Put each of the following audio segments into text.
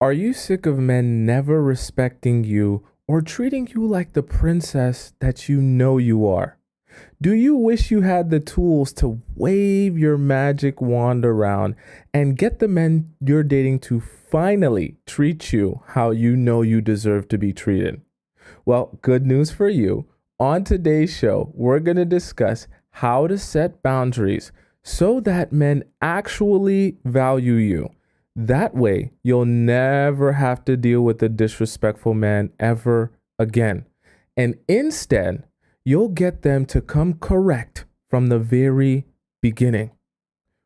Are you sick of men never respecting you or treating you like the princess that you know you are? Do you wish you had the tools to wave your magic wand around and get the men you're dating to finally treat you how you know you deserve to be treated? Well, good news for you. On today's show, we're going to discuss how to set boundaries so that men actually value you. That way, you'll never have to deal with a disrespectful man ever again. And instead, you'll get them to come correct from the very beginning.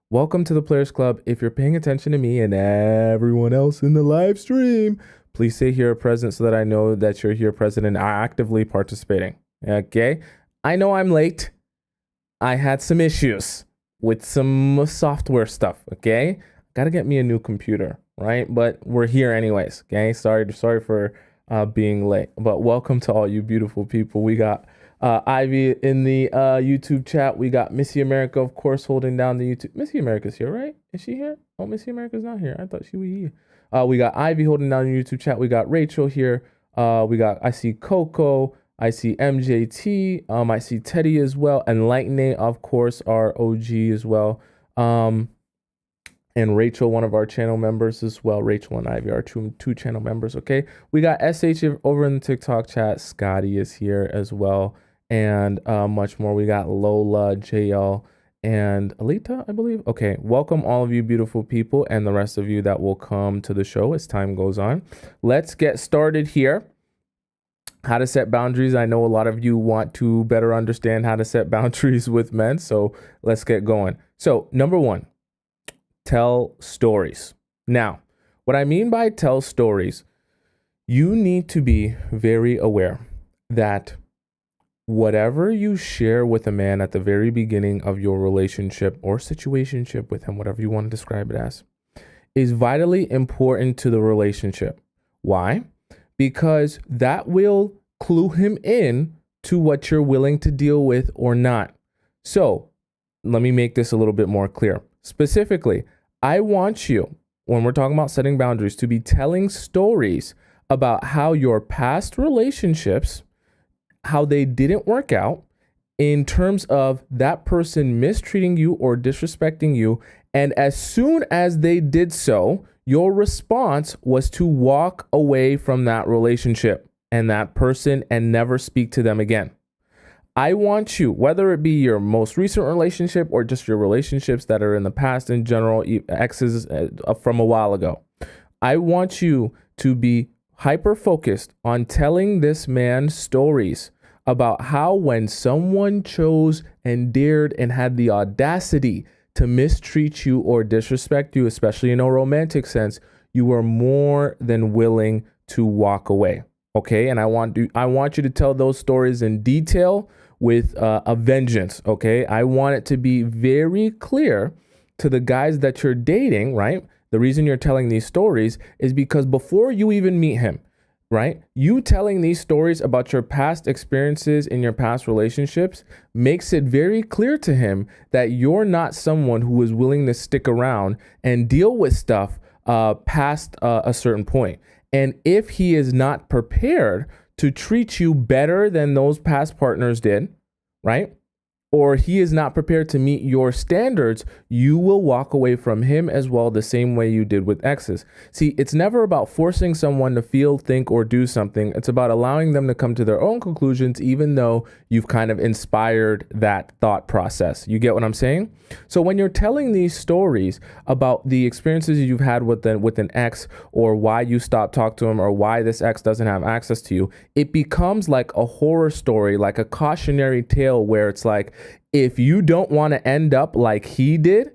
Welcome to the Players Club. If you're paying attention to me and everyone else in the live stream, please say here present so that I know that you're here present and are actively participating. Okay? I know I'm late. I had some issues with some software stuff. Okay? Gotta get me a new computer, right? But we're here anyways. Okay? Sorry for being late. But welcome to all you beautiful people. We got Ivy in the YouTube chat. We got Missy America, of course, holding down the YouTube. Missy America's here, right? Is she here? Oh, Missy America's not here. I thought she was here. We got Ivy holding down the YouTube chat. We got Rachel here. I see Coco. I see MJT. I see Teddy as well. And Lightning, of course, our OG as well. And Rachel, one of our channel members as well. Rachel and Ivy are two channel members, okay? We got SH over in the TikTok chat. Scotty is here as well. And much more. We got Lola, JL, and Alita, I believe. Okay, welcome all of you beautiful people and the rest of you that will come to the show as time goes on. Let's get started here. How to set boundaries. I know a lot of you want to better understand how to set boundaries with men, so let's get going. So, number one, tell stories. Now, what I mean by tell stories, you need to be very aware that whatever you share with a man at the very beginning of your relationship or situationship with him, whatever you want to describe it as, is vitally important to the relationship. Why? Because that will clue him in to what you're willing to deal with or not. So let me make this a little bit more clear. Specifically, I want you, when we're talking about setting boundaries, to be telling stories about how your past relationships, how they didn't work out in terms of that person mistreating you or disrespecting you. And as soon as they did so, your response was to walk away from that relationship and that person and never speak to them again. I want you, whether it be your most recent relationship or just your relationships that are in the past in general, exes from a while ago, I want you to be hyper focused on telling this man stories about how when someone chose and dared and had the audacity to mistreat you or disrespect you, especially in a romantic sense, you were more than willing to walk away. Okay, and I want you to tell those stories in detail with a vengeance. Okay, I want it to be very clear to the guys that you're dating. Right, the reason you're telling these stories is because before you even meet him, right, you telling these stories about your past experiences in your past relationships makes it very clear to him that you're not someone who is willing to stick around and deal with stuff past a certain point. And if he is not prepared to treat you better than those past partners did, right, or he is not prepared to meet your standards, you will walk away from him as well, the same way you did with exes. See, it's never about forcing someone to feel, think, or do something. It's about allowing them to come to their own conclusions, even though you've kind of inspired that thought process. You get what I'm saying? So when you're telling these stories about the experiences you've had with an ex, or why you stopped talking to him, or why this ex doesn't have access to you, it becomes like a horror story, like a cautionary tale where it's like, if you don't want to end up like he did,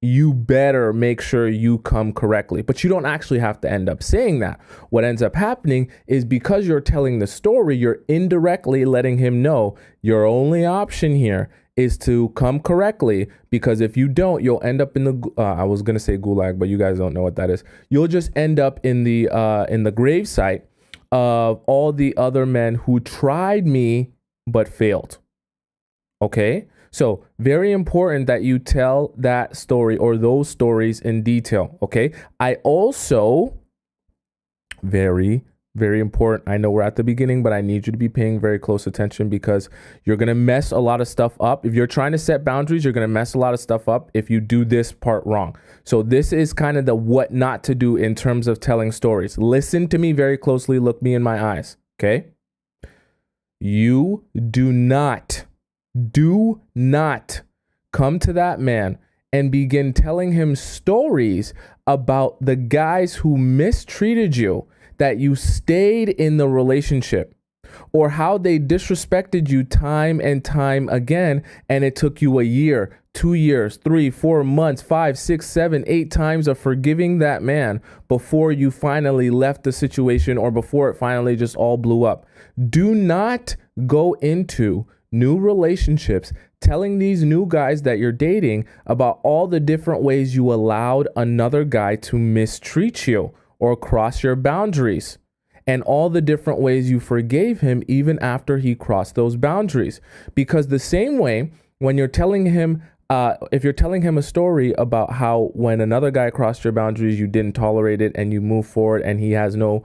you better make sure you come correctly. But you don't actually have to end up saying that. What ends up happening is because you're telling the story, you're indirectly letting him know your only option here is to come correctly, because if you don't, you'll end up in the I was gonna say gulag, but you guys don't know what that is. You'll just end up in the gravesite of all the other men who tried me but failed. Okay, so very important that you tell that story or those stories in detail. Okay, I also Very, very important. I know we're at the beginning, but I need you to be paying very close attention because you're going to mess a lot of stuff up. If you're trying to set boundaries, you're going to mess a lot of stuff up if you do this part wrong. So this is kind of the what not to do in terms of telling stories. Listen to me very closely. Look me in my eyes. Okay. You do not come to that man and begin telling him stories about the guys who mistreated you, that you stayed in the relationship, or how they disrespected you time and time again, and it took you a year, 2 years, 3, 4 months, 5, 6, 7, 8 times of forgiving that man before you finally left the situation or before it finally just all blew up. Do not go into new relationships telling these new guys that you're dating about all the different ways you allowed another guy to mistreat you or cross your boundaries, and all the different ways you forgave him even after he crossed those boundaries. Because the same way when you're telling him, if you're telling him a story about how when another guy crossed your boundaries, you didn't tolerate it and you move forward and he has no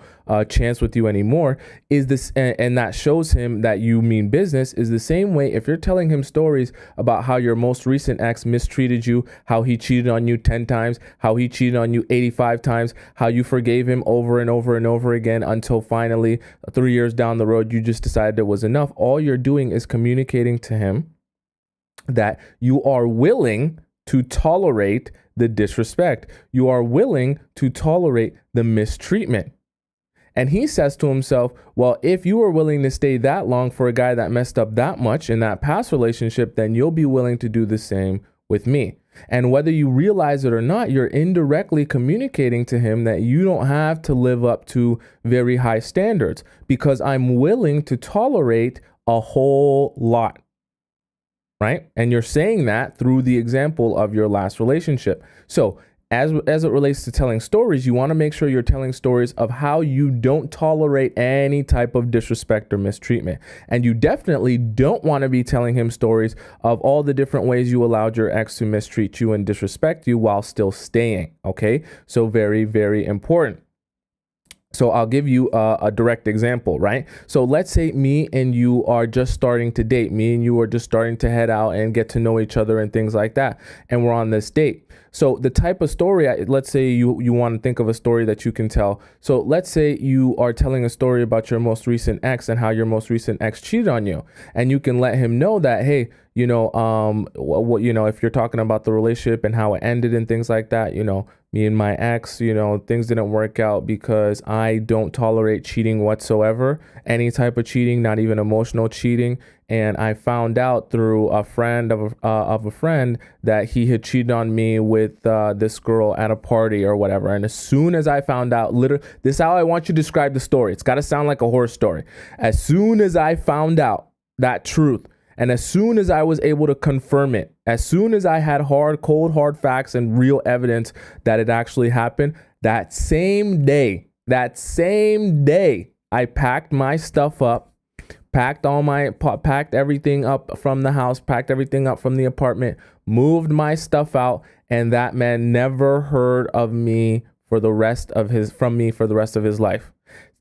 chance with you anymore, is this, and that shows him that you mean business, is the same way if you're telling him stories about how your most recent ex mistreated you, how he cheated on you 10 times, how he cheated on you 85 times, how you forgave him over and over and over again until finally 3 years down the road, you just decided it was enough. All you're doing is communicating to him that you are willing to tolerate the disrespect. You are willing to tolerate the mistreatment. And he says to himself, well, if you were willing to stay that long for a guy that messed up that much in that past relationship, then you'll be willing to do the same with me. And whether you realize it or not, you're indirectly communicating to him that you don't have to live up to very high standards because I'm willing to tolerate a whole lot. Right? And you're saying that through the example of your last relationship. So as it relates to telling stories, you want to make sure you're telling stories of how you don't tolerate any type of disrespect or mistreatment. And you definitely don't want to be telling him stories of all the different ways you allowed your ex to mistreat you and disrespect you while still staying. Okay? So very, very important. So I'll give you a direct example, right? So let's say me and you are just starting to date. Me and you are just starting to head out and get to know each other and things like that. And we're on this date. So the type of story, let's say you want to think of a story that you can tell. So let's say you are telling a story about your most recent ex and how your most recent ex cheated on you. And you can let him know that, hey, if you're talking about the relationship and how it ended and things like that, me and my ex, things didn't work out because I don't tolerate cheating whatsoever, any type of cheating, not even emotional cheating. And I found out through a friend of a friend that he had cheated on me with this girl at a party or whatever. And as soon as I found out, literally, this is how I want you to describe the story. It's got to sound like a horror story. As soon as I found out that truth, and as soon as I was able to confirm it, as soon as I had cold, hard facts and real evidence that it actually happened, that same day, I packed my stuff up, packed everything up from the house, packed everything up from the apartment, moved my stuff out, and that man never heard of me from me for the rest of his life.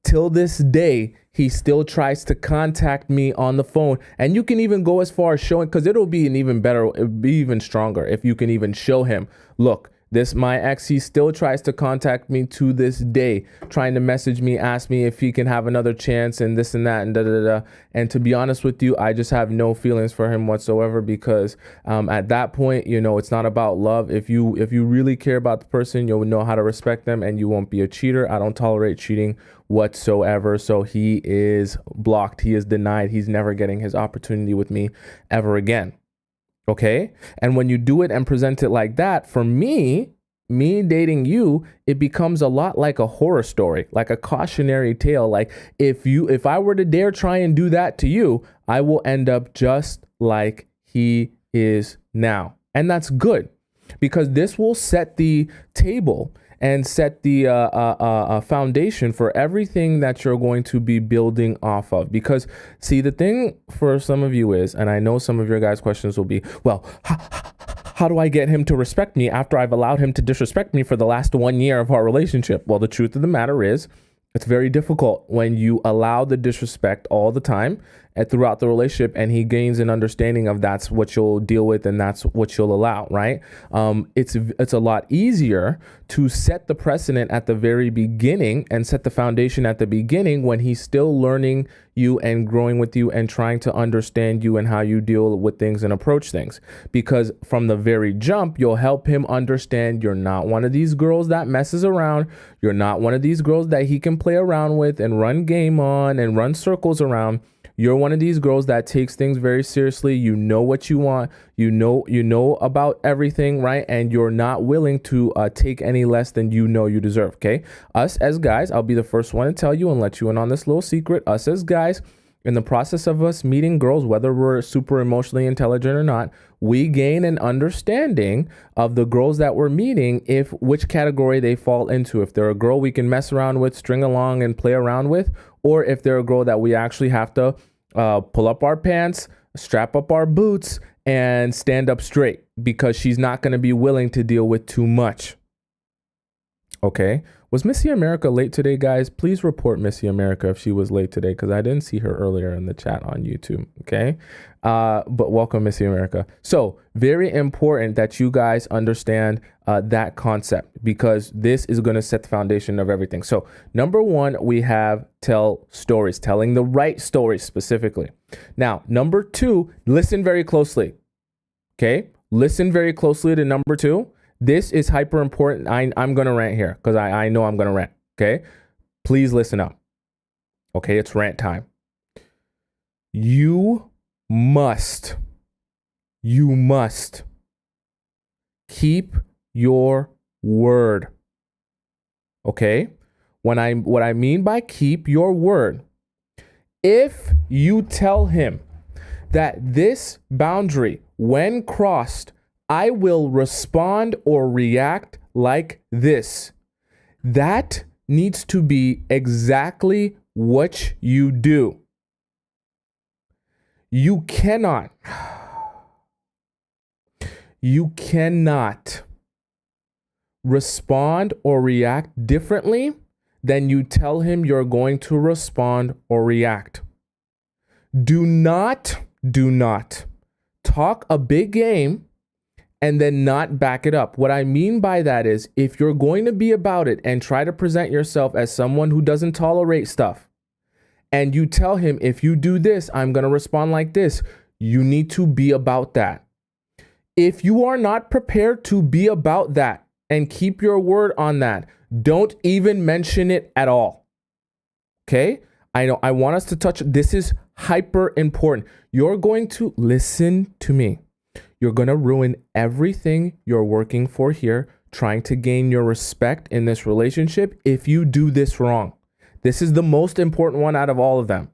Till this day, he still tries to contact me on the phone. And you can even go as far as showing, because it'll be even stronger if you can even show him, look, my ex, he still tries to contact me to this day, trying to message me, ask me if he can have another chance and this and that and da da da. And to be honest with you, I just have no feelings for him whatsoever because at that point, it's not about love. If you really care about the person, you'll know how to respect them and you won't be a cheater. I don't tolerate cheating whatsoever. So he is blocked. He is denied. He's never getting his opportunity with me ever again. Okay. And when you do it and present it like that, for me dating you, it becomes a lot like a horror story, like a cautionary tale. Like if I were to dare try and do that to you, I will end up just like he is now. And that's good because this will set the table and set the foundation for everything that you're going to be building off of. Because see, the thing for some of you is, and I know some of your guys' questions will be, well, how do I get him to respect me after I've allowed him to disrespect me for the last 1 year of our relationship? Well, the truth of the matter is It's very difficult when you allow the disrespect all the time and throughout the relationship, and he gains an understanding of that's what you'll deal with and that's what you'll allow, right? It's a lot easier to set the precedent at the very beginning and set the foundation at the beginning when he's still learning you and growing with you and trying to understand you and how you deal with things and approach things. Because from the very jump, you'll help him understand you're not one of these girls that messes around. You're not one of these girls that he can play around with and run game on and run circles around. You're one of these girls that takes things very seriously. You know what you want. You know about everything, right? And you're not willing to take any less than you know you deserve, okay? Us as guys, I'll be the first one to tell you and let you in on this little secret. Us as guys, in the process of us meeting girls, whether we're super emotionally intelligent or not, we gain an understanding of the girls that we're meeting, if which category they fall into. If they're a girl we can mess around with, string along and play around with, or if they're a girl that we actually have to pull up our pants, strap up our boots, and stand up straight because she's not going to be willing to deal with too much. Okay. Was Missy America late today, guys? Please report Missy America if she was late today, because I didn't see her earlier in the chat on YouTube. Okay. But welcome, Missy America. So very important that you guys understand that concept, because this is going to set the foundation of everything. So number one, we have tell stories, telling the right stories specifically. Now, number two, listen very closely. Okay. Listen very closely to number two. This is hyper important. I'm going to rant here because I know I'm going to rant. Okay. Please listen up. Okay. It's rant time. You must keep your word. Okay. What I mean by keep your word, if you tell him that this boundary, when crossed, I will respond or react like this, that needs to be exactly what you do. You cannot respond or react differently than you tell him you're going to respond or react. Do not talk a big game and then not back it up. What I mean by that is, if you're going to be about it and try to present yourself as someone who doesn't tolerate stuff, and you tell him, if you do this, I'm going to respond like this, you need to be about that. If you are not prepared to be about that and keep your word on that, don't even mention it at all. Okay? I know I want us to touch, this is hyper important. You're going to listen to me. You're going to ruin everything you're working for here, trying to gain your respect in this relationship, if you do this wrong. This is the most important one out of all of them.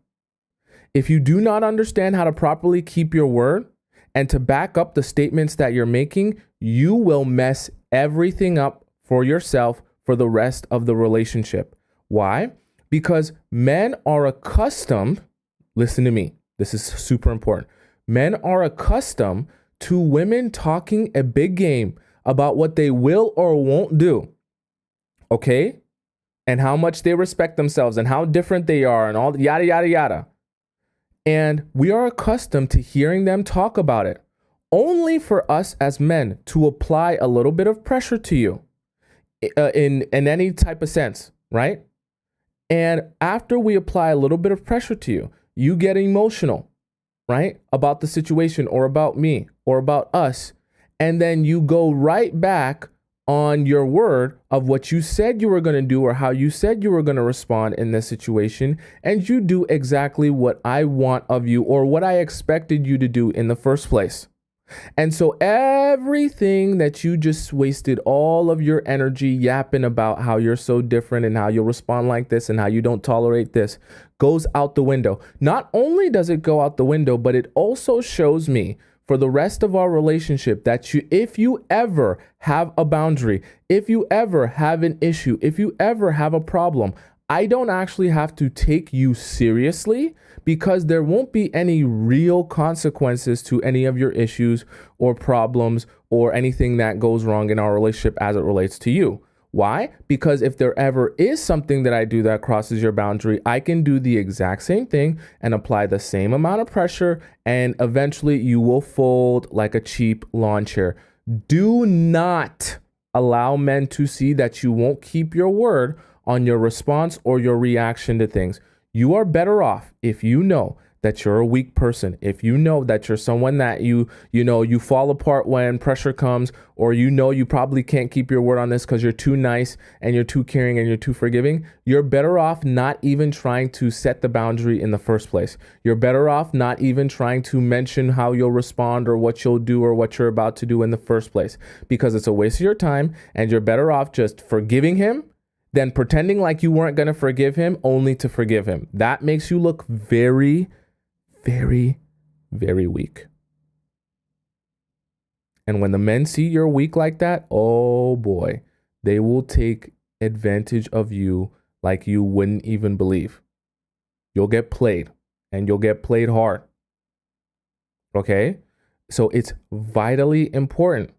If you do not understand how to properly keep your word and to back up the statements that you're making, you will mess everything up for yourself for the rest of the relationship. Why? Because men are accustomed, listen to me, this is super important. Men are accustomed to women talking a big game about what they will or won't do, okay? And how much they respect themselves and how different they are and all yada, yada, yada. And we are accustomed to hearing them talk about it, only for us as men to apply a little bit of pressure to you in any type of sense, right? And after we apply a little bit of pressure to you, you get emotional, right? About the situation or about me or about us. And then you go right back on your word of what you said you were going to do or how you said you were going to respond in this situation. And you do exactly what I want of you or what I expected you to do in the first place. And so everything that you just wasted all of your energy yapping about how you're so different and how you'll respond like this and how you don't tolerate this goes out the window. Not only does it go out the window, but it also shows me for the rest of our relationship that if you ever have a boundary, if you ever have an issue, if you ever have a problem, I don't actually have to take you seriously, because there won't be any real consequences to any of your issues or problems or anything that goes wrong in our relationship as it relates to you. Why? Because if there ever is something that I do that crosses your boundary, I can do the exact same thing and apply the same amount of pressure, and eventually you will fold like a cheap lawn chair. Do not allow men to see that you won't keep your word on your response or your reaction to things. You are better off if you know that you're a weak person, if you know that you're someone that you fall apart when pressure comes, or you probably can't keep your word on this because you're too nice and you're too caring and you're too forgiving, you're better off not even trying to set the boundary in the first place. You're better off not even trying to mention how you'll respond or what you'll do or what you're about to do in the first place, because it's a waste of your time, and you're better off just forgiving him than pretending like you weren't going to forgive him only to forgive him. That makes you look very, very, very weak. And when the men see you're weak like that, oh boy, they will take advantage of you like you wouldn't even believe. You'll get played, and you'll get played hard. Okay? So it's vitally important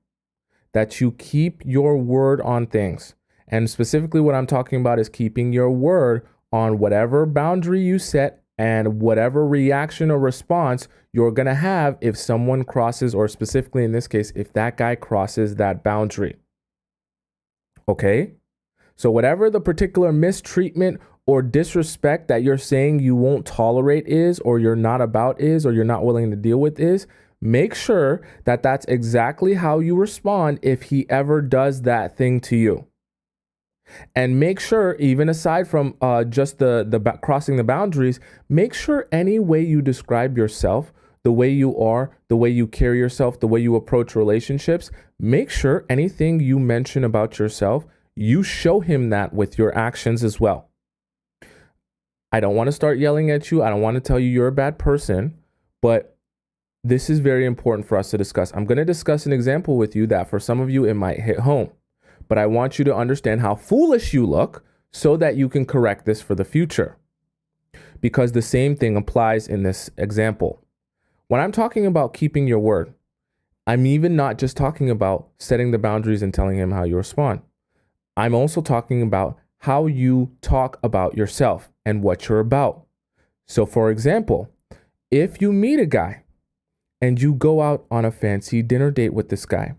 that you keep your word on things. And specifically what I'm talking about is keeping your word on whatever boundary you set and whatever reaction or response you're going to have if someone crosses, or specifically in this case, if that guy crosses that boundary. Okay? So whatever the particular mistreatment or disrespect that you're saying you won't tolerate is, or you're not about is, or you're not willing to deal with is, make sure that that's exactly how you respond if he ever does that thing to you. And make sure, even aside from just the crossing the boundaries, make sure any way you describe yourself, the way you are, the way you carry yourself, the way you approach relationships, make sure anything you mention about yourself, you show him that with your actions as well. I don't want to start yelling at you. I don't want to tell you you're a bad person, but this is very important for us to discuss. I'm going to discuss an example with you that for some of you, it might hit home. But I want you to understand how foolish you look so that you can correct this for the future. Because the same thing applies in this example. When I'm talking about keeping your word, I'm even not just talking about setting the boundaries and telling him how you respond. I'm also talking about how you talk about yourself and what you're about. So for example, if you meet a guy and you go out on a fancy dinner date with this guy,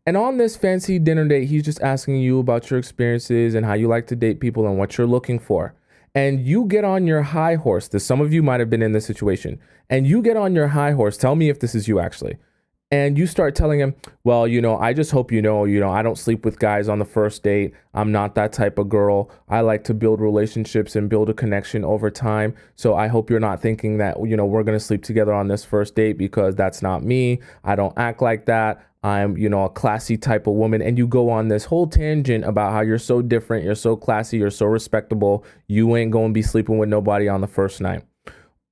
and on this fancy dinner date, he's just asking you about your experiences and how you like to date people and what you're looking for. And you get on your high horse. Some of you might have been in this situation. And you get on your high horse. Tell me if this is you actually. And you start telling him, well, I just hope you know, I don't sleep with guys on the first date. I'm not that type of girl. I like to build relationships and build a connection over time. So I hope you're not thinking that, we're going to sleep together on this first date, because that's not me. I don't act like that. I'm, a classy type of woman. And you go on this whole tangent about how you're so different. You're so classy. You're so respectable. You ain't going to be sleeping with nobody on the first night.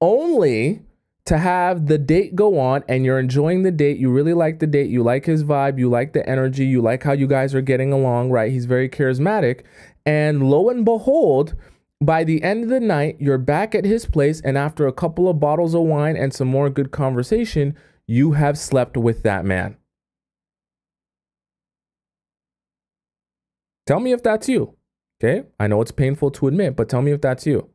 Only to have the date go on, and you're enjoying the date. You really like the date. You like his vibe. You like the energy. You like how you guys are getting along, right? He's very charismatic. And lo and behold, by the end of the night, you're back at his place. And after a couple of bottles of wine and some more good conversation, you have slept with that man. Tell me if that's you. Okay? I know it's painful to admit, but tell me if that's you.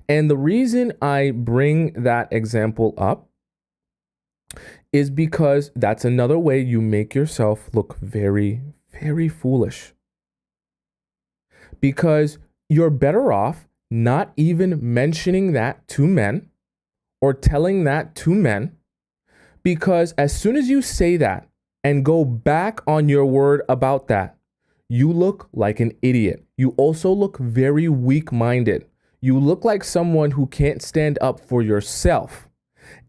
And the reason I bring that example up is because that's another way you make yourself look very, very foolish. Because you're better off not even mentioning that to men or telling that to men, because as soon as you say that and go back on your word about that, you look like an idiot. You also look very weak-minded. You look like someone who can't stand up for yourself.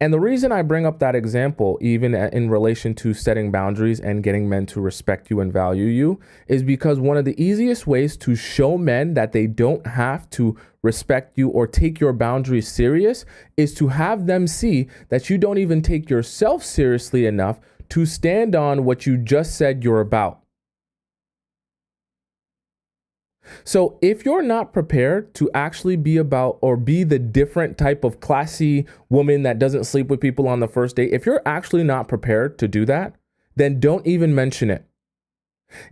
And the reason I bring up that example, even in relation to setting boundaries and getting men to respect you and value you, is because one of the easiest ways to show men that they don't have to respect you or take your boundaries serious is to have them see that you don't even take yourself seriously enough to stand on what you just said you're about. So if you're not prepared to actually be about or be the different type of classy woman that doesn't sleep with people on the first date, if you're actually not prepared to do that, then don't even mention it.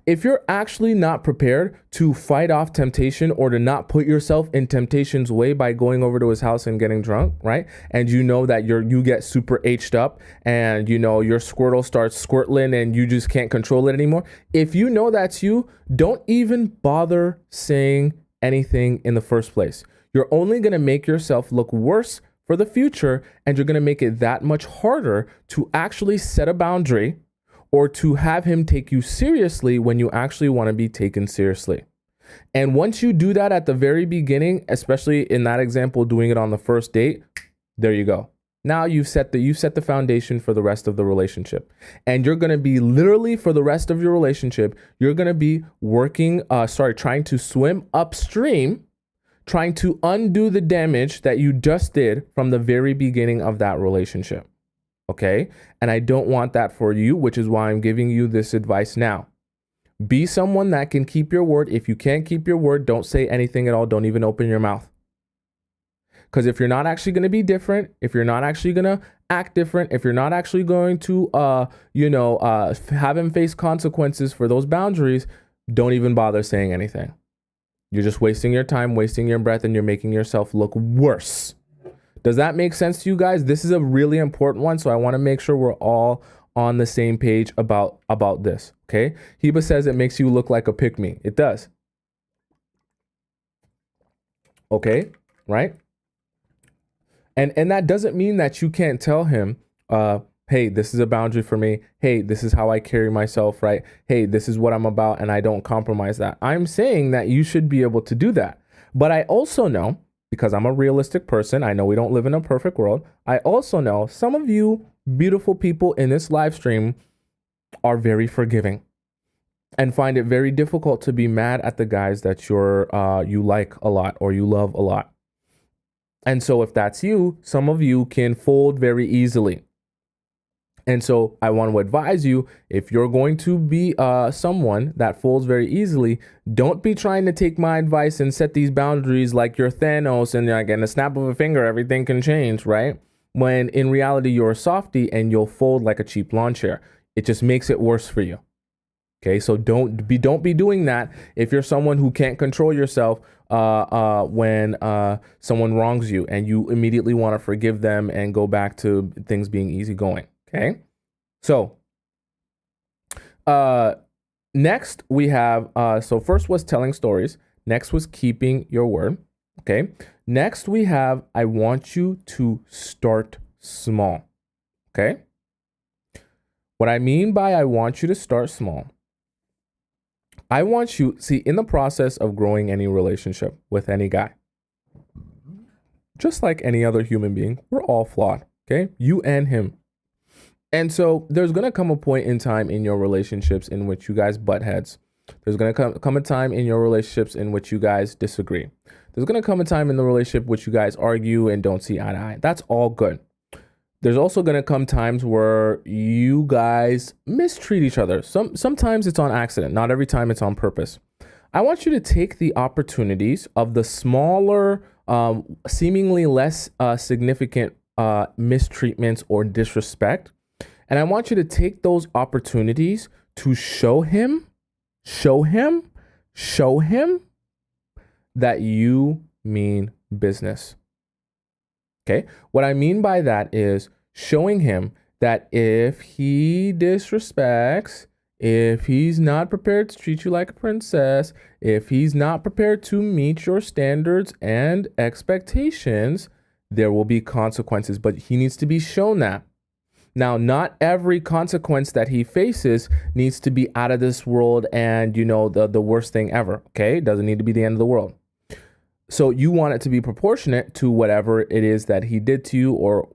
If you're actually not prepared to fight off temptation or to not put yourself in temptation's way by going over to his house and getting drunk, right? And you know that you get super H'd up and you know your Squirtle starts squirtling and you just can't control it anymore. If you know that's you, don't even bother saying anything in the first place. You're only going to make yourself look worse for the future, and you're going to make it that much harder to actually set a boundary or to have him take you seriously when you actually want to be taken seriously. And once you do that at the very beginning, especially in that example, doing it on the first date, there you go. Now you've set the foundation for the rest of the relationship. And you're going to be literally for the rest of your relationship, you're going to be trying to swim upstream, trying to undo the damage that you just did from the very beginning of that relationship. Okay? And I don't want that for you, which is why I'm giving you this advice now. Be someone that can keep your word. If you can't keep your word, don't say anything at all. Don't even open your mouth. Because if you're not actually going to be different, if you're not actually going to act different, if you're not actually going to, have him face consequences for those boundaries, don't even bother saying anything. You're just wasting your time, wasting your breath, and you're making yourself look worse. Does that make sense to you guys? This is a really important one, so I want to make sure we're all on the same page about this, okay? Heba says it makes you look like a pick-me. It does. Okay, right? And that doesn't mean that you can't tell him, hey, this is a boundary for me. Hey, this is how I carry myself, right? Hey, this is what I'm about, and I don't compromise that. I'm saying that you should be able to do that. But I also know, because I'm a realistic person, I know we don't live in a perfect world. I also know some of you beautiful people in this live stream are very forgiving and find it very difficult to be mad at the guys that you like a lot or you love a lot. And so if that's you, some of you can fold very easily. And so I want to advise you, if you're going to be someone that folds very easily, don't be trying to take my advice and set these boundaries like you're Thanos and like in a snap of a finger, everything can change, right? When in reality, you're a softie and you'll fold like a cheap lawn chair. It just makes it worse for you. Okay, so don't be doing that if you're someone who can't control yourself when someone wrongs you and you immediately want to forgive them and go back to things being easygoing. Okay, so next we have, so first was telling stories. Next was keeping your word. Okay, next we have, I want you to start small. Okay, what I mean by I want you to start small, I want you, see, in the process of growing any relationship with any guy, just like any other human being, we're all flawed. Okay, you and him. And so there's going to come a point in time in your relationships in which you guys butt heads. There's going to come a time in your relationships in which you guys disagree. There's going to come a time in the relationship which you guys argue and don't see eye to eye. That's all good. There's also going to come times where you guys mistreat each other. Sometimes it's on accident. Not every time it's on purpose. I want you to take the opportunities of the smaller, seemingly less significant mistreatments or disrespect. And I want you to take those opportunities to show him that you mean business. Okay. What I mean by that is showing him that if he disrespects, if he's not prepared to treat you like a princess, if he's not prepared to meet your standards and expectations, there will be consequences, but he needs to be shown that. Now, not every consequence that he faces needs to be out of this world and, the worst thing ever, okay? It doesn't need to be the end of the world. So you want it to be proportionate to whatever it is that he did to you or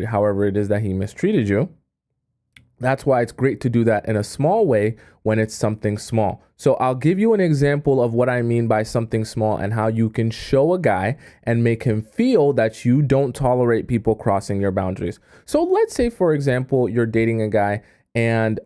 however it is that he mistreated you. That's why it's great to do that in a small way when it's something small. So I'll give you an example of what I mean by something small and how you can show a guy and make him feel that you don't tolerate people crossing your boundaries. So let's say, for example, you're dating a guy and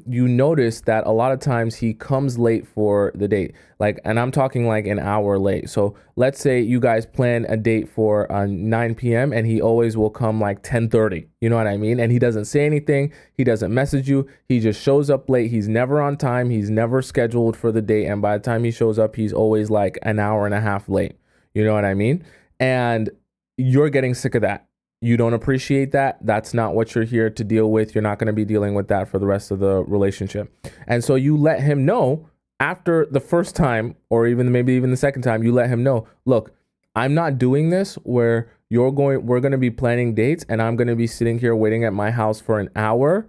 you notice that a lot of times he comes late for the date, like, and I'm talking like an hour late. So let's say you guys plan a date for 9 p.m. and he always will come like 10:30. You know what I mean? And he doesn't say anything. He doesn't message you. He just shows up late. He's never on time. He's never scheduled for the date. And by the time he shows up, he's always like an hour and a half late. You know what I mean? And you're getting sick of that. You don't appreciate that. That's not what you're here to deal with. You're not going to be dealing with that for the rest of the relationship. And so you let him know after the first time, or even maybe even the second time, you let him know, look, I'm not doing this where we're going to be planning dates and I'm going to be sitting here waiting at my house for an hour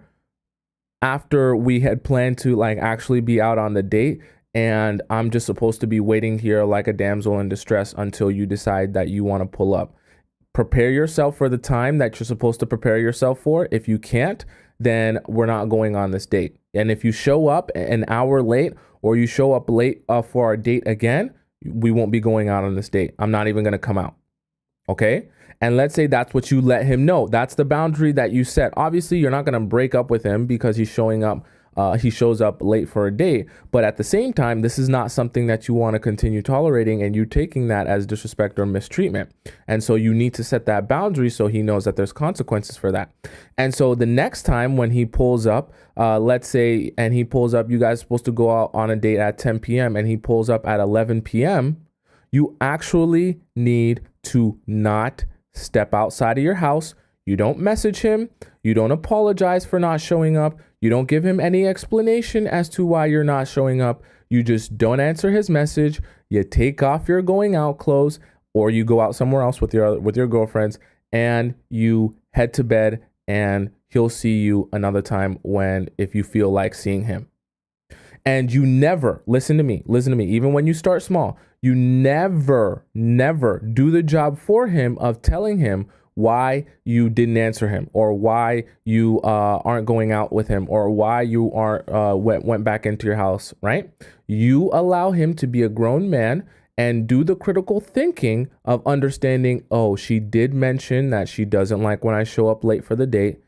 after we had planned to like actually be out on the date. And I'm just supposed to be waiting here like a damsel in distress until you decide that you want to pull up. Prepare yourself for the time that you're supposed to prepare yourself for. If you can't, then we're not going on this date. And if you show up an hour late or you show up late for our date again, we won't be going out on this date. I'm not even going to come out. Okay? And let's say that's what you let him know. That's the boundary that you set. Obviously, you're not going to break up with him because he's showing up. He shows up late for a date, but at the same time, this is not something that you want to continue tolerating, and you're taking that as disrespect or mistreatment. And so you need to set that boundary so he knows that there's consequences for that. And so the next time when he pulls up, let's say, and he pulls up, you guys are supposed to go out on a date at 10 p.m. and he pulls up at 11 p.m., you actually need to not step outside of your house. You don't message him. You don't apologize for not showing up. You don't give him any explanation as to why you're not showing up. You just don't answer his message. You take off your going out clothes, or you go out somewhere else with your girlfriends, and you head to bed, and he'll see you another time if you feel like seeing him. And you never, listen to me, even when you start small, you never do the job for him of telling him why you didn't answer him, or why you aren't going out with him, or why you aren't went back into your house, right? You allow him to be a grown man and do the critical thinking of understanding, oh, she did mention that she doesn't like when I show up late for the date.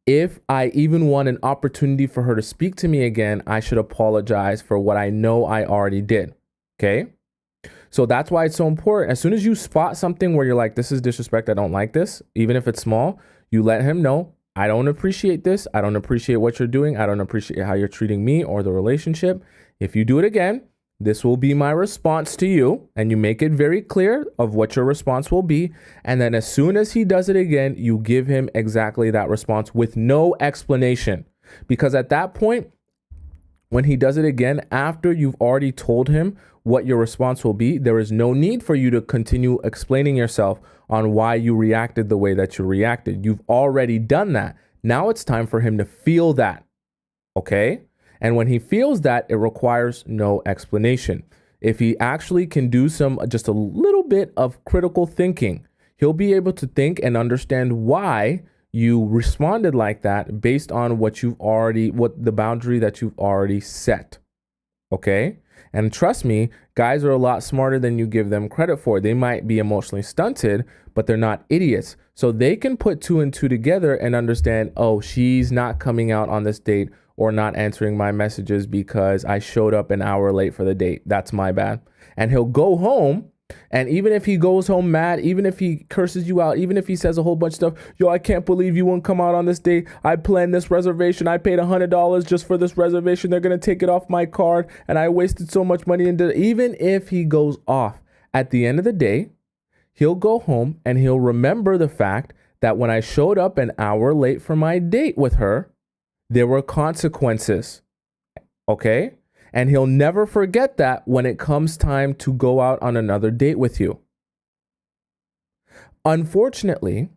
If I even want an opportunity for her to speak to me again, I should apologize for what I know I already did. Okay? So that's why it's so important. As soon as you spot something where you're like, this is disrespect, I don't like this, even if it's small, you let him know, I don't appreciate this. I don't appreciate what you're doing. I don't appreciate how you're treating me or the relationship. If you do it again, this will be my response to you. And you make it very clear of what your response will be. And then as soon as he does it again, you give him exactly that response with no explanation. Because at that point, when he does it again, after you've already told him what your response will be, there is no need for you to continue explaining yourself on why you reacted the way that you reacted. You've already done that. Now it's time for him to feel that. Okay? And when he feels that, it requires no explanation. If he actually can do just a little bit of critical thinking, he'll be able to think and understand why you responded like that based on what the boundary that you've already set. Okay? And trust me, guys are a lot smarter than you give them credit for. They might be emotionally stunted, but they're not idiots. So they can put two and two together and understand, oh, she's not coming out on this date or not answering my messages because I showed up an hour late for the date. That's my bad. And he'll go home. And even if he goes home mad, even if he curses you out, even if he says a whole bunch of stuff, yo, I can't believe you won't come out on this date. I planned this reservation. I paid $100 just for this reservation. They're going to take it off my card. And I wasted so much money. Even if he goes off, at the end of the day, he'll go home and he'll remember the fact that when I showed up an hour late for my date with her, there were consequences. Okay? And he'll never forget that when it comes time to go out on another date with you. Unfortunately,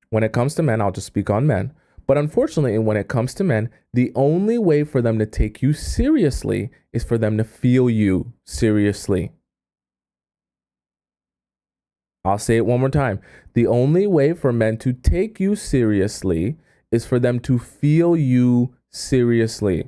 when it comes to men, I'll just speak on men, but unfortunately, when it comes to men, the only way for them to take you seriously is for them to feel you seriously. I'll say it one more time. The only way for men to take you seriously is for them to feel you seriously.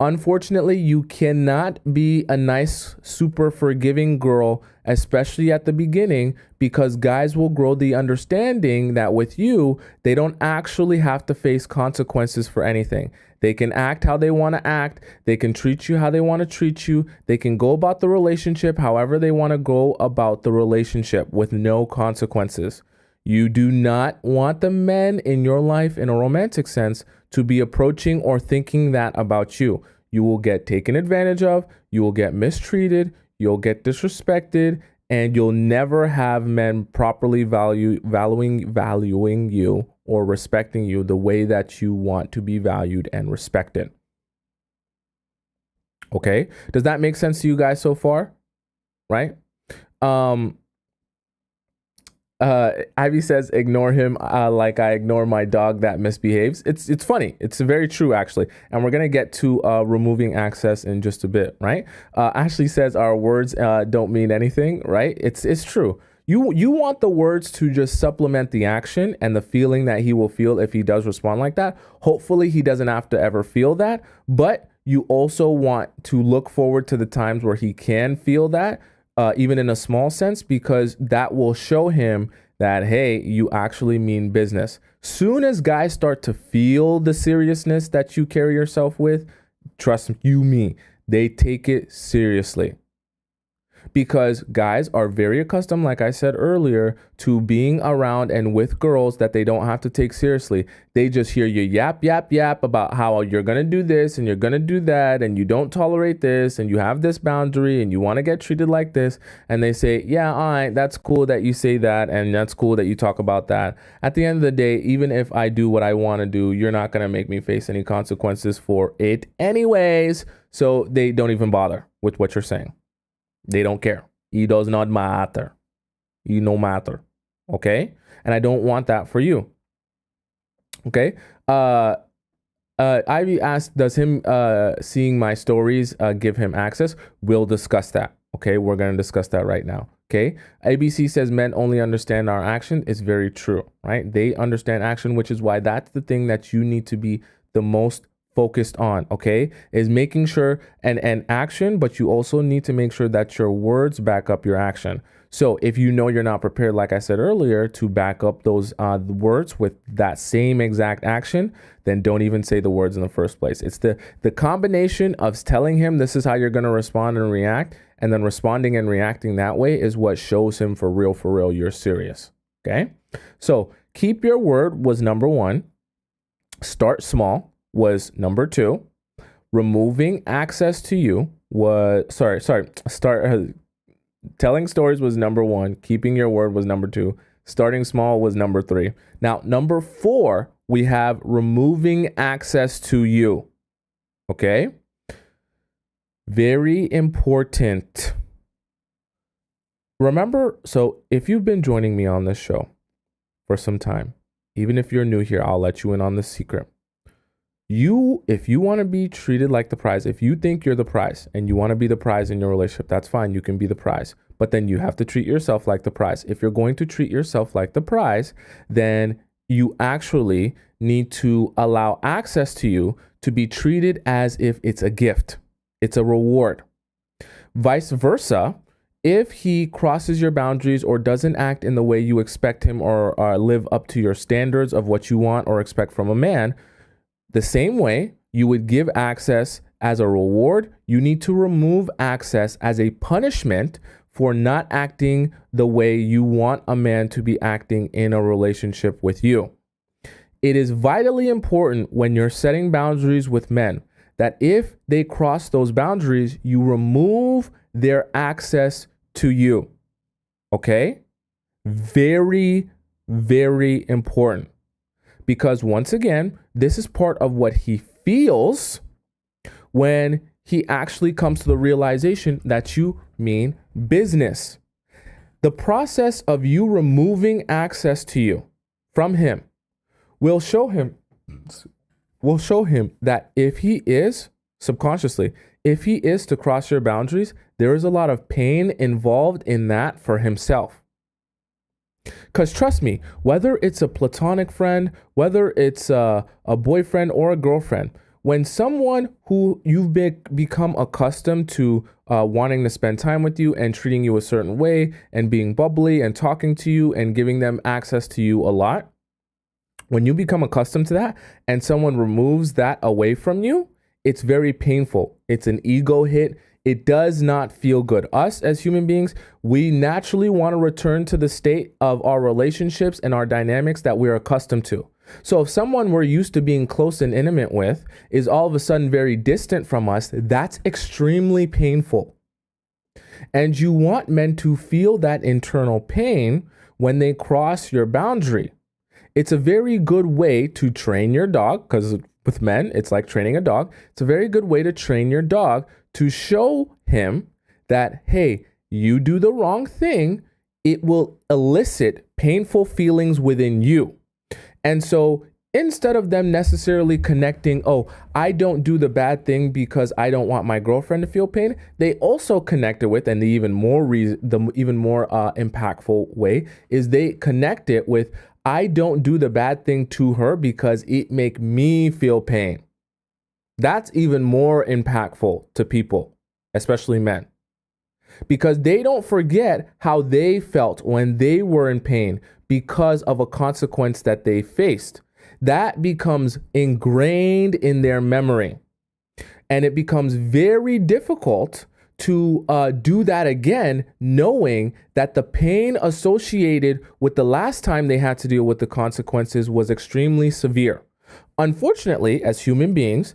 Unfortunately, you cannot be a nice, super forgiving girl, especially at the beginning, because guys will grow the understanding that with you, they don't actually have to face consequences for anything. They can act how they want to act. They can treat you how they want to treat you. They can go about the relationship however they want to go about the relationship with no consequences. You do not want the men in your life in a romantic sense to be approaching or thinking that about you. You will get taken advantage of, you will get mistreated, you'll get disrespected, and you'll never have men properly valuing you or respecting you the way that you want to be valued and respected. Okay? Does that make sense to you guys so far? Right? Ivy says, ignore him like I ignore my dog that misbehaves. It's funny. It's very true, actually. And we're going to get to removing access in just a bit, right? Ashley says our words don't mean anything, right? It's true. You want the words to just supplement the action and the feeling that he will feel if he does respond like that. Hopefully, he doesn't have to ever feel that. But you also want to look forward to the times where he can feel that. Even in a small sense, because that will show him that, hey, you actually mean business. Soon as guys start to feel the seriousness that you carry yourself with, trust me, they take it seriously. Because guys are very accustomed, like I said earlier, to being around and with girls that they don't have to take seriously. They just hear you yap about how you're going to do this and you're going to do that and you don't tolerate this and you have this boundary and you want to get treated like this. And they say, yeah, all right, that's cool that you say that and that's cool that you talk about that. At the end of the day, even if I do what I want to do, you're not going to make me face any consequences for it anyways. So they don't even bother with what you're saying. They don't care. It does not matter. You no matter. Okay? And I don't want that for you. Okay? Ivy asked, does him seeing my stories give him access? We'll discuss that. Okay? We're going to discuss that right now. Okay? ABC says men only understand our action. It's very true, right? They understand action, which is why that's the thing that you need to be the most focused on, okay, is making sure and action, but you also need to make sure that your words back up your action. So if you know you're not prepared, like I said earlier, to back up those words with that same exact action, then don't even say the words in the first place. It's the combination of telling him this is how you're going to respond and react, and then responding and reacting that way is what shows him for real, you're serious, okay? So keep your word was number one. Start small was number two. Removing access to you was telling stories was number one. Keeping your word was number two. Starting small was number three. Now, number four, we have removing access to you. Okay? Very important. Remember, so if you've been joining me on this show for some time, even if you're new here, I'll let you in on the secret. If you want to be treated like the prize, if you think you're the prize and you want to be the prize in your relationship, that's fine. You can be the prize, but then you have to treat yourself like the prize. If you're going to treat yourself like the prize, then you actually need to allow access to you to be treated as if it's a gift. It's a reward. Vice versa, if he crosses your boundaries or doesn't act in the way you expect him or live up to your standards of what you want or expect from a man, the same way you would give access as a reward, you need to remove access as a punishment for not acting the way you want a man to be acting in a relationship with you. It is vitally important when you're setting boundaries with men that if they cross those boundaries, you remove their access to you. Okay? Very, very important. Because once again, this is part of what he feels when he actually comes to the realization that you mean business. The process of you removing access to you from him will show him that if he is subconsciously, if he is to cross your boundaries, there is a lot of pain involved in that for himself. Because trust me, whether it's a platonic friend, whether it's a boyfriend or a girlfriend, when someone who you've become accustomed to wanting to spend time with you and treating you a certain way and being bubbly and talking to you and giving them access to you a lot, when you become accustomed to that and someone removes that away from you, it's very painful. It's an ego hit. It does not feel good. Us as human beings, we naturally want to return to the state of our relationships and our dynamics that we're accustomed to. So if someone we're used to being close and intimate with is all of a sudden very distant from us, that's extremely painful. And you want men to feel that internal pain when they cross your boundary. It's a very good way to train your dog, because with men, it's like training a dog. It's a very good way to train your dog to show him that, hey, you do the wrong thing, it will elicit painful feelings within you. And so instead of them necessarily connecting, oh, I don't do the bad thing because I don't want my girlfriend to feel pain, they also connect it with, and the even more impactful way is they connect it with, I don't do the bad thing to her because it make me feel pain. That's even more impactful to people, especially men, because they don't forget how they felt when they were in pain because of a consequence that they faced. That becomes ingrained in their memory, and it becomes very difficult to do that again, knowing that the pain associated with the last time they had to deal with the consequences was extremely severe. Unfortunately, as human beings,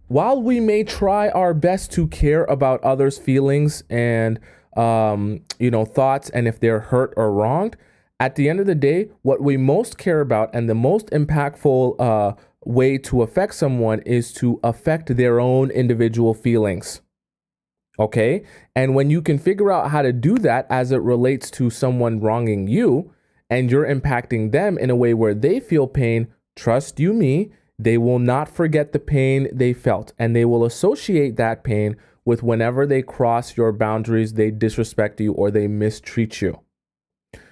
while we may try our best to care about others' feelings and thoughts, and if they're hurt or wronged, at the end of the day, what we most care about and the most impactful way to affect someone is to affect their own individual feelings. Okay? And when you can figure out how to do that as it relates to someone wronging you, and you're impacting them in a way where they feel pain, trust you me, they will not forget the pain they felt, and they will associate that pain with whenever they cross your boundaries, they disrespect you, or they mistreat you.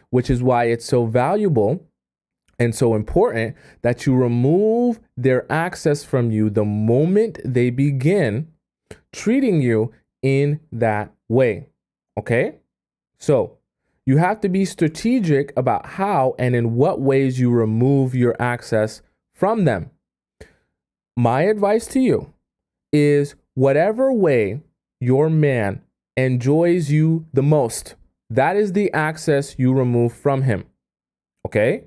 Which is why it's so valuable and so important that you remove their access from you the moment they begin treating you in that way. Okay? So you have to be strategic about how and in what ways you remove your access from them. My advice to you is, whatever way your man enjoys you the most, that is the access you remove from him. Okay?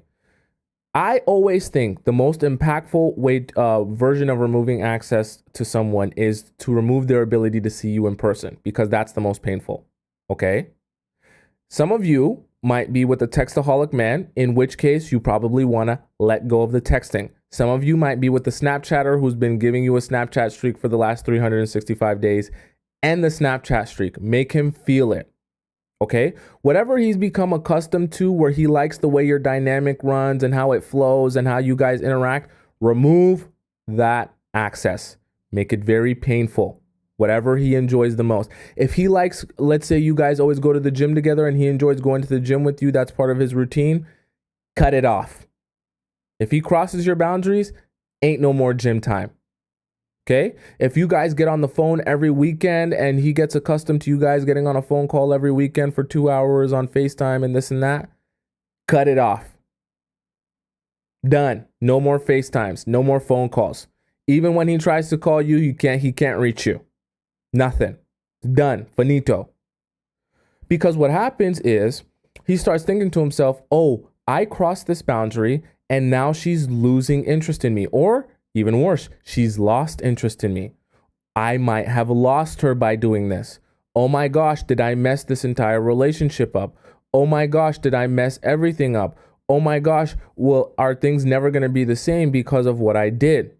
I always think the most impactful version of removing access to someone is to remove their ability to see you in person, because that's the most painful. Okay? Some of you might be with a textaholic man, in which case you probably want to let go of the texting. Some of you might be with the Snapchatter who's been giving you a Snapchat streak for the last 365 days, and the Snapchat streak. Make him feel it. Okay? Whatever he's become accustomed to, where he likes the way your dynamic runs and how it flows and how you guys interact, remove that access. Make it very painful. Whatever he enjoys the most. If he likes, let's say you guys always go to the gym together and he enjoys going to the gym with you, that's part of his routine, cut it off. If he crosses your boundaries, ain't no more gym time. Okay? If you guys get on the phone every weekend and he gets accustomed to you guys getting on a phone call every weekend for 2 hours on FaceTime and this and that, cut it off. Done. No more FaceTimes. No more phone calls. Even when he tries to call you, he can't reach you. Nothing. Done. Finito. Because what happens is he starts thinking to himself, oh, I crossed this boundary and now she's losing interest in me. Or even worse, she's lost interest in me. I might have lost her by doing this. Oh my gosh, did I mess this entire relationship up? Oh my gosh, did I mess everything up? Oh my gosh, well, are things never going to be the same because of what I did?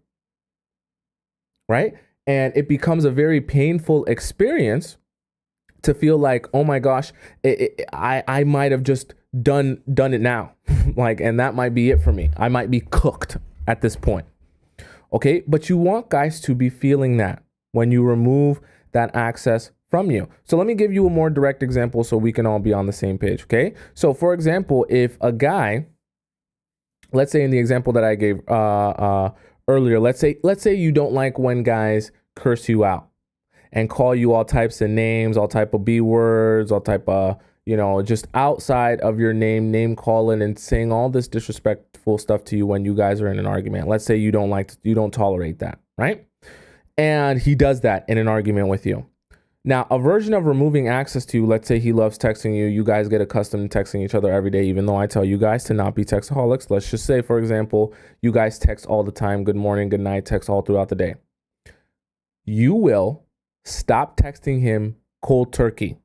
Right? And it becomes a very painful experience to feel like, oh my gosh, I might have just done it now. And that might be it for me. I might be cooked at this point. Okay, but you want guys to be feeling that when you remove that access from you. So let me give you a more direct example so we can all be on the same page, okay? So for example, if a guy, let's say in the example that I gave earlier, let's say you don't like when guys curse you out and call you all types of names, all type of B words, all type of, just outside of your name calling and saying all this disrespectful stuff to you when you guys are in an argument. Let's say you don't tolerate that, right? And he does that in an argument with you. Now, a version of removing access to you, let's say he loves texting you. You guys get accustomed to texting each other every day, even though I tell you guys to not be textaholics. Let's just say, for example, you guys text all the time. Good morning, good night, text all throughout the day. You will stop texting him cold turkey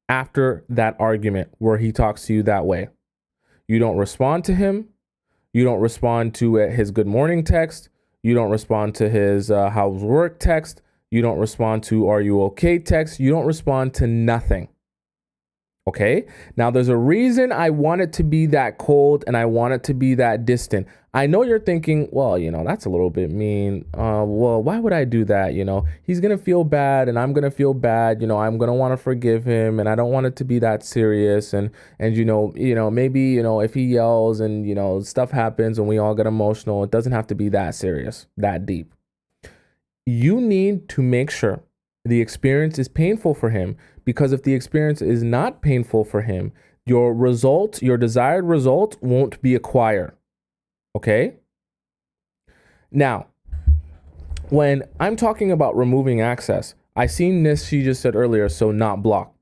after that argument where he talks to you that way. You don't respond to him. You don't respond to his good morning text. You don't respond to his how's work text. You don't respond to are you okay text. You don't respond to nothing. Okay? Now, there's a reason I want it to be that cold and I want it to be that distant. I know you're thinking, well, that's a little bit mean. Well, why would I do that? He's going to feel bad and I'm going to feel bad. I'm going to want to forgive him and I don't want it to be that serious. And maybe, if he yells and, stuff happens and we all get emotional, it doesn't have to be that serious, that deep. You need to make sure the experience is painful for him, because if the experience is not painful for him, your desired result won't be acquired. Okay? Now, when I'm talking about removing access, I seen this, she just said earlier, so not block.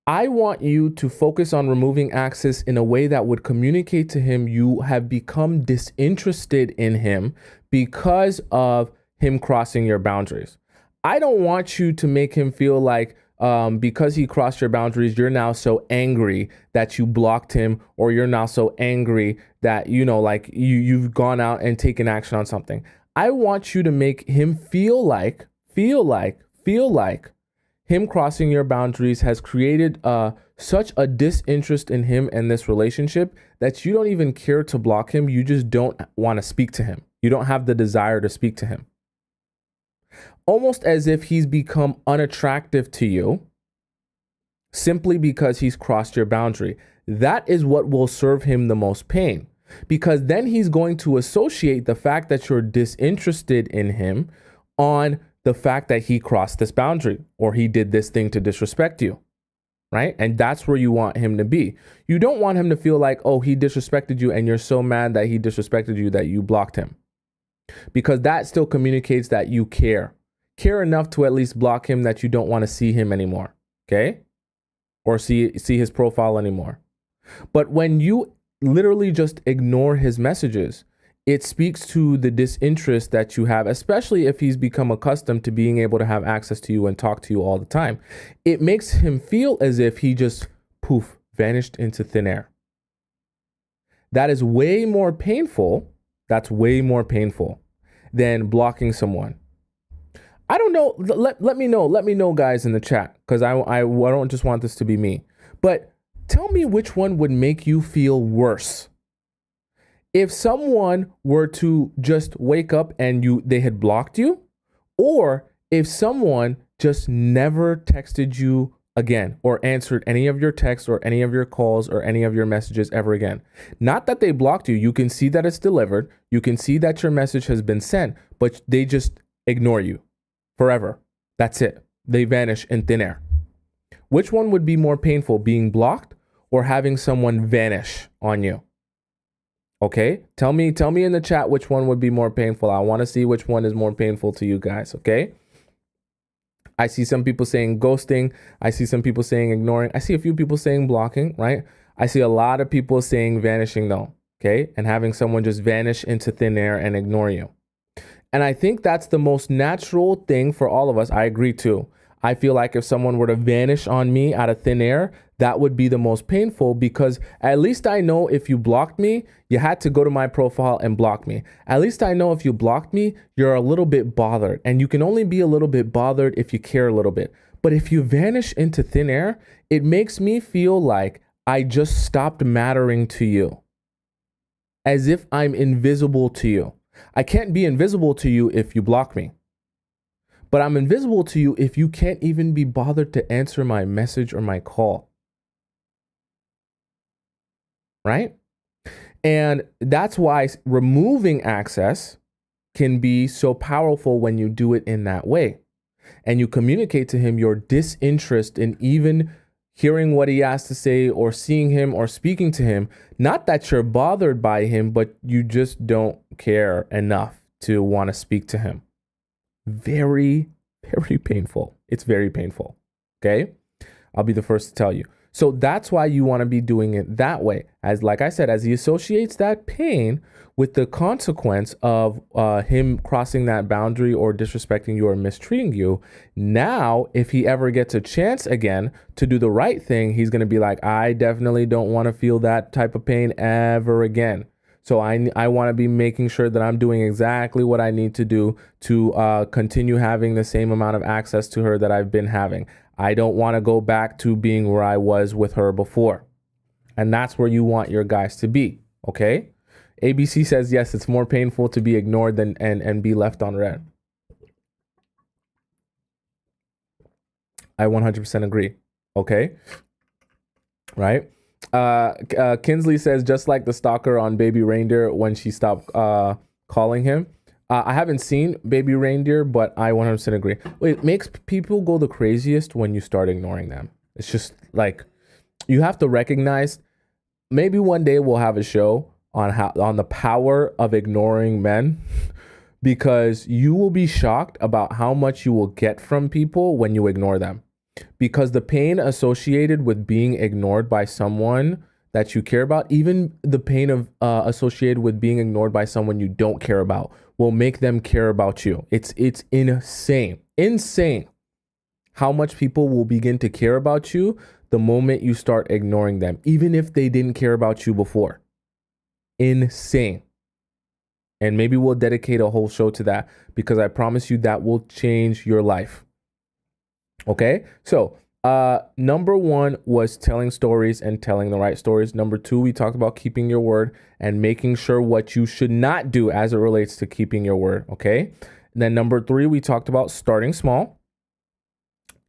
I want you to focus on removing access in a way that would communicate to him you have become disinterested in him because of him crossing your boundaries. I don't want you to make him feel like because he crossed your boundaries, you're now so angry that you blocked him, or you're now so angry that, you've gone out and taken action on something. I want you to make him feel like him crossing your boundaries has created such a disinterest in him and this relationship that you don't even care to block him. You just don't want to speak to him. You don't have the desire to speak to him. Almost as if he's become unattractive to you simply because he's crossed your boundary. That is what will serve him the most pain, because then he's going to associate the fact that you're disinterested in him on the fact that he crossed this boundary or he did this thing to disrespect you, right? And that's where you want him to be. You don't want him to feel like, oh, he disrespected you and you're so mad that he disrespected you that you blocked him, because that still communicates that you care enough to at least block him that you don't want to see him anymore, okay? Or see his profile anymore. But when you literally just ignore his messages, it speaks to the disinterest that you have, especially if he's become accustomed to being able to have access to you and talk to you all the time. It makes him feel as if he just vanished into thin air. That is way more painful. That's way more painful than blocking someone. I don't know. Let me know, guys, in the chat, because I don't just want this to be me. But tell me which one would make you feel worse. If someone were to just wake up and they had blocked you, or if someone just never texted you again or answered any of your texts or any of your calls or any of your messages ever again. Not that they blocked you. You can see that it's delivered. You can see that your message has been sent, but they just ignore you. Forever. That's it. They vanish in thin air. Which one would be more painful, being blocked or having someone vanish on you? Okay? Tell me in the chat which one would be more painful. I want to see which one is more painful to you guys, okay? I see some people saying ghosting. I see some people saying ignoring. I see a few people saying blocking, right? I see a lot of people saying vanishing though, okay? And having someone just vanish into thin air and ignore you. And I think that's the most natural thing for all of us. I agree too. I feel like if someone were to vanish on me out of thin air, that would be the most painful, because at least I know if you blocked me, you had to go to my profile and block me. At least I know if you blocked me, you're a little bit bothered, and you can only be a little bit bothered if you care a little bit. But if you vanish into thin air, it makes me feel like I just stopped mattering to you, as if I'm invisible to you. I can't be invisible to you if you block me, but I'm invisible to you if you can't even be bothered to answer my message or my call. Right? And that's why removing access can be so powerful when you do it in that way. And you communicate to him your disinterest in even hearing what he has to say or seeing him or speaking to him. Not that you're bothered by him, but you just don't care enough to want to speak to him. Very, very painful. It's very painful. Okay? I'll be the first to tell you. So that's why you want to be doing it that way. As like I said, as he associates that pain with the consequence of him crossing that boundary or disrespecting you or mistreating you. Now, if he ever gets a chance again to do the right thing, he's going to be like, I definitely don't want to feel that type of pain ever again. So I want to be making sure that I'm doing exactly what I need to do to continue having the same amount of access to her that I've been having. I don't want to go back to being where I was with her before. And that's where you want your guys to be, okay? ABC says, yes, it's more painful to be ignored than and be left on red. I 100% agree, okay? Right? Kinsley says, just like the stalker on Baby Reindeer when she stopped calling him. I haven't seen Baby Reindeer, but I 100% agree. It makes people go the craziest when you start ignoring them. It's just like, you have to recognize, maybe one day we'll have a show on the power of ignoring men, because you will be shocked about how much you will get from people when you ignore them. Because the pain associated with being ignored by someone that you care about, even the pain of associated with being ignored by someone you don't care about, will make them care about you. It's insane how much people will begin to care about you the moment you start ignoring them, even if they didn't care about you before. Insane. And maybe we'll dedicate a whole show to that, because I promise you that will change your life. Okay, so number one was telling stories and telling the right stories. Number two, we talked about keeping your word and making sure what you should not do as it relates to keeping your word. Okay, and then number three, we talked about starting small.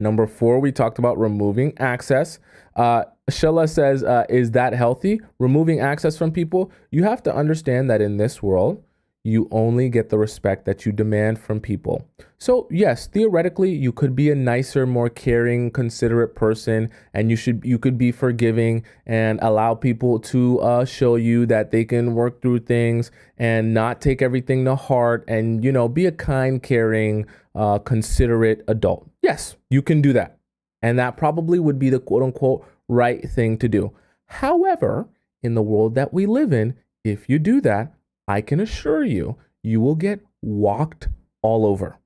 Number four, we talked about removing access. Shella says, is that healthy? Removing access from people? You have to understand that in this world, you only get the respect that you demand from people. So yes, theoretically, you could be a nicer, more caring, considerate person, and you could be forgiving and allow people to show you that they can work through things and not take everything to heart, and be a kind, caring, considerate adult. Yes, you can do that, and that probably would be the quote unquote right thing to do. However, in the world that we live in, if you do that, I can assure you, you will get walked all over.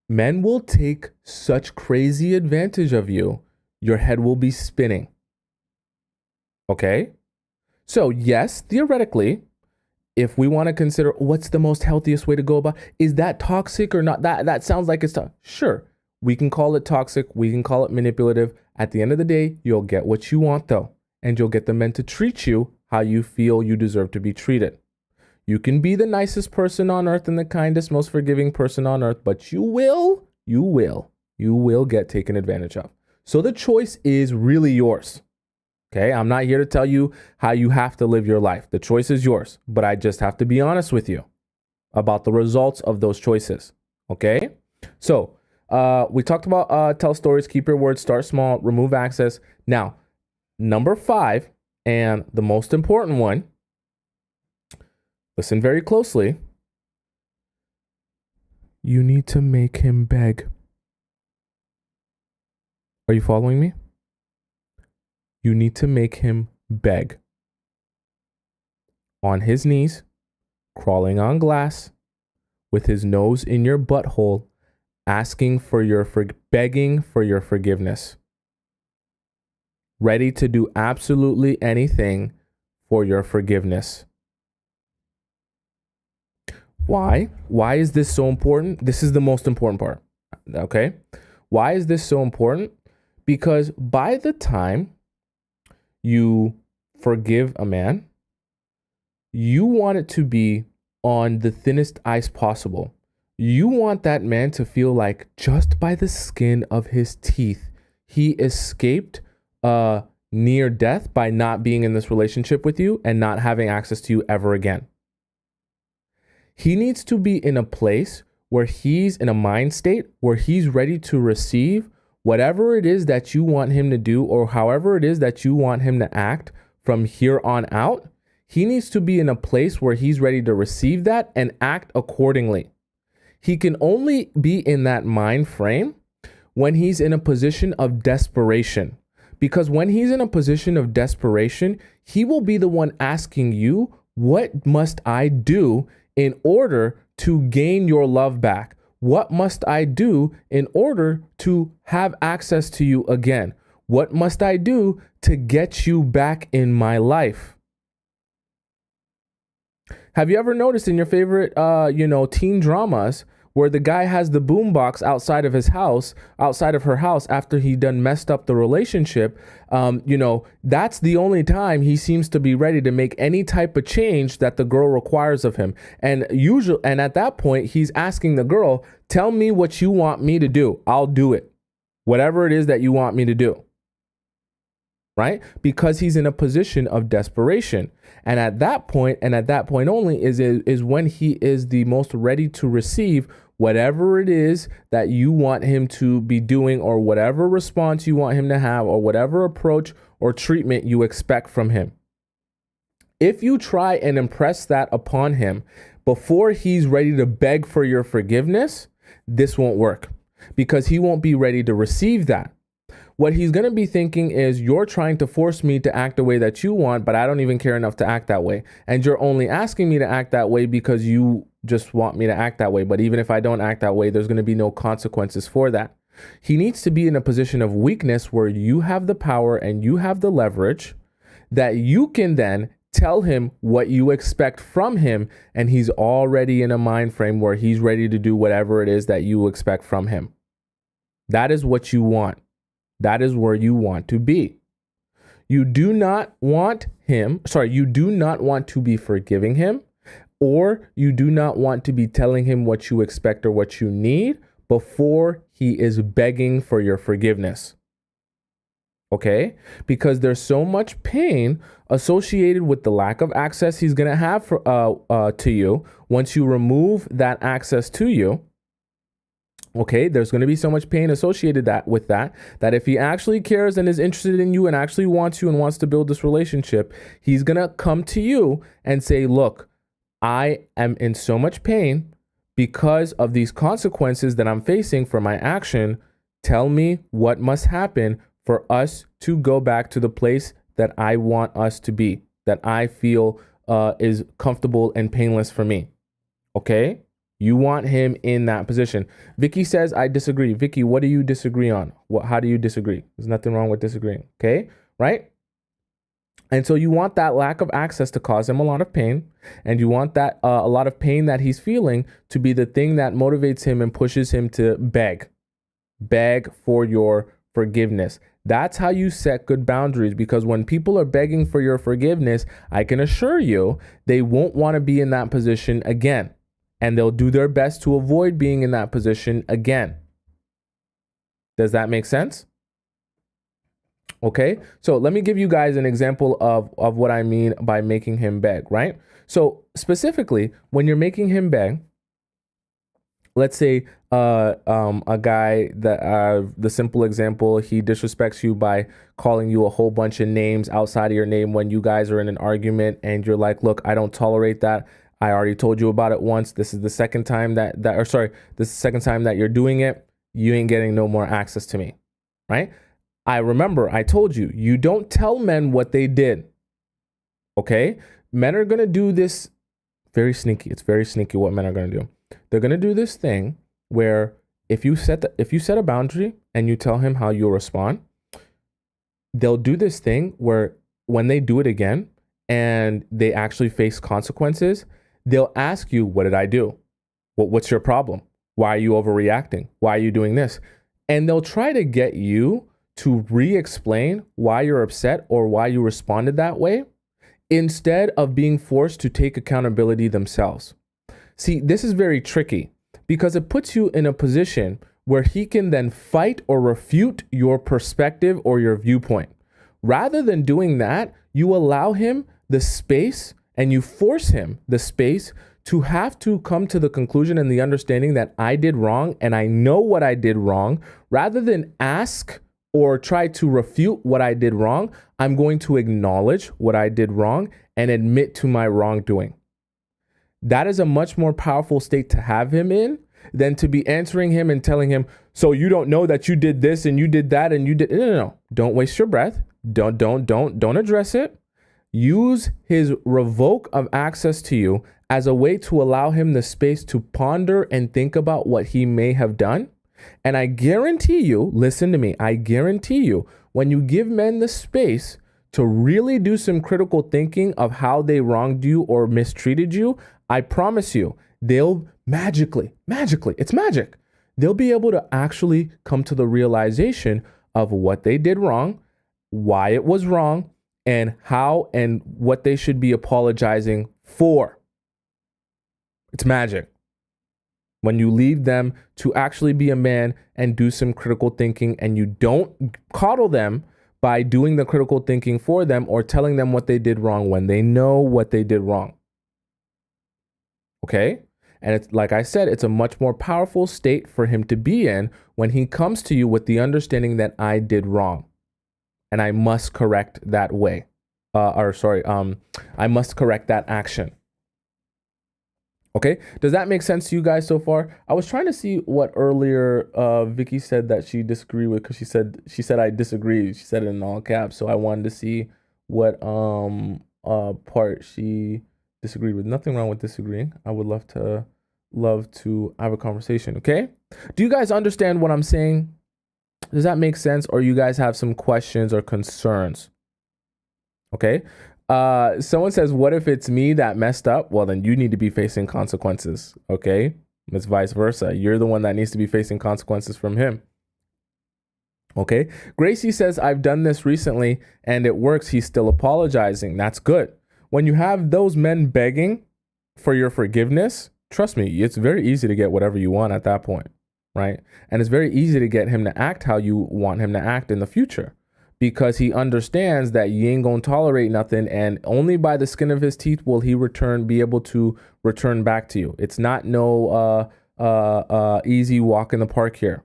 Men will take such crazy advantage of you, your head will be spinning. Okay? So yes, theoretically, if we want to consider what's the most healthiest way to go about, is that toxic or not? That sounds like it's toxic. Sure, we can call it toxic. We can call it manipulative. At the end of the day, you'll get what you want though. And you'll get the men to treat you how you feel you deserve to be treated. You can be the nicest person on earth and the kindest, most forgiving person on earth, but you will get taken advantage of. So the choice is really yours. Okay, I'm not here to tell you how you have to live your life. The choice is yours, but I just have to be honest with you about the results of those choices. Okay, so we talked about tell stories, keep your word, start small, remove access. Now, number 5, and the most important one, listen very closely. You need to make him beg. Are you following me? You need to make him beg. On his knees, crawling on glass, with his nose in your butthole, asking for begging for your forgiveness. Ready to do absolutely anything for your forgiveness. Why? Why is this so important? This is the most important part. Okay? Why is this so important? Because by the time you forgive a man, you want it to be on the thinnest ice possible. You want that man to feel like just by the skin of his teeth, he escaped near death by not being in this relationship with you and not having access to you ever again. He needs to be in a place where he's in a mind state where he's ready to receive whatever it is that you want him to do, or however it is that you want him to act from here on out. He needs to be in a place where he's ready to receive that and act accordingly. He can only be in that mind frame when he's in a position of desperation. Because when he's in a position of desperation, he will be the one asking you, what must I do in order to gain your love back? What must I do in order to have access to you again? What must I do to get you back in my life? Have you ever noticed in your favorite, teen dramas where the guy has the boombox outside of his house, outside of her house after he done messed up the relationship? That's the only time he seems to be ready to make any type of change that the girl requires of him. And at that point, he's asking the girl, tell me what you want me to do. I'll do it. Whatever it is that you want me to do. Right? Because he's in a position of desperation. And at that point only is when he is the most ready to receive whatever it is that you want him to be doing, or whatever response you want him to have, or whatever approach or treatment you expect from him. If you try and impress that upon him before he's ready to beg for your forgiveness, this won't work, because he won't be ready to receive that. What he's going to be thinking is, you're trying to force me to act the way that you want, but I don't even care enough to act that way. And you're only asking me to act that way because you just want me to act that way. But even if I don't act that way, there's going to be no consequences for that. He needs to be in a position of weakness where you have the power and you have the leverage that you can then tell him what you expect from him. And he's already in a mind frame where he's ready to do whatever it is that you expect from him. That is what you want. That is where you want to be. You do not want to be forgiving him, or you do not want to be telling him what you expect or what you need before he is begging for your forgiveness. Okay? Because there's so much pain associated with the lack of access he's going to have to you. Once you remove that access to you, okay, there's going to be so much pain associated with that if he actually cares and is interested in you and actually wants you and wants to build this relationship, he's going to come to you and say, look, I am in so much pain because of these consequences that I'm facing for my action. Tell me what must happen for us to go back to the place that I want us to be, that I feel is comfortable and painless for me. Okay? You want him in that position. Vicky says, I disagree. Vicky, what do you disagree on? How do you disagree? There's nothing wrong with disagreeing. Okay. Right. And so you want that lack of access to cause him a lot of pain. And you want that a lot of pain that he's feeling to be the thing that motivates him and pushes him to beg for your forgiveness. That's how you set good boundaries, because when people are begging for your forgiveness, I can assure you they won't want to be in that position again. And they'll do their best to avoid being in that position again. Does that make sense? Okay, so let me give you guys an example of what I mean by making him beg, right? So specifically, when you're making him beg, let's say a guy that the simple example, he disrespects you by calling you a whole bunch of names outside of your name when you guys are in an argument, and you're like, look, I don't tolerate that. I already told you about it once. This is the second time this is the second time that you're doing it. You ain't getting no more access to me, right? I remember I told you, you don't tell men what they did. Okay? Men are going to do this very sneaky. It's very sneaky what men are going to do. They're going to do this thing where if you set a boundary and you tell him how you'll respond, they'll do this thing where when they do it again and they actually face consequences, they'll ask you, what did I do? What's your problem? Why are you overreacting? Why are you doing this? And they'll try to get you to re-explain why you're upset or why you responded that way, instead of being forced to take accountability themselves. See, this is very tricky because it puts you in a position where he can then fight or refute your perspective or your viewpoint. Rather than doing that, you allow him the space and you force him the space to have to come to the conclusion and the understanding that I did wrong and I know what I did wrong. Rather than ask or try to refute what I did wrong, I'm going to acknowledge what I did wrong and admit to my wrongdoing. That is a much more powerful state to have him in than to be answering him and telling him, so you don't know that you did this and you did that and you did. No. Don't waste your breath. Don't address it. Use his revoke of access to you as a way to allow him the space to ponder and think about what he may have done. And I guarantee you, listen to me, I guarantee you, when you give men the space to really do some critical thinking of how they wronged you or mistreated you, I promise you, they'll magically, it's magic. They'll be able to actually come to the realization of what they did wrong, why it was wrong, and how and what they should be apologizing for. It's magic. When you leave them to actually be a man and do some critical thinking, and you don't coddle them by doing the critical thinking for them or telling them what they did wrong when they know what they did wrong. Okay? And it's like I said, it's a much more powerful state for him to be in when he comes to you with the understanding that I did wrong and I must correct that way. I must correct that action. Okay, does that make sense to you guys so far? I was trying to see what earlier Vicky said that she disagreed with, because she said I disagree. She said it in all caps, so I wanted to see what part she disagreed with. Nothing wrong with disagreeing. I would love to have a conversation. Okay, do you guys understand what I'm saying? Does that make sense, or you guys have some questions or concerns? Okay. Someone says, what if it's me that messed up? Well, then you need to be facing consequences. Okay. It's vice versa. You're the one that needs to be facing consequences from him. Okay. Gracie says, I've done this recently and it works. He's still apologizing. That's good. When you have those men begging for your forgiveness, trust me, it's very easy to get whatever you want at that point. Right. And it's very easy to get him to act how you want him to act in the future, because he understands that you ain't gonna tolerate nothing, and only by the skin of his teeth will he be able to return back to you. It's not no easy walk in the park here.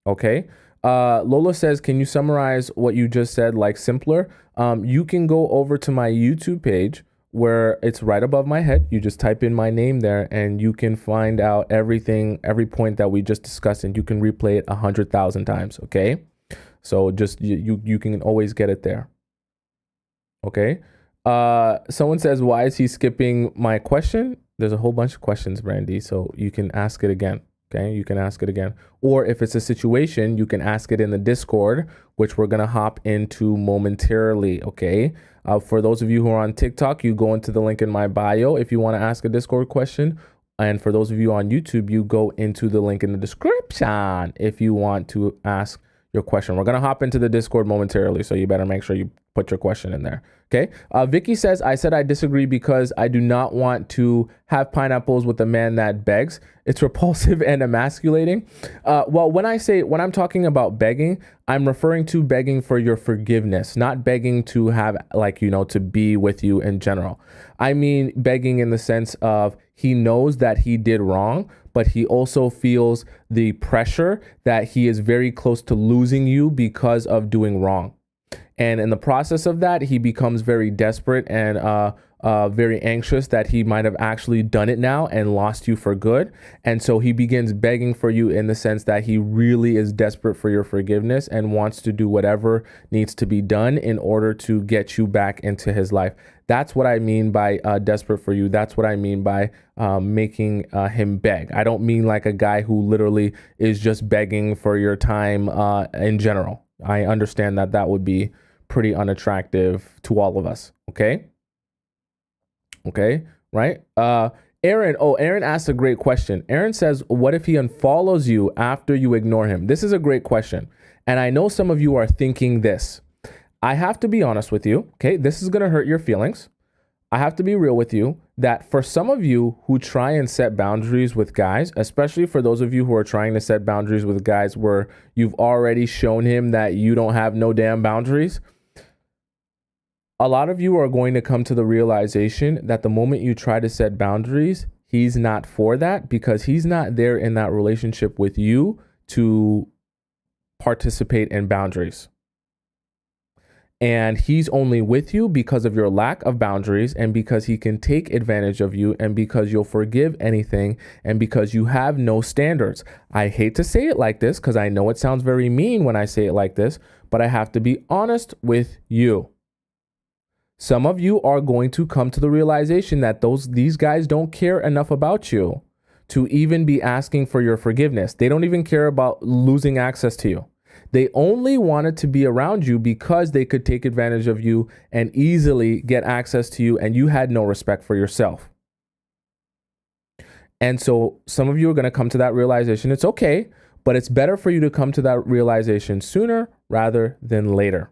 Okay. Lola says, can you summarize what you just said, like simpler? You can go over to my YouTube page where it's right above my head. You just type in my name there and you can find out every point that we just discussed, and you can replay it 100,000 times. Okay. So just you can always get it there. Okay. Someone says, why is he skipping my question? There's a whole bunch of questions, Brandy. So you can ask it again. Okay. You can ask it again. Or if it's a situation, you can ask it in the Discord, which we're going to hop into momentarily. Okay. For those of you who are on TikTok, you go into the link in my bio if you want to ask a Discord question. And for those of you on YouTube, you go into the link in the description if you want to ask your question. We're going to hop into the Discord momentarily, so you better make sure you put your question in there. Okay. Vicky says, I said I disagree because I do not want to have pineapples with a man that begs. It's repulsive and emasculating. Well, when I'm talking about begging, I'm referring to begging for your forgiveness, not begging to have, to be with you in general. I mean, begging in the sense of he knows that he did wrong, but he also feels the pressure that he is very close to losing you because of doing wrong. And in the process of that, he becomes very desperate and very anxious that he might have actually done it now and lost you for good. And so he begins begging for you in the sense that he really is desperate for your forgiveness and wants to do whatever needs to be done in order to get you back into his life. That's what I mean by desperate for you. That's what I mean by making him beg. I don't mean like a guy who literally is just begging for your time in general. I understand that that would be pretty unattractive to all of us. Okay. Okay. Right. Aaron asked a great question. Aaron says, what if he unfollows you after you ignore him? This is a great question. And I know some of you are thinking this. I have to be honest with you. Okay. This is going to hurt your feelings. I have to be real with you that for some of you who try and set boundaries with guys, especially for those of you who are trying to set boundaries with guys where you've already shown him that you don't have no damn boundaries, a lot of you are going to come to the realization that the moment you try to set boundaries, he's not for that, because he's not there in that relationship with you to participate in boundaries. And he's only with you because of your lack of boundaries, and because he can take advantage of you, and because you'll forgive anything, and because you have no standards. I hate to say it like this because I know it sounds very mean when I say it like this, but I have to be honest with you. Some of you are going to come to the realization that these guys don't care enough about you to even be asking for your forgiveness. They don't even care about losing access to you. They only wanted to be around you because they could take advantage of you and easily get access to you, and you had no respect for yourself. And so some of you are going to come to that realization. It's okay, but it's better for you to come to that realization sooner rather than later.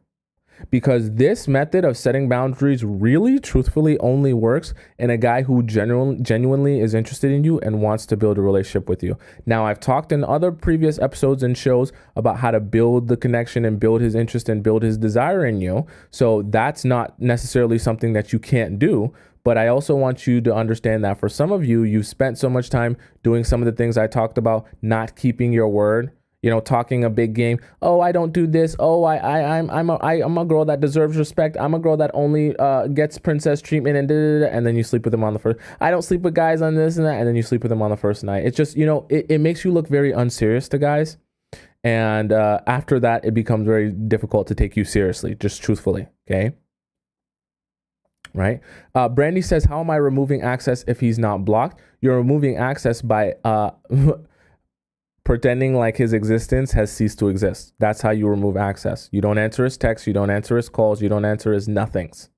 Because this method of setting boundaries really, truthfully, only works in a guy who genuinely is interested in you and wants to build a relationship with you. Now, I've talked in other previous episodes and shows about how to build the connection and build his interest and build his desire in you. So that's not necessarily something that you can't do. But I also want you to understand that for some of you, you've spent so much time doing some of the things I talked about, not keeping your word. You know, talking a big game. Oh, I don't do this. Oh, I'm a girl that deserves respect. I'm a girl that only gets princess treatment, and then you sleep with them on the first. I don't sleep with guys on this and that, and then you sleep with them on the first night. It's just, you know, it makes you look very unserious to guys, and after that, it becomes very difficult to take you seriously. Just truthfully, okay? Right? Brandy says, "How am I removing access if he's not blocked?" You're removing access by pretending like his existence has ceased to exist. That's how you remove access. You don't answer his texts, you don't answer his calls, you don't answer his nothings.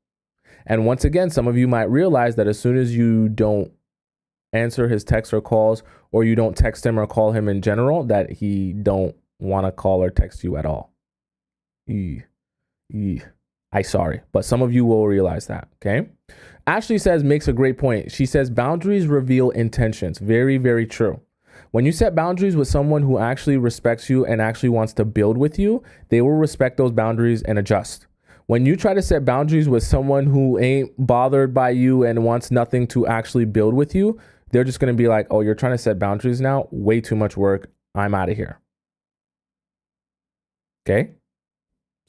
And once again, some of you might realize that as soon as you don't answer his texts or calls, or you don't text him or call him in general, that he don't want to call or text you at all. I sorry, but some of you will realize that, okay? Ashley says, makes a great point. She says, boundaries reveal intentions. Very, very true. When you set boundaries with someone who actually respects you and actually wants to build with you, they will respect those boundaries and adjust. When you try to set boundaries with someone who ain't bothered by you and wants nothing to actually build with you, they're just going to be like, oh, you're trying to set boundaries now? Way too much work. I'm out of here. Okay?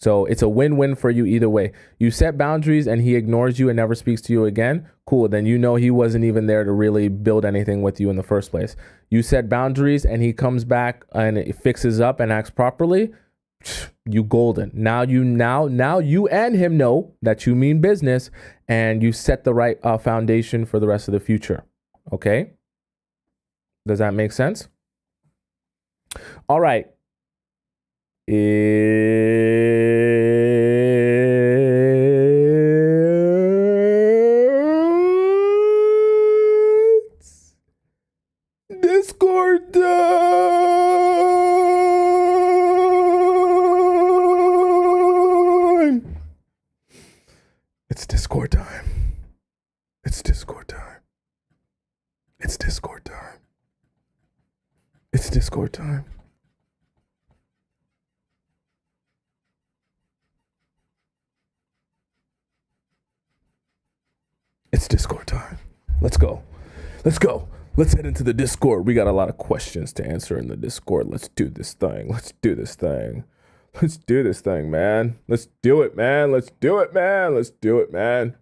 So it's a win-win for you either way. You set boundaries and he ignores you and never speaks to you again. Cool. Then you know he wasn't even there to really build anything with you in the first place. You set boundaries and he comes back and it fixes up and acts properly. You golden. Now you and him know that you mean business, and you set the right foundation for the rest of the future. Okay? Does that make sense? All right. It's Discord time. It's Discord time. It's Discord time. It's Discord time. It's Discord time. It's Discord time. Let's go. Let's go. Let's head into the Discord. We got a lot of questions to answer in the Discord. Let's do this thing. Let's do this thing. Let's do this thing, man. Let's do it, man. Let's do it, man. Let's do it, man.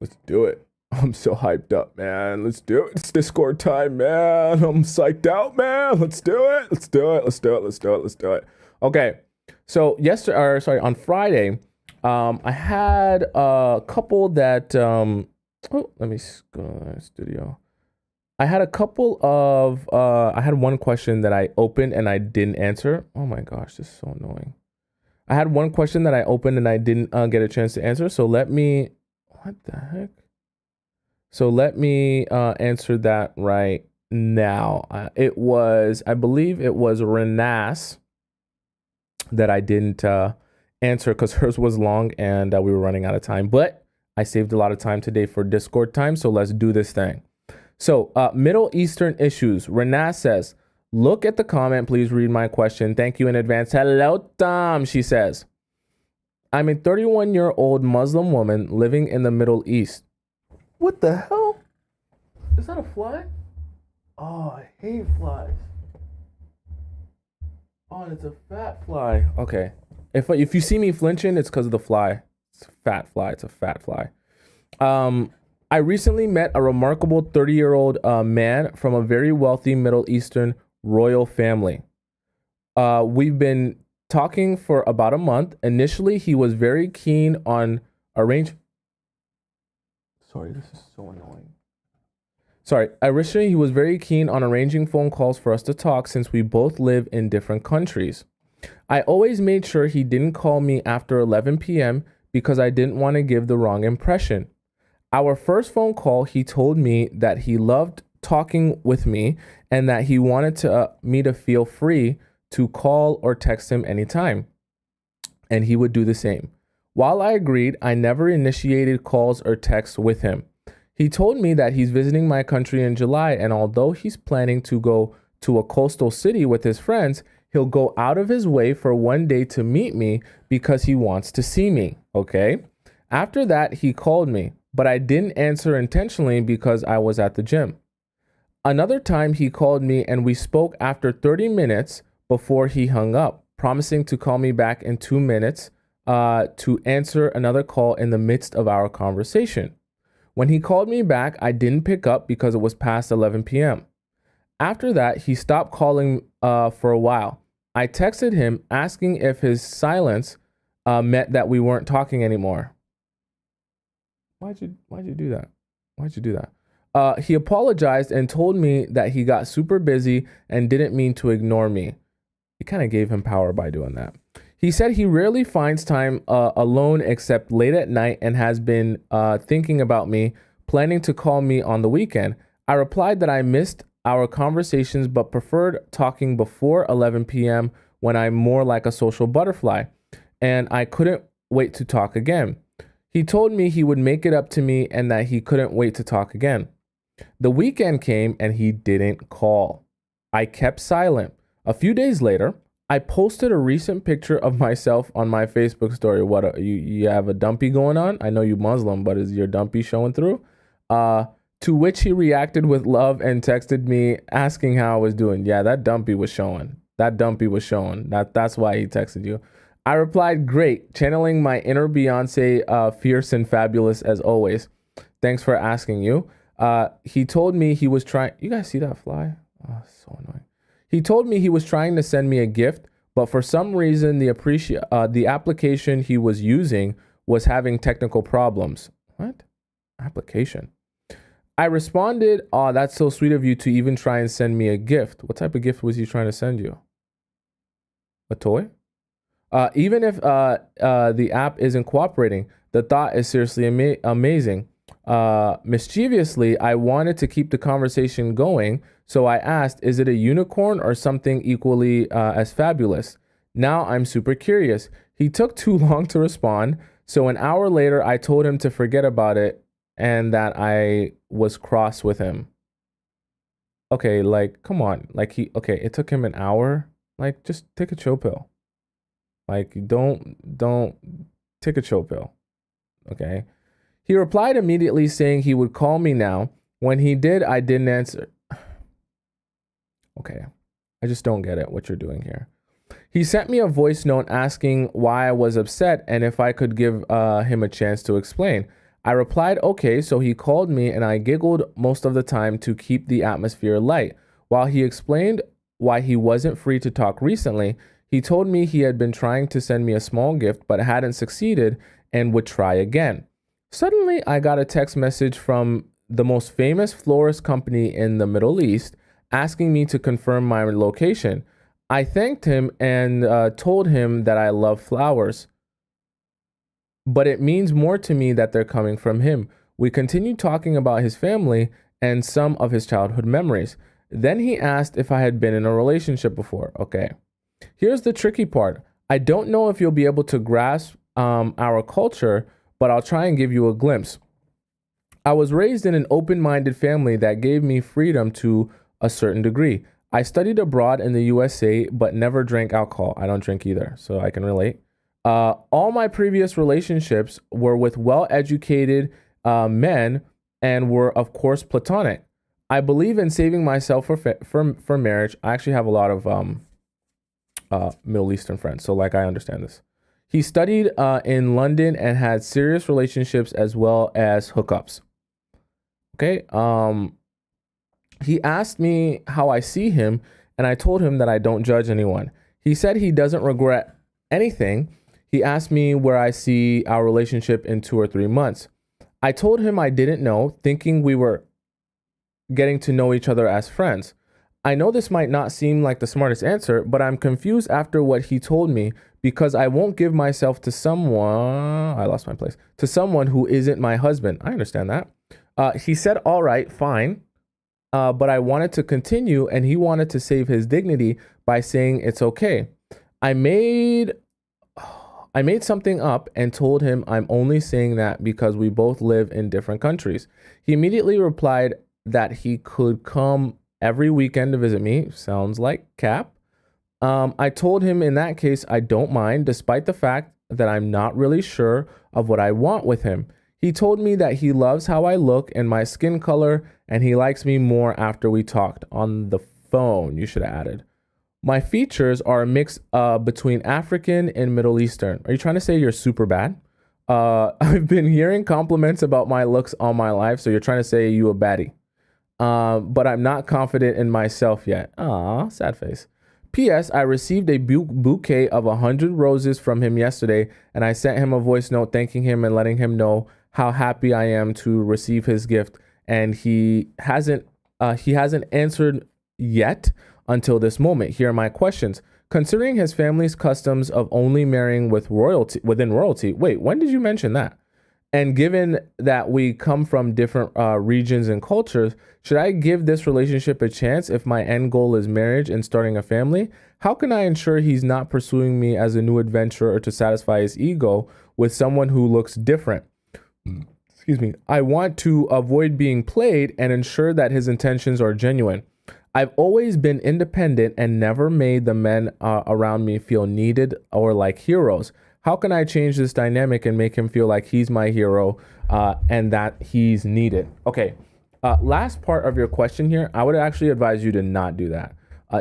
Let's do it. I'm so hyped up, man. Let's do it. It's Discord time, man. I'm psyched out, man. Let's do it. Let's do it. Let's do it. Let's do it. Let's do it. Okay. So on Friday, I had a couple that, let me go to the studio. I had a couple of, I had one question that I opened and I didn't answer. Oh my gosh, this is so annoying. I had one question that I opened and I didn't get a chance to answer. So let me, what the heck? So let me answer that right now. It was, I believe it was Renas that I didn't answer because hers was long and we were running out of time. But I saved a lot of time today for Discord time, so let's do this thing. So Middle Eastern issues. Renat says, look at the comment. Please read my question. Thank you in advance. Hello, Tom, she says. I'm a 31-year-old Muslim woman living in the Middle East. What the hell? Is that a fly? Oh, I hate flies. Oh, it's a fat fly. Okay. If you see me flinching, it's because of the fly. It's a fat fly. It's a fat fly. Um, I recently met a remarkable 30-year-old man from a very wealthy Middle Eastern royal family. We've been talking for about a month. Initially, he was very keen on arrange. Sorry, this is so annoying. Sorry, originally he was very keen on arranging phone calls for us to talk since we both live in different countries. I always made sure he didn't call me after 11 p.m. because I didn't want to give the wrong impression. Our first phone call, he told me that he loved talking with me and that he wanted me to feel free to call or text him anytime, and he would do the same. While I agreed, I never initiated calls or texts with him. He told me that he's visiting my country in July, and although he's planning to go to a coastal city with his friends, he'll go out of his way for one day to meet me because he wants to see me, okay? After that, he called me, but I didn't answer intentionally because I was at the gym. Another time, he called me and we spoke after 30 minutes before he hung up, promising to call me back in 2 minutes to answer another call in the midst of our conversation. When he called me back, I didn't pick up because it was past 11 p.m. After that, he stopped calling for a while. I texted him asking if his silence meant that we weren't talking anymore. Why'd you do that? Why'd you do that? He apologized and told me that he got super busy and didn't mean to ignore me. It kind of gave him power by doing that. He said he rarely finds time alone except late at night and has been thinking about me, planning to call me on the weekend. I replied that I missed our conversations but preferred talking before 11 p.m. when I'm more like a social butterfly, and I couldn't wait to talk again. He told me he would make it up to me and that he couldn't wait to talk again. The weekend came and he didn't call. I kept silent. A few days later, I posted a recent picture of myself on my Facebook story. What, you have a dumpy going on? I know you Muslim, but is your dumpy showing through? To which he reacted with love and texted me asking how I was doing. Yeah, that dumpy was showing. That's why he texted you. I replied, great, channeling my inner Beyonce, fierce and fabulous as always. Thanks for asking you. He told me he was trying. You guys see that fly? Oh, so annoying. He told me he was trying to send me a gift, but for some reason, the application he was using was having technical problems. What? Application? I responded, oh, that's so sweet of you to even try and send me a gift. What type of gift was he trying to send you? A toy? Even if the app isn't cooperating, the thought is seriously amazing. Mischievously, I wanted to keep the conversation going, so I asked, is it a unicorn or something equally as fabulous? Now I'm super curious. He took too long to respond, so an hour later, I told him to forget about it and that I was cross with him. Okay, like, come on. Like, it took him an hour. Like, just take a chill pill. Like, don't take a chill pill. Okay. He replied immediately saying he would call me now. When he did, I didn't answer. Okay. I just don't get it, what you're doing here. He sent me a voice note asking why I was upset and if I could give him a chance to explain. I replied, okay, so he called me and I giggled most of the time to keep the atmosphere light. While he explained why he wasn't free to talk recently, he told me he had been trying to send me a small gift but hadn't succeeded and would try again. Suddenly, I got a text message from the most famous florist company in the Middle East asking me to confirm my location. I thanked him and told him that I love flowers, but it means more to me that they're coming from him. We continued talking about his family and some of his childhood memories. Then he asked if I had been in a relationship before. Okay. Here's the tricky part. I don't know if you'll be able to grasp our culture, but I'll try and give you a glimpse. I was raised in an open-minded family that gave me freedom to a certain degree. I studied abroad in the USA, but never drank alcohol. I don't drink either, so I can relate. All my previous relationships were with well-educated men and were, of course, platonic. I believe in saving myself for marriage. I actually have a lot of Middle Eastern friends, so like I understand this. He studied in London and had serious relationships as well as hookups. Okay. He asked me how I see him, and I told him that I don't judge anyone. He said he doesn't regret anything. He asked me where I see our relationship in 2 or 3 months. I told him I didn't know, thinking we were getting to know each other as friends. I know this might not seem like the smartest answer, but I'm confused after what he told me because I won't give myself to someone. I lost my place. To someone who isn't my husband. I understand that. He said, all right, fine. But I wanted to continue, and he wanted to save his dignity by saying it's okay. I made something up and told him I'm only saying that because we both live in different countries. He immediately replied that he could come every weekend to visit me. Sounds like cap. I told him in that case I don't mind, despite the fact that I'm not really sure of what I want with him. He told me that he loves how I look and my skin color, and he likes me more after we talked on the phone. You should have added. My features are a mix between African and Middle Eastern. Are you trying to say you're super bad? I've been hearing compliments about my looks all my life, so you're trying to say you a baddie. But I'm not confident in myself yet. Aw, sad face. P.S. I received a bouquet of 100 roses from him yesterday, and I sent him a voice note thanking him and letting him know how happy I am to receive his gift. And he hasn't answered yet until this moment. Here are my questions. Considering his family's customs of only marrying within royalty. Wait, when did you mention that? And given that we come from different regions and cultures, should I give this relationship a chance if my end goal is marriage and starting a family? How can I ensure he's not pursuing me as a new adventure or to satisfy his ego with someone who looks different? Excuse me. I want to avoid being played and ensure that his intentions are genuine. I've always been independent and never made the men around me feel needed or like heroes. How can I change this dynamic and make him feel like he's my hero and that he's needed? Okay, last part of your question here, I would actually advise you to not do that.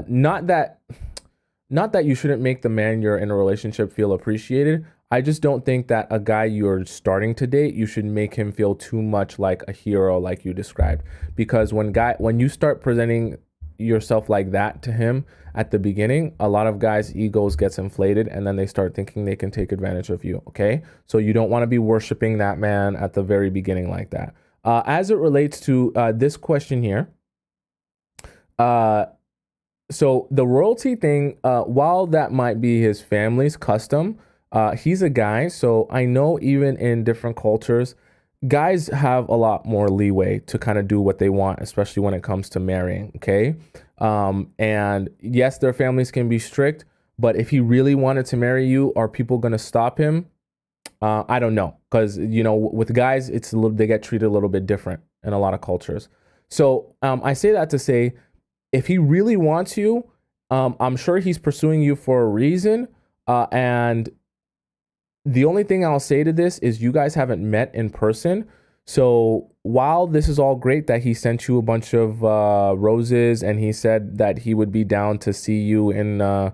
Not that you shouldn't make the man you're in a relationship feel appreciated. I just don't think that a guy you're starting to date, you should make him feel too much like a hero like you described. Because when you start presenting yourself like that to him at the beginning, a lot of guys' egos gets inflated and then they start thinking they can take advantage of you. Okay, so you don't want to be worshiping that man at the very beginning like that. As it relates to this question here, so the royalty thing, while that might be his family's custom, he's a guy, so I know even in different cultures, guys have a lot more leeway to kind of do what they want, especially when it comes to marrying. Okay. And yes, their families can be strict, but if he really wanted to marry you, are people going to stop him? I don't know. Cause with guys, they get treated a little bit different in a lot of cultures. So, I say that to say, if he really wants you, I'm sure he's pursuing you for a reason. And the only thing I'll say to this is you guys haven't met in person. So while this is all great that he sent you a bunch of roses and he said that he would be down to see you in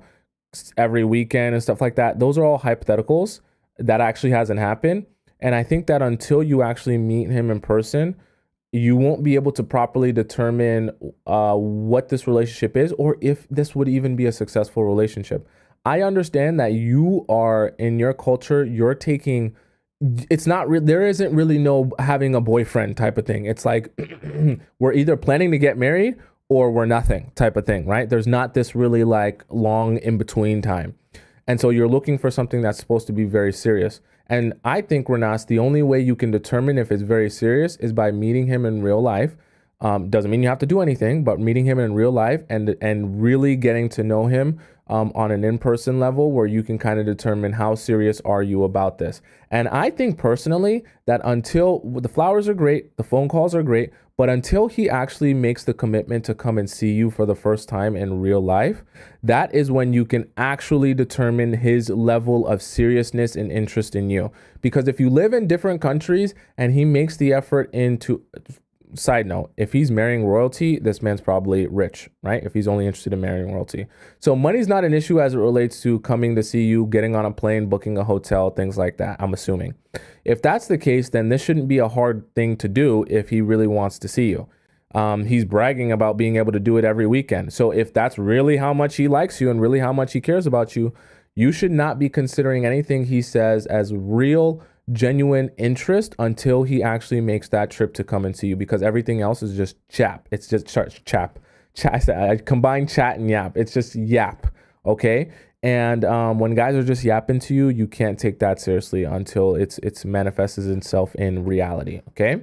every weekend and stuff like that, those are all hypotheticals. That actually hasn't happened. And I think that until you actually meet him in person, you won't be able to properly determine what this relationship is or if this would even be a successful relationship. I understand that you are in your culture, you're taking, it's not real. There isn't really no having a boyfriend type of thing. It's like we're either planning to get married or we're nothing type of thing, right? There's not this really like long in between time. And so you're looking for something that's supposed to be very serious. And I think, Renas, the only way you can determine if it's very serious is by meeting him in real life. Doesn't mean you have to do anything, but meeting him in real life and really getting to know him on an in-person level where you can kind of determine how serious are you about this. And I think personally that until the flowers are great, the phone calls are great, but until he actually makes the commitment to come and see you for the first time in real life, that is when you can actually determine his level of seriousness and interest in you. Because if you live in different countries and he makes the effort into, side note, if he's marrying royalty, this man's probably rich, right? If he's only interested in marrying royalty. So money's not an issue as it relates to coming to see you, getting on a plane, booking a hotel, things like that, I'm assuming. If that's the case, then this shouldn't be a hard thing to do if he really wants to see you. He's bragging about being able to do it every weekend. So if that's really how much he likes you and really how much he cares about you, you should not be considering anything he says as real, genuine interest until he actually makes that trip to come and see you, because everything else is just chap. It's just chap. I combine chat and yap. It's just yap. Okay. And when guys are just yapping to you, you can't take that seriously until it's manifests itself in reality. Okay.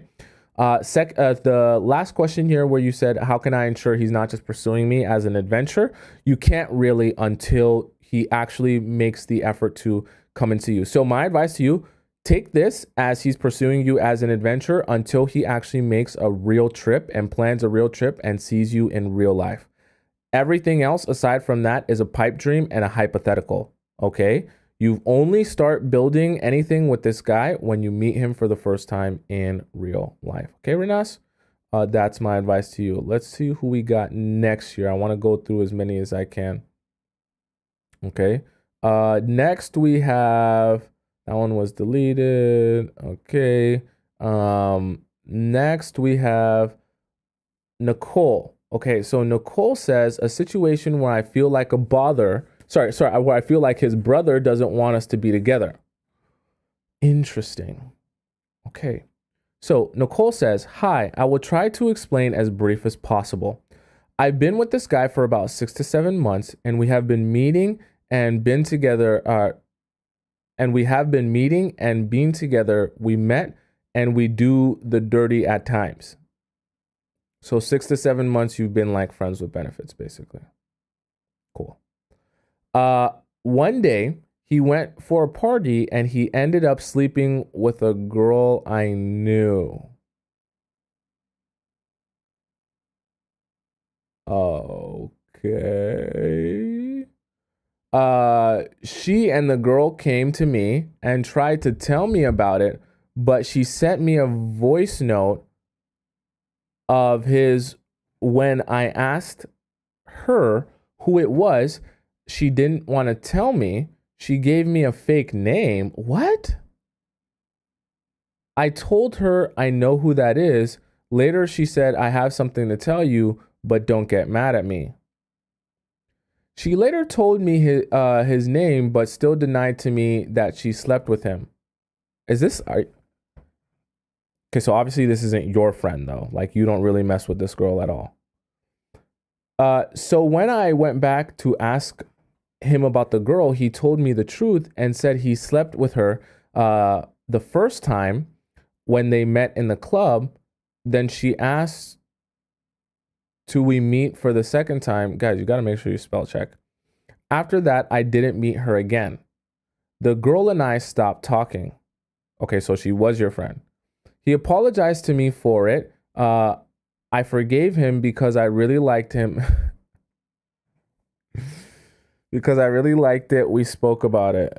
The last question here where you said, how can I ensure he's not just pursuing me as an adventure? You can't really until he actually makes the effort to come and see you. So my advice to you, take this as he's pursuing you as an adventure until he actually makes a real trip and plans a real trip and sees you in real life. Everything else aside from that is a pipe dream and a hypothetical. Okay. You only start building anything with this guy when you meet him for the first time in real life. Okay, Renas? That's my advice to you. Let's see who we got next here. I want to go through as many as I can. Okay. Next we have, that one was deleted. Okay. Next we have Nicole. Okay, so Nicole says, a situation where I feel like a bother. Where I feel like his brother doesn't want us to be together. Interesting. Okay. So Nicole says, hi, I will try to explain as brief as possible. I've been with this guy for about 6 to 7 months, and we have been meeting and been together. Being together. We met and we do the dirty at times. So 6 to 7 months, you've been like friends with benefits, basically. Cool. One day he went for a party and he ended up sleeping with a girl I knew. Okay. She and the girl came to me and tried to tell me about it, but she sent me a voice note of his. When I asked her who it was, she didn't want to tell me. She gave me a fake name. What? I told her I know who that is. Later, she said, I have something to tell you, but don't get mad at me. She later told me his name, but still denied to me that she slept with him. Is this... Okay, so obviously this isn't your friend, though. Like, you don't really mess with this girl at all. So when I went back to ask him about the girl, he told me the truth and said he slept with her the first time when they met in the club. Then she asked to we meet for the second time. Guys, you got to make sure you spell check. After that, I didn't meet her again. The girl and I stopped talking. Okay, so she was your friend. He apologized to me for it. I forgave him because I really liked him. Because I really liked it. We spoke about it.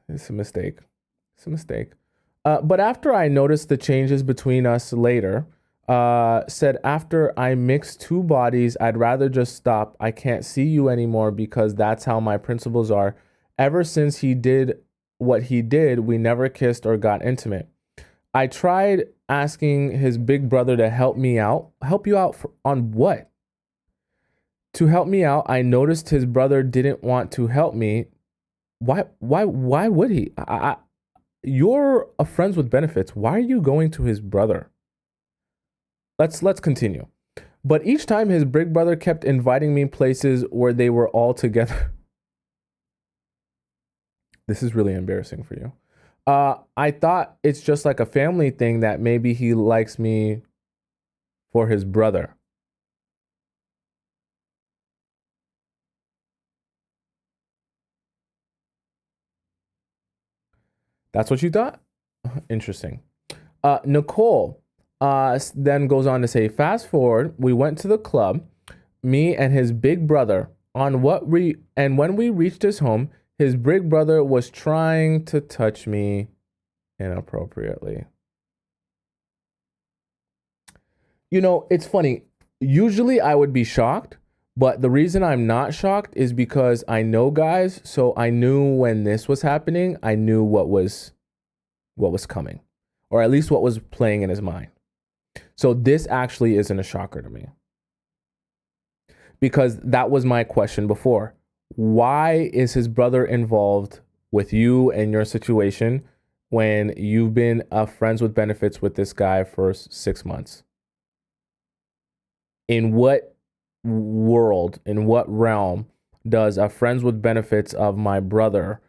It's a mistake. But after I noticed the changes between us later, said after I mixed two bodies, I'd rather just stop. I can't see you anymore because that's how my principles are. Ever since he did what he did, we never kissed or got intimate. I tried asking his big brother to help me out. Help you out on what? To help me out, I noticed his brother didn't want to help me. Why would he? You're a friends with benefits. Why are you going to his brother? Let's continue. But each time his big brother kept inviting me places where they were all together. This is really embarrassing for you. I thought it's just like a family thing that maybe he likes me for his brother. That's what you thought? Interesting. Nicole then goes on to say, fast forward, we went to the club, me and his big brother, and when we reached his home, his big brother was trying to touch me inappropriately. You know, it's funny. Usually I would be shocked, but the reason I'm not shocked is because I know guys, so I knew when this was happening, I knew what was coming, or at least what was playing in his mind. So this actually isn't a shocker to me, because that was my question before. Why is his brother involved with you and your situation when you've been friends with benefits with this guy for 6 months? In what world, in what realm does a friends with benefits of my brother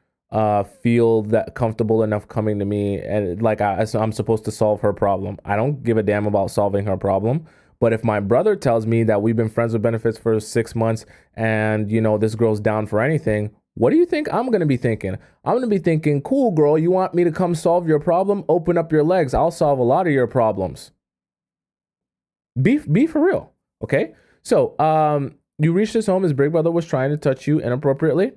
feel that comfortable enough coming to me and like I'm supposed to solve her problem? I don't give a damn about solving her problem. But if my brother tells me that we've been friends with benefits for 6 months and, you know, this girl's down for anything, what do you think I'm going to be thinking? I'm going to be thinking, cool, girl, you want me to come solve your problem? Open up your legs. I'll solve a lot of your problems. Be for real. Okay. So, you reached his home. His big brother was trying to touch you inappropriately.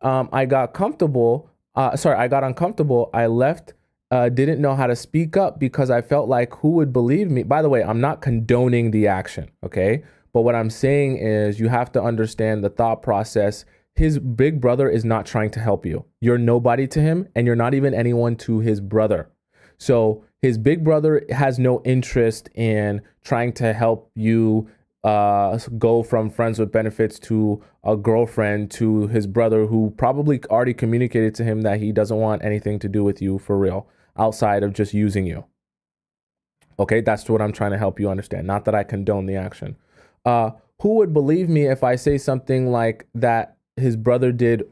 I got uncomfortable. I left, didn't know how to speak up because I felt like who would believe me? By the way, I'm not condoning the action. Okay. But what I'm saying is you have to understand the thought process. His big brother is not trying to help you. You're nobody to him, and you're not even anyone to his brother. So his big brother has no interest in trying to help you go from friends with benefits to a girlfriend to his brother, who probably already communicated to him that he doesn't want anything to do with you for real outside of just using you. Okay, that's what I'm trying to help you understand. Not that I condone the action. Who would believe me if I say something like that his brother did?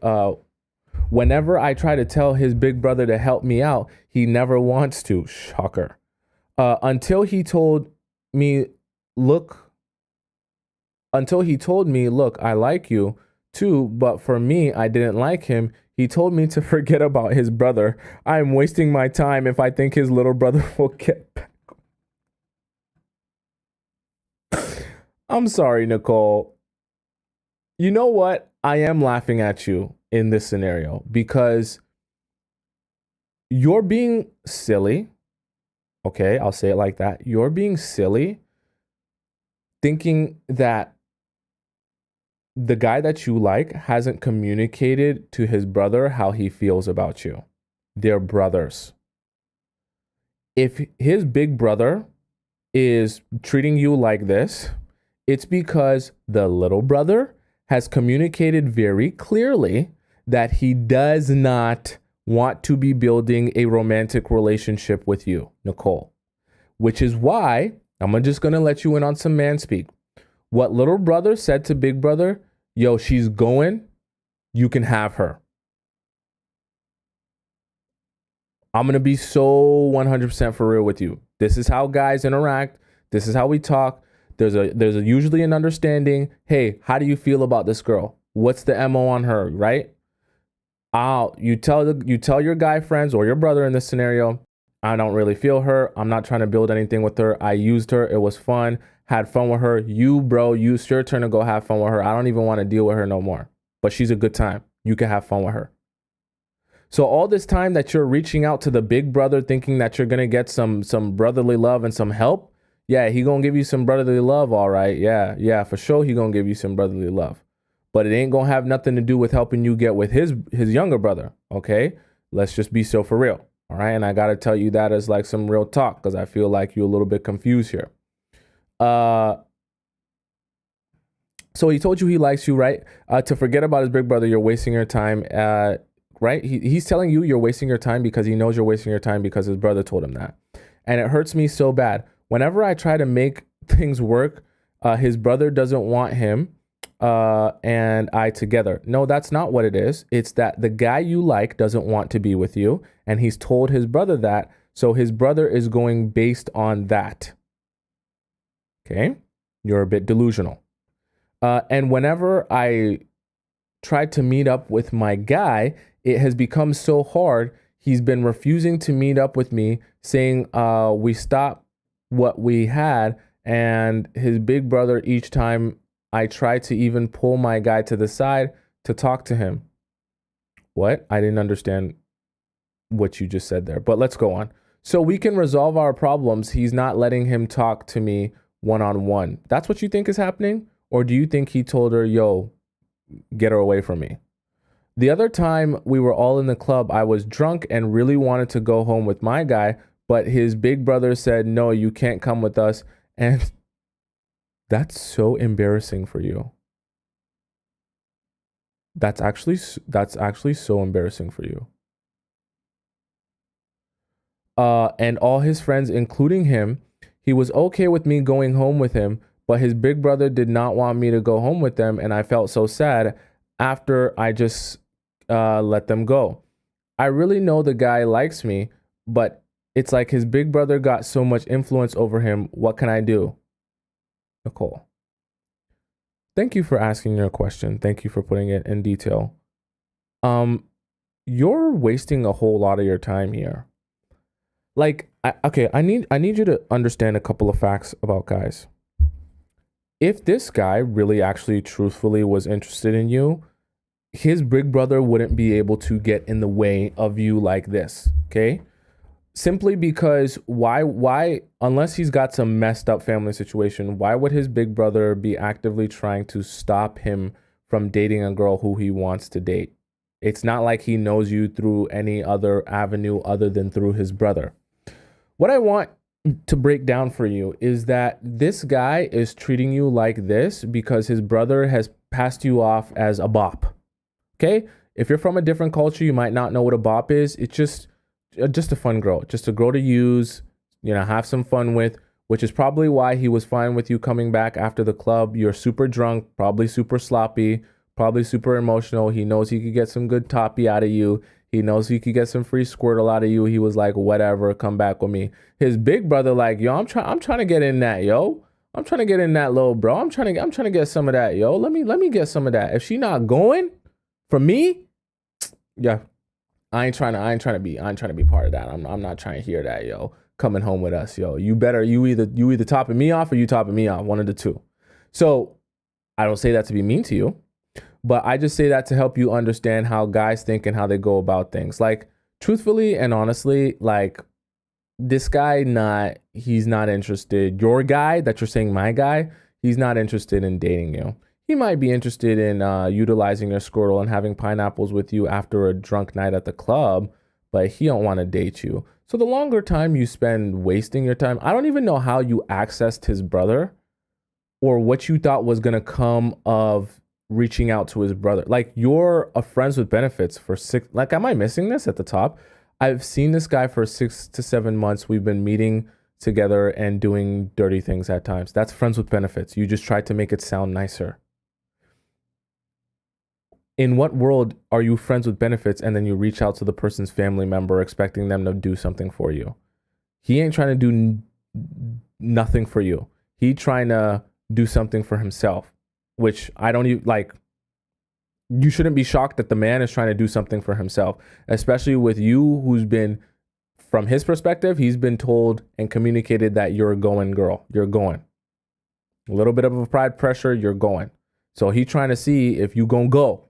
Whenever I try to tell his big brother to help me out, he never wants to. Shocker. Until he told me, look, I like you too, but for me, I didn't like him. He told me to forget about his brother. I'm wasting my time if I think his little brother will get back. I'm sorry, Nicole. You know what? I am laughing at you in this scenario because you're being silly. Okay, I'll say it like that. You're being silly thinking that the guy that you like hasn't communicated to his brother how he feels about you. They're brothers. If his big brother is treating you like this, it's because the little brother has communicated very clearly that he does not want to be building a romantic relationship with you, Nicole. Which is why I'm just going to let you in on some man speak. What little brother said to big brother, yo, she's going, you can have her. I'm going to be so 100% for real with you. This is how guys interact. This is how we talk. There's usually an understanding. Hey, how do you feel about this girl? What's the MO on her, right? You tell your guy friends or your brother in this scenario, I don't really feel her. I'm not trying to build anything with her. I used her. It was fun. Had fun with her. It's your turn to go have fun with her. I don't even want to deal with her no more. But she's a good time. You can have fun with her. So all this time that you're reaching out to the big brother thinking that you're going to get some brotherly love and some help, yeah, he going to give you some brotherly love, all right. Yeah, for sure he going to give you some brotherly love. But it ain't going to have nothing to do with helping you get with his younger brother, okay? Let's just be so for real, all right? And I got to tell you that as like some real talk because I feel like you're a little bit confused here. So he told you he likes you, right? To forget about his big brother, you're wasting your time, right? He's telling you you're wasting your time because he knows you're wasting your time because his brother told him that. And it hurts me so bad. Whenever I try to make things work, his brother doesn't want him and I together. No, that's not what it is. It's that the guy you like doesn't want to be with you. And he's told his brother that. So his brother is going based on that. Okay? You're a bit delusional. And whenever I tried to meet up with my guy, it has become so hard. He's been refusing to meet up with me, saying we stopped what we had, and his big brother, each time I try to even pull my guy to the side to talk to him. What? I didn't understand what you just said there, but let's go on. So we can resolve our problems. He's not letting him talk to me one-on-one. That's what you think is happening? Or do you think he told her, yo, get her away from me? The other time we were all in the club, I was drunk and really wanted to go home with my guy, but his big brother said, no, you can't come with us. And that's so embarrassing for you. That's actually so embarrassing for you. And all his friends, including him, he was okay with me going home with him, but his big brother did not want me to go home with them, and I felt so sad after I just let them go. I really know the guy likes me, but it's like his big brother got so much influence over him. What can I do? Nicole, thank you for asking your question. Thank you for putting it in detail. You're wasting a whole lot of your time here. Like, I need you to understand a couple of facts about guys. If this guy really actually truthfully was interested in you, his big brother wouldn't be able to get in the way of you like this, okay? Simply because why, unless he's got some messed up family situation, why would his big brother be actively trying to stop him from dating a girl who he wants to date? It's not like he knows you through any other avenue other than through his brother. What I want to break down for you is that this guy is treating you like this because his brother has passed you off as a bop. Okay? If you're from a different culture, you might not know what a bop is. It's just a fun girl, just a girl to use, have some fun with, which is probably why he was fine with you coming back after the club. You're super drunk, probably super sloppy, probably super emotional. He knows he could get some good toppy out of you. He knows he could get some free Squirtle out of you. He was like, whatever, come back with me. His big brother like, yo, I'm trying to get in that, yo. I'm trying to get in that, little bro. I'm trying to get some of that, yo. Let me get some of that. If she not going for me, yeah, I ain't trying to be part of that. I'm not trying to hear that, yo. Coming home with us, yo. You either topping me off or you topping me off, one of the two. So I don't say that to be mean to you, but I just say that to help you understand how guys think and how they go about things. Like, truthfully and honestly, like, this guy, he's not interested. Your guy that you're saying, my guy, he's not interested in dating you. He might be interested in utilizing your Squirtle and having pineapples with you after a drunk night at the club, but he don't want to date you. So the longer time you spend wasting your time, I don't even know how you accessed his brother or what you thought was going to come of reaching out to his brother. Like, you're a friends with benefits for like, am I missing this at the top? I've seen this guy for 6 to 7 months. We've been meeting together and doing dirty things at times. That's friends with benefits. You just tried to make it sound nicer. In what world are you friends with benefits and then you reach out to the person's family member expecting them to do something for you? He ain't trying to do nothing for you. He trying to do something for himself, which I don't even like. You shouldn't be shocked that the man is trying to do something for himself, especially with you, who's been, from his perspective, he's been told and communicated that you're going, girl. You're going. A little bit of a pride pressure, you're going. So he trying to see if you gonna go.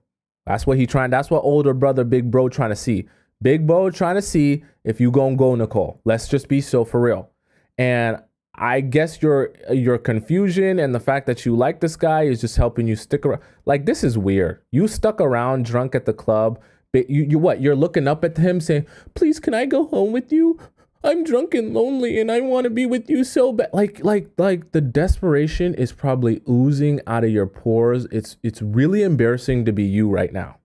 That's what older brother, big bro trying to see. Big bro trying to see if you gonna go, Nicole. Let's just be so for real. And I guess your confusion and the fact that you like this guy is just helping you stick around. Like, this is weird. You stuck around drunk at the club. But you're looking up at him saying, please, can I go home with you? I'm drunk and lonely and I want to be with you so bad. Like the desperation is probably oozing out of your pores. It's really embarrassing to be you right now.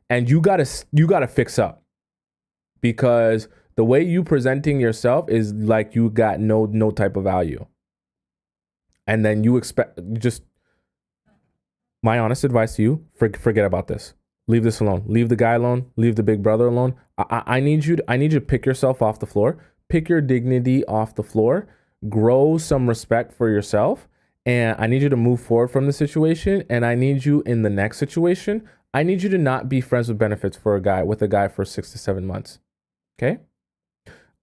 And you gotta fix up, because the way you presenting yourself is like you got no type of value. And then you expect, my honest advice to you, forget about this. Leave this alone. Leave the guy alone. Leave the big brother alone. I need you to pick yourself off the floor. Pick your dignity off the floor. Grow some respect for yourself. And I need you to move forward from the situation. And I need you in the next situation. I need you to not be friends with benefits with a guy for 6 to 7 months. Okay?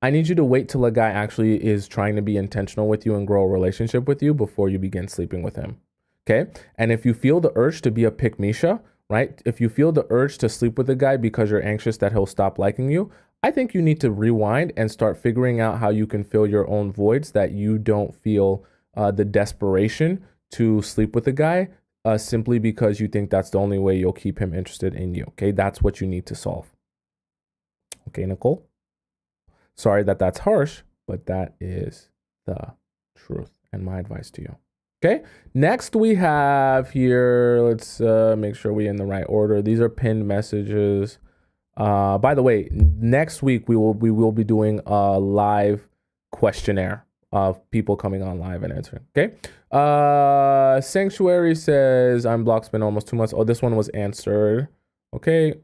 I need you to wait till a guy actually is trying to be intentional with you and grow a relationship with you before you begin sleeping with him. Okay? And if you feel the urge to be a pick-misha, right? If you feel the urge to sleep with a guy because you're anxious that he'll stop liking you, I think you need to rewind and start figuring out how you can fill your own voids that you don't feel the desperation to sleep with a guy simply because you think that's the only way you'll keep him interested in you. Okay? That's what you need to solve. Okay, Nicole? Sorry that that's harsh, but that is the truth and my advice to you. Okay, next we have here, let's make sure we're in the right order. These are pinned messages. By the way, next week we will be doing a live questionnaire of people coming on live and answering. Okay. Sanctuary says I'm blocked spent almost 2 months. Oh, this one was answered. Okay.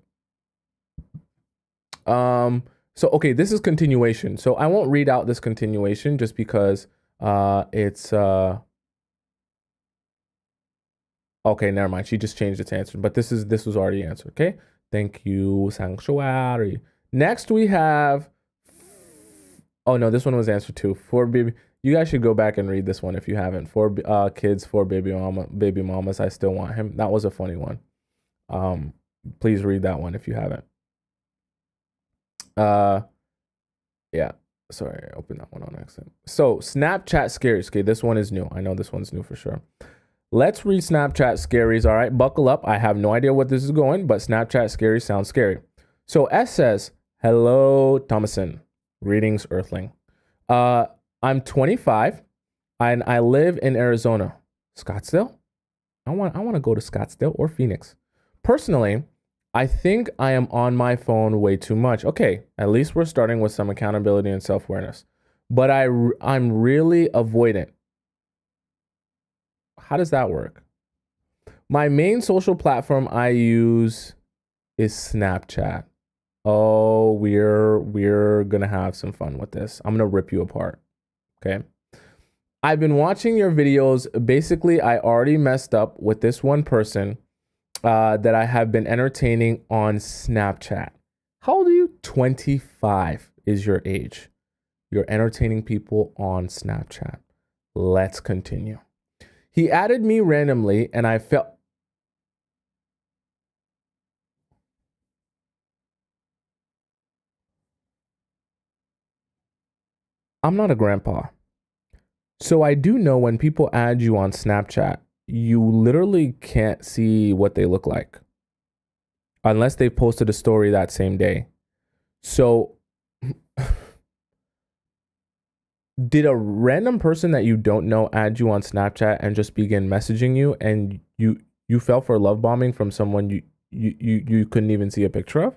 So okay, this is continuation. So I won't read out this continuation just because it's okay, never mind. She just changed its answer, but this was already answered. Okay. Thank you, Sanctuary. Next we have, oh no, this one was answered too. For baby, you guys should go back and read this one if you haven't. For kids, for baby mamas, I still want him. That was a funny one. Please read that one if you haven't. Yeah. Sorry, I opened that one on accident. So Snapchat scaries. Okay, this one is new. I know this one's new for sure. Let's read Snapchat scaries. All right, buckle up. I have no idea what this is going, but Snapchat scaries sounds scary. So S says, hello, Tomisin. Greetings, Earthling. I'm 25 and I live in Arizona. Scottsdale? I want to go to Scottsdale or Phoenix. Personally, I think I am on my phone way too much. Okay, at least we're starting with some accountability and self-awareness. But I'm really avoidant. How does that work? My main social platform I use is Snapchat. Oh, we're gonna have some fun with this. I'm gonna rip you apart. Okay. I've been watching your videos. Basically, I already messed up with this one person that I have been entertaining on Snapchat. How old are you? 25 is your age. You're entertaining people on Snapchat. Let's continue. He added me randomly and I felt... I'm not a grandpa. So I do know when people add you on Snapchat, you literally can't see what they look like unless they posted a story that same day. So did a random person that you don't know add you on Snapchat and just begin messaging you, and you fell for love bombing from someone you couldn't even see a picture of?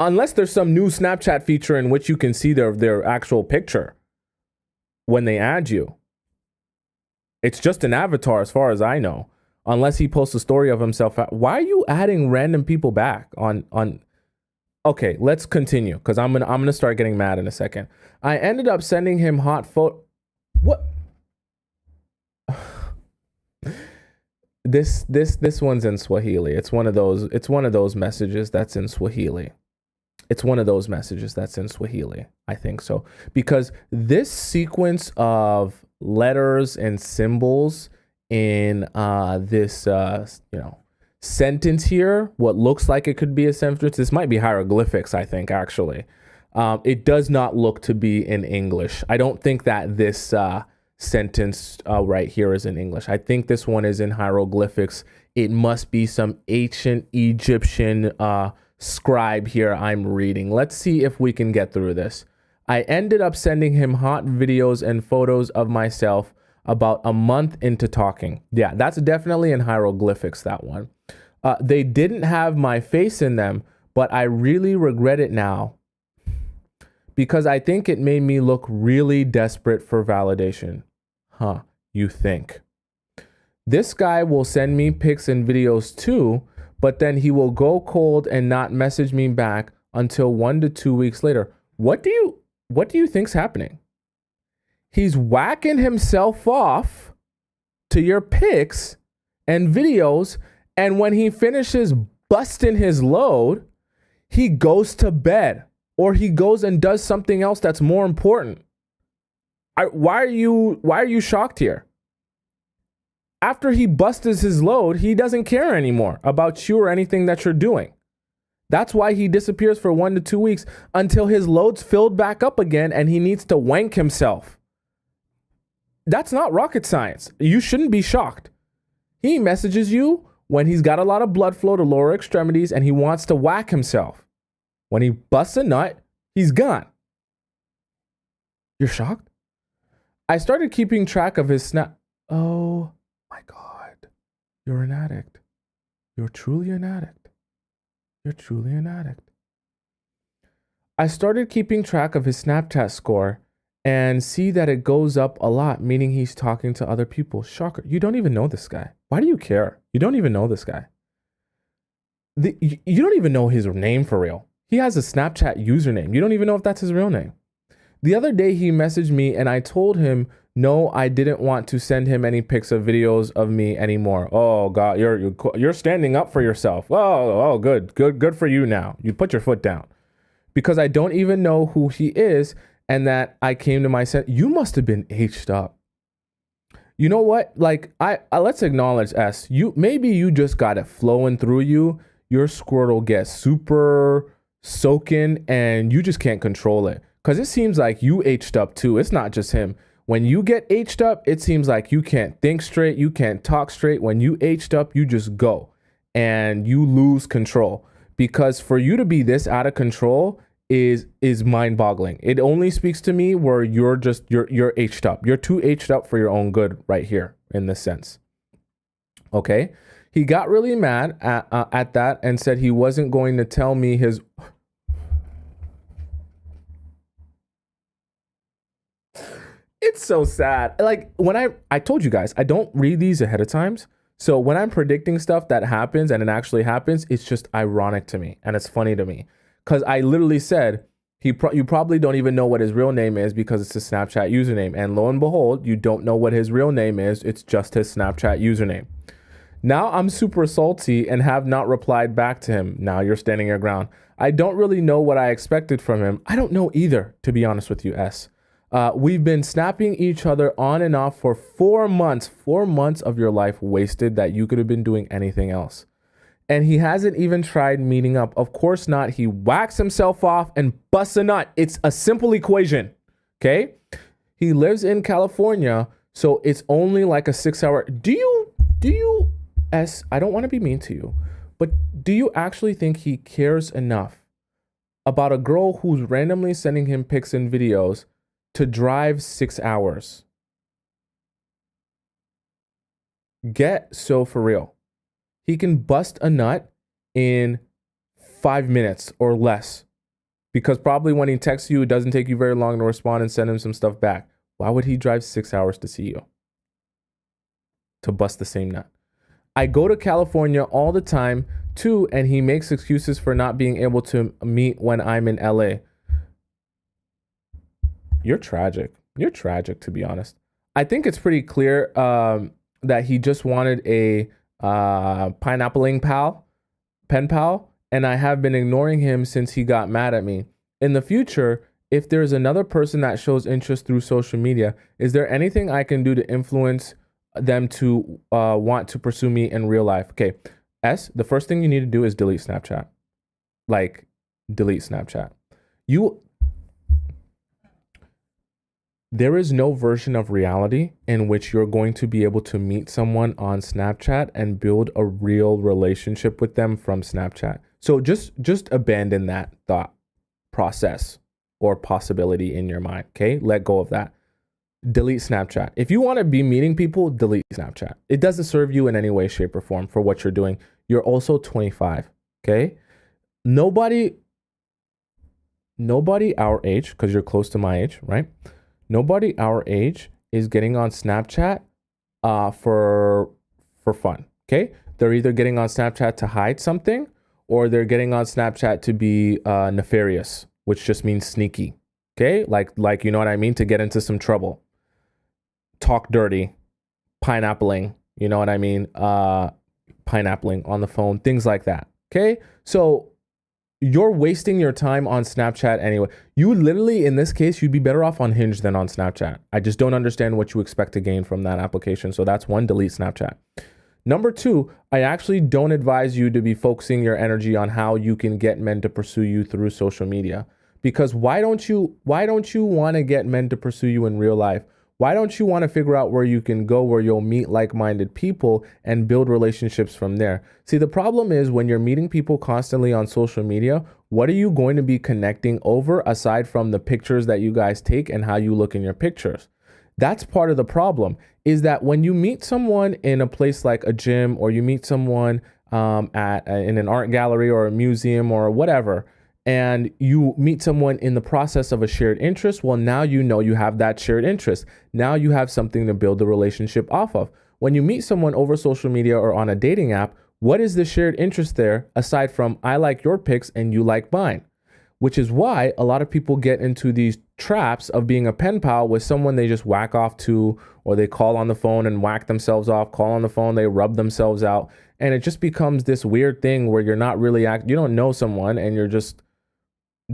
Unless there's some new Snapchat feature in which you can see their actual picture when they add you. It's just an avatar as far as I know. Unless he posts a story of himself. Why are you adding random people back on Okay, let's continue because I'm gonna start getting mad in a second. I ended up sending him hot photo. What? This one's in Swahili. It's one of those messages that's in Swahili. It's one of those messages that's in Swahili. I think so. Because this sequence of letters and symbols in this sentence here, what looks like it could be a sentence, this might be hieroglyphics, I think, actually. It does not look to be in English. I don't think that this sentence right here is in English. I think this one is in hieroglyphics. It must be some ancient Egyptian scribe here I'm reading. Let's see if we can get through this. I ended up sending him hot videos and photos of myself about a month into talking. Yeah, that's definitely in hieroglyphics, that one. They didn't have my face in them, but I really regret it now because I think it made me look really desperate for validation. Huh, you think? This guy will send me pics and videos too, but then he will go cold and not message me back until 1 to 2 weeks later. What do you think's happening? He's whacking himself off to your pics and videos. And when he finishes busting his load, he goes to bed or he goes and does something else that's more important. Why are you shocked here? After he busts his load, he doesn't care anymore about you or anything that you're doing. That's why he disappears for 1 to 2 weeks until his load's filled back up again and he needs to wank himself. That's not rocket science. You shouldn't be shocked. He messages you when he's got a lot of blood flow to lower extremities and he wants to whack himself. When he busts a nut, he's gone. You're shocked? I started keeping track of his snap. Oh my God. You're an addict. You're truly an addict. You're truly an addict. I started keeping track of his Snapchat score and see that it goes up a lot, meaning he's talking to other people. Shocker. You don't even know this guy. Why do you care? You don't even know this guy. You don't even know his name for real. He has a Snapchat username. You don't even know if that's his real name. The other day he messaged me and I told him, no, I didn't want to send him any pics of videos of me anymore. Oh God, you're standing up for yourself. Oh, good for you now. You put your foot down. Because I don't even know who he is and that I came to my sense. You must have been H'd up. You know what? Like I let's acknowledge S. Maybe you just got it flowing through you. Your Squirtle gets super soaking and you just can't control it. Because it seems like you H'd up too. It's not just him. When you get H'd up, it seems like you can't think straight. You can't talk straight. When you H'd up, you just go and you lose control. Because for you to be this out of control is mind boggling. It only speaks to me where you're H'd up. You're too H'd up for your own good right here in this sense. Okay. He got really mad at that and said he wasn't going to tell me his... It's so sad. Like when I told you guys, I don't read these ahead of times. So when I'm predicting stuff that happens and it actually happens, it's just ironic to me. And it's funny to me because I literally said, you probably don't even know what his real name is because it's a Snapchat username. And lo and behold, you don't know what his real name is. It's just his Snapchat username. Now I'm super salty and have not replied back to him. Now you're standing your ground. I don't really know what I expected from him. I don't know either, to be honest with you, S. We've been snapping each other on and off for 4 months. 4 months of your life wasted that you could have been doing anything else. And he hasn't even tried meeting up. Of course not. He whacks himself off and busts a nut. It's a simple equation. Okay. He lives in California, so it's only like a 6-hour. Do you, S, I don't want to be mean to you, but do you actually think he cares enough about a girl who's randomly sending him pics and videos to drive 6 hours? Get so for real. He can bust a nut in 5 minutes or less because probably when he texts you, it doesn't take you very long to respond and send him some stuff back. Why would he drive 6 hours to see you? To bust the same nut. I go to California all the time too, and he makes excuses for not being able to meet when I'm in LA. You're tragic. You're tragic, to be honest. I think it's pretty clear that he just wanted a pineappling pen pal, and I have been ignoring him since he got mad at me. In the future, if there's another person that shows interest through social media, is there anything I can do to influence them to want to pursue me in real life? Okay, S, the first thing you need to do is delete Snapchat. Like, delete Snapchat. There is no version of reality in which you're going to be able to meet someone on Snapchat and build a real relationship with them from Snapchat. So just abandon that thought process or possibility in your mind, okay? Let go of that. Delete Snapchat. If you want to be meeting people, delete Snapchat. It doesn't serve you in any way, shape, or form for what you're doing. You're also 25, okay? Nobody our age, because you're close to my age, right? Nobody our age is getting on Snapchat for fun, okay? They're either getting on Snapchat to hide something or they're getting on Snapchat to be nefarious, which just means sneaky, okay? Like you know what I mean? To get into some trouble. Talk dirty, pineappling, you know what I mean? Pineappling on the phone, things like that. Okay. So you're wasting your time on Snapchat anyway. You literally, in this case, you'd be better off on Hinge than on Snapchat. I just don't understand what you expect to gain from that application. So that's one, delete Snapchat. Number two, I actually don't advise you to be focusing your energy on how you can get men to pursue you through social media. Because why don't you want to get men to pursue you in real life? Why don't you want to figure out where you can go where you'll meet like-minded people and build relationships from there? See, the problem is when you're meeting people constantly on social media, what are you going to be connecting over aside from the pictures that you guys take and how you look in your pictures? That's part of the problem, is that when you meet someone in a place like a gym, or you meet someone in an art gallery or a museum or whatever, and you meet someone in the process of a shared interest, well, now you know you have that shared interest. Now you have something to build the relationship off of. When you meet someone over social media or on a dating app, what is the shared interest there aside from I like your pics and you like mine? Which is why a lot of people get into these traps of being a pen pal with someone they just whack off to, or they call on the phone and whack themselves off, call on the phone, they rub themselves out. And it just becomes this weird thing where you're not really, you don't know someone and you're just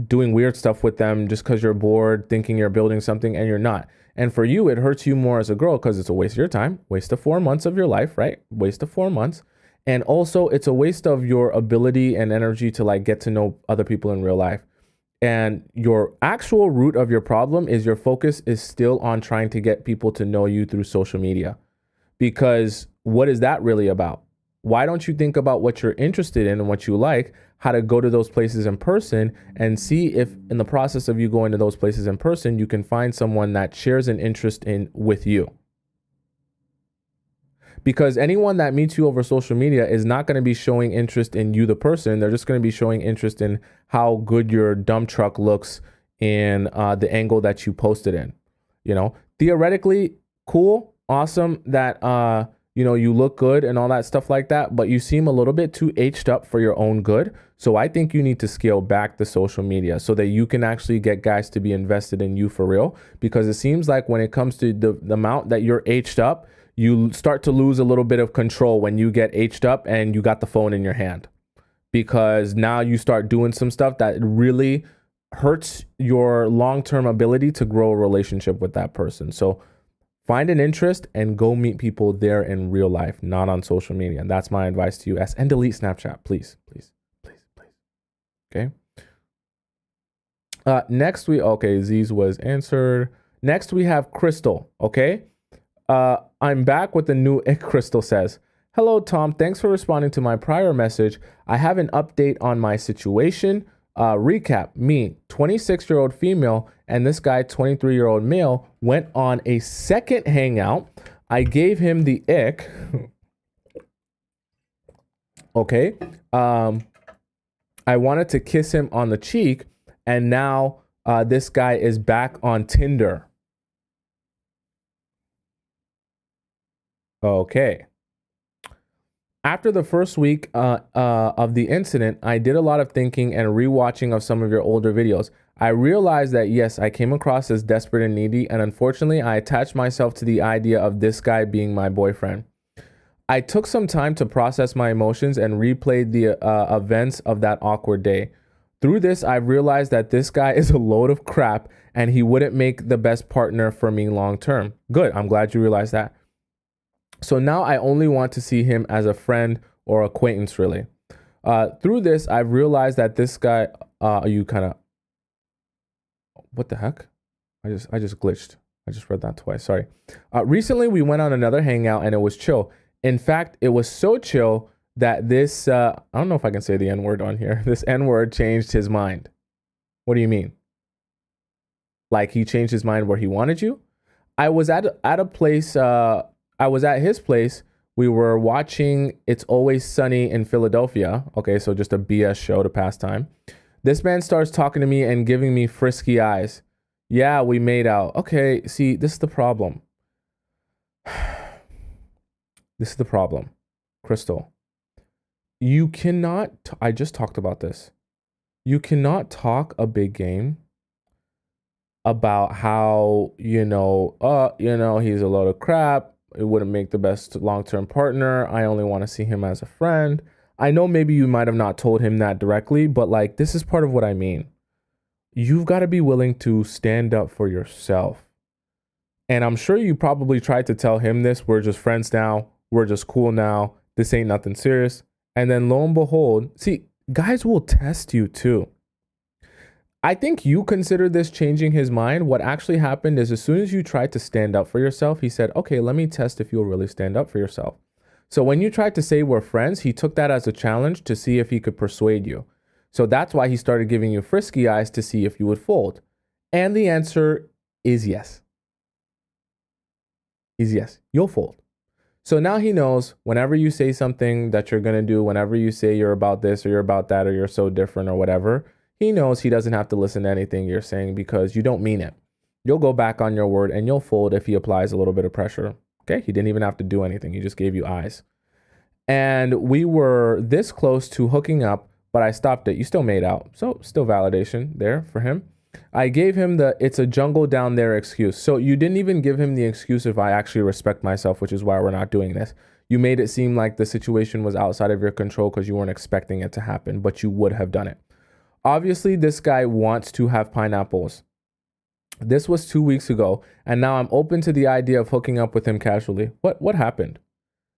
doing weird stuff with them just because you're bored, thinking you're building something, and you're not. And for you, it hurts you more as a girl because it's a waste of your time, waste of 4 months of your life, right? Waste of 4 months. And also it's a waste of your ability and energy to like get to know other people in real life. And your actual root of your problem is your focus is still on trying to get people to know you through social media. Because what is that really about? Why don't you think about what you're interested in and what you like, how to go to those places in person, and see if in the process of you going to those places in person, you can find someone that shares an interest in with you. Because anyone that meets you over social media is not going to be showing interest in you, the person. They're just going to be showing interest in how good your dump truck looks in the angle that you posted in. You know, theoretically, cool, awesome that you look good and all that stuff like that, but you seem a little bit too H'd up for your own good. So I think you need to scale back the social media so that you can actually get guys to be invested in you for real. Because it seems like when it comes to the amount that you're H'd up, you start to lose a little bit of control when you get H'd up and you got the phone in your hand. Because now you start doing some stuff that really hurts your long-term ability to grow a relationship with that person. So find an interest and go meet people there in real life, not on social media. And that's my advice to you. And delete Snapchat, please, please, please, please. Okay. Z's was answered. Next we have Crystal. Okay. I'm back with the new Crystal says, hello, Tom. Thanks for responding to my prior message. I have an update on my situation. Recap, me, 26-year-old female, and this guy, 23-year-old male, went on a second hangout. I gave him the ick. Okay. I wanted to kiss him on the cheek, and now this guy is back on Tinder. Okay. After the first week of the incident, I did a lot of thinking and rewatching of some of your older videos. I realized that, yes, I came across as desperate and needy, and unfortunately, I attached myself to the idea of this guy being my boyfriend. I took some time to process my emotions and replayed the events of that awkward day. Through this, I've realized that this guy is a load of crap, and he wouldn't make the best partner for me long term. Good, I'm glad you realized that. So now I only want to see him as a friend or acquaintance, really. Through this, I've realized that this guy, what the heck? I just glitched. I just read that twice. Sorry. Recently, we went on another hangout and it was chill. In fact, it was so chill that this, I don't know if I can say the N-word on here. This N-word changed his mind. What do you mean? Like he changed his mind where he wanted you? I was at a place, I was at his place. We were watching It's Always Sunny in Philadelphia. Okay, so just a BS show to pass time. This man starts talking to me and giving me frisky eyes. Yeah, we made out. Okay, see, this is the problem. This is the problem. Crystal, you cannot, I just talked about this. You cannot talk a big game about how, he's a load of crap. it wouldn't make the best long-term partner. I only want to see him as a friend. I know maybe you might have not told him that directly, but like this is part of what I mean. You've got to be willing to stand up for yourself. And I'm sure you probably tried to tell him this. We're just friends now. We're just cool now. This ain't nothing serious. And then lo and behold, see, guys will test you too. I think you consider this changing his mind. What actually happened is as soon as you tried to stand up for yourself, he said, okay, let me test if you'll really stand up for yourself. So when you tried to say we're friends, he took that as a challenge to see if he could persuade you. So that's why he started giving you frisky eyes to see if you would fold. And the answer is yes. Is yes, you'll fold. So now he knows whenever you say something that you're going to do, whenever you say you're about this or you're about that or you're so different or whatever, he knows he doesn't have to listen to anything you're saying because you don't mean it. You'll go back on your word and you'll fold if he applies a little bit of pressure. Okay, he didn't even have to do anything. He just gave you eyes. And we were this close to hooking up, but I stopped it. You still made out. So still validation there for him. I gave him the it's a jungle down there excuse. So you didn't even give him the excuse if I actually respect myself, which is why we're not doing this. You made it seem like the situation was outside of your control because you weren't expecting it to happen, but you would have done it. Obviously, this guy wants to have pineapples. This was 2 weeks ago, and now I'm open to the idea of hooking up with him casually. What happened?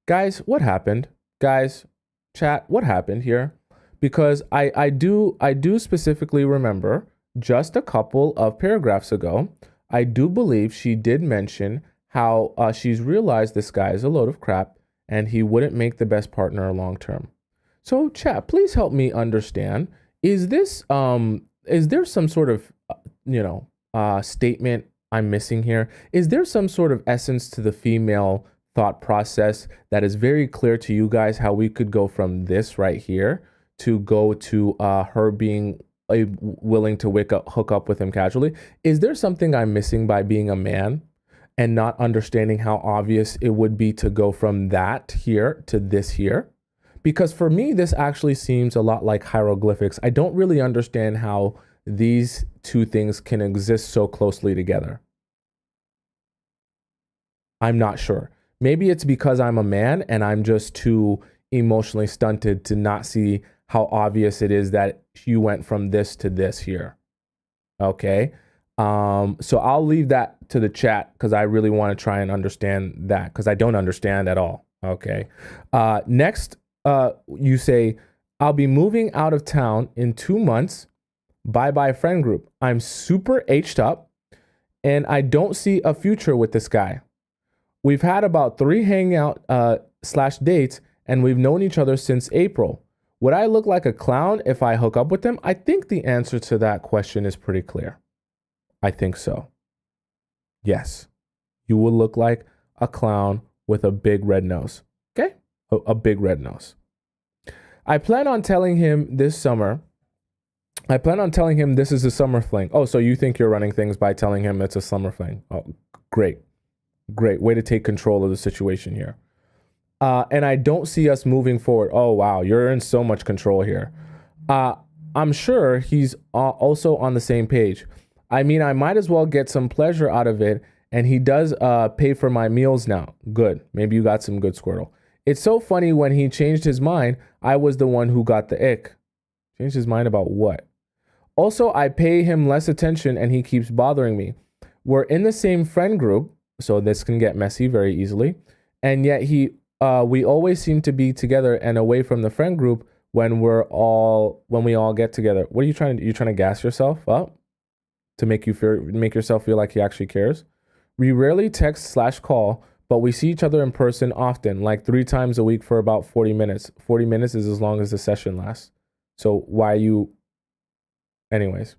Guys, what happened? Guys, chat, what happened here? Because I do specifically remember just a couple of paragraphs ago, I do believe she did mention how she's realized this guy is a load of crap and he wouldn't make the best partner long term. So chat, please help me understand. Is there some sort of, statement I'm missing here? Is there some sort of essence to the female thought process that is very clear to you guys how we could go from this right here to go to her being willing to hook up with him casually? Is there something I'm missing by being a man and not understanding how obvious it would be to go from that here to this here? Because for me, this actually seems a lot like hieroglyphics. I don't really understand how these two things can exist so closely together. I'm not sure. Maybe it's because I'm a man and I'm just too emotionally stunted to not see how obvious it is that you went from this to this here. Okay. So I'll leave that to the chat because I really want to try and understand that because I don't understand at all. Okay. Next, you say, I'll be moving out of town in 2 months. Bye-bye friend group. I'm super H'd up and I don't see a future with this guy. We've had about 3 hangout / dates and we've known each other since April. Would I look like a clown if I hook up with him? I think the answer to that question is pretty clear. I think so. Yes, you will look like a clown with a big red nose. Okay? A big red nose. I plan on telling him this is a summer fling. Oh, so you think you're running things by telling him it's a summer fling. Oh, great. Great way to take control of the situation here. And I don't see us moving forward. Oh, wow. You're in so much control here. I'm sure he's also on the same page. I mean, I might as well get some pleasure out of it. And he does pay for my meals now. Good. Maybe you got some good Squirtle. It's so funny when he changed his mind, I was the one who got the ick. Changed his mind about what? Also, I pay him less attention and he keeps bothering me. We're in the same friend group, so this can get messy very easily. And yet we always seem to be together and away from the friend group when we all get together. What are you trying to do? You trying to gas yourself up to make yourself feel like he actually cares? We rarely text / call, but we see each other in person often, like 3 times a week for about 40 minutes. 40 minutes is as long as the session lasts. So why you... Anyways,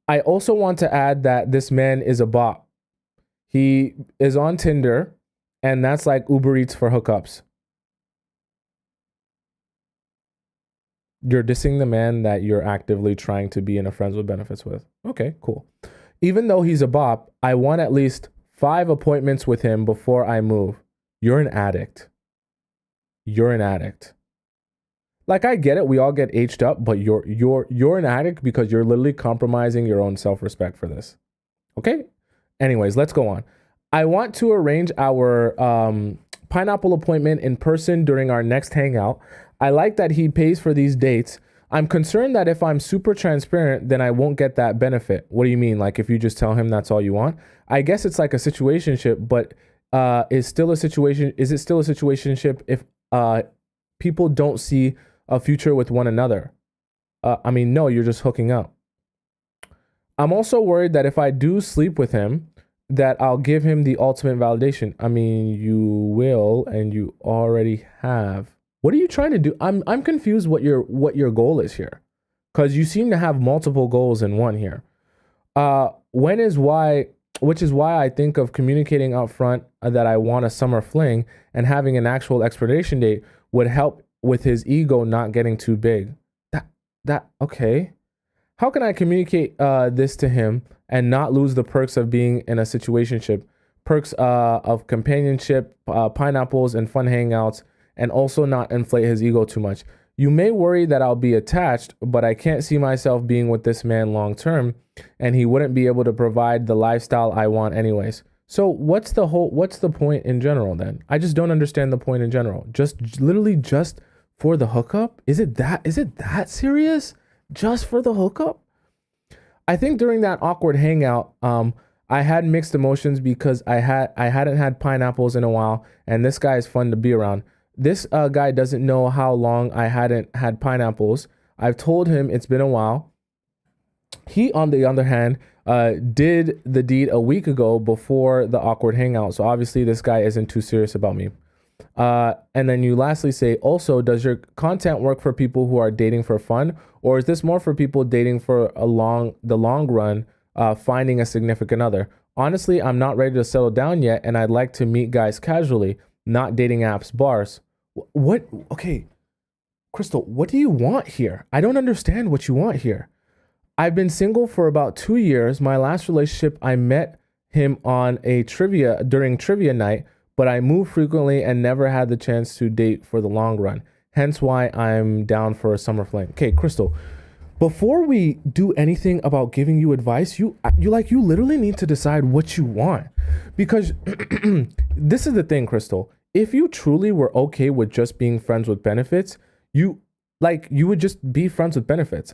I also want to add that this man is a bot. He is on Tinder, and that's like Uber Eats for hookups. You're dissing the man that you're actively trying to be in a friends with benefits with. Okay, cool. Even though he's a bop, I want at least 5 appointments with him before I move. You're an addict. You're an addict. Like, I get it. We all get aged up, but you're an addict because you're literally compromising your own self-respect for this. Okay? Anyways, let's go on. I want to arrange our pineapple appointment in person during our next hangout. I like that he pays for these dates. I'm concerned that if I'm super transparent, then I won't get that benefit. What do you mean? Like if you just tell him that's all you want? I guess it's like a situationship, but is still a situation. Is it still a situationship if people don't see a future with one another? I mean, no, you're just hooking up. I'm also worried that if I do sleep with him, that I'll give him the ultimate validation. I mean, you will, and you already have. What are you trying to do? I'm confused what your goal is here, because you seem to have multiple goals in one here. Which is why I think of communicating up front that I want a summer fling and having an actual expiration date would help with his ego not getting too big. Okay. How can I communicate this to him and not lose the perks of being in a situationship, perks of companionship, pineapples, and fun hangouts, and also not inflate his ego too much? You may worry that I'll be attached, but I can't see myself being with this man long term, and he wouldn't be able to provide the lifestyle I want anyways. So what's the point in general then? I just don't understand the point in general. Just literally just for the hookup? Is it that serious? Just for the hookup? I think during that awkward hangout, I had mixed emotions because I hadn't had pineapples in a while, and this guy is fun to be around. This guy doesn't know how long I hadn't had pineapples. I've told him it's been a while. He, on the other hand, did the deed a week ago before the awkward hangout. So obviously this guy isn't too serious about me. And then you lastly say, also, does your content work for people who are dating for fun? Or is this more for people dating for the long run, finding a significant other? Honestly, I'm not ready to settle down yet, and I'd like to meet guys casually, not dating apps, bars. What? Okay, Crystal, what do you want here? I don't understand what you want here. I've been single for about 2 years. My last relationship, I met him on during trivia night, but I move frequently and never had the chance to date for the long run. Hence why I'm down for a summer fling. Okay, Crystal, before we do anything about giving you advice, you literally need to decide what you want. Because this is the thing, Crystal. If you truly were okay with just being friends with benefits, you would just be friends with benefits.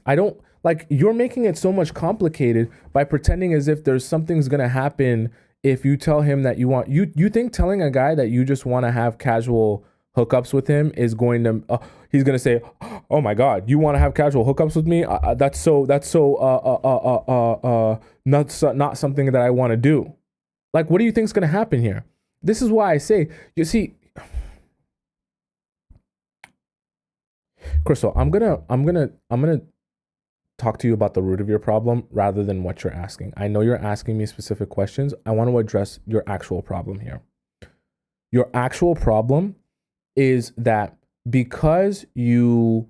You're making it so much complicated by pretending as if there's something's going to happen if you tell him that you think telling a guy that you just want to have casual hookups with him is going to he's going to say, oh my God, you want to have casual hookups with me? That's not something that I want to do. Like, what do you think is going to happen here? This is why I say, you see, Crystal, I'm gonna talk to you about the root of your problem rather than what you're asking. I know you're asking me specific questions. I want to address your actual problem here. Your actual problem is that because you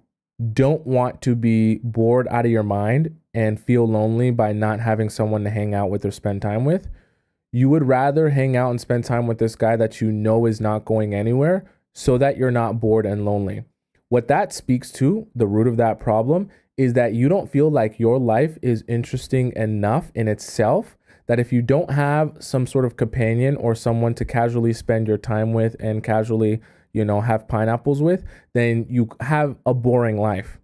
don't want to be bored out of your mind and feel lonely by not having someone to hang out with or spend time with, you would rather hang out and spend time with this guy that you know is not going anywhere so that you're not bored and lonely. What that speaks to, the root of that problem, is that you don't feel like your life is interesting enough in itself that if you don't have some sort of companion or someone to casually spend your time with and casually, have pineapples with, then you have a boring life.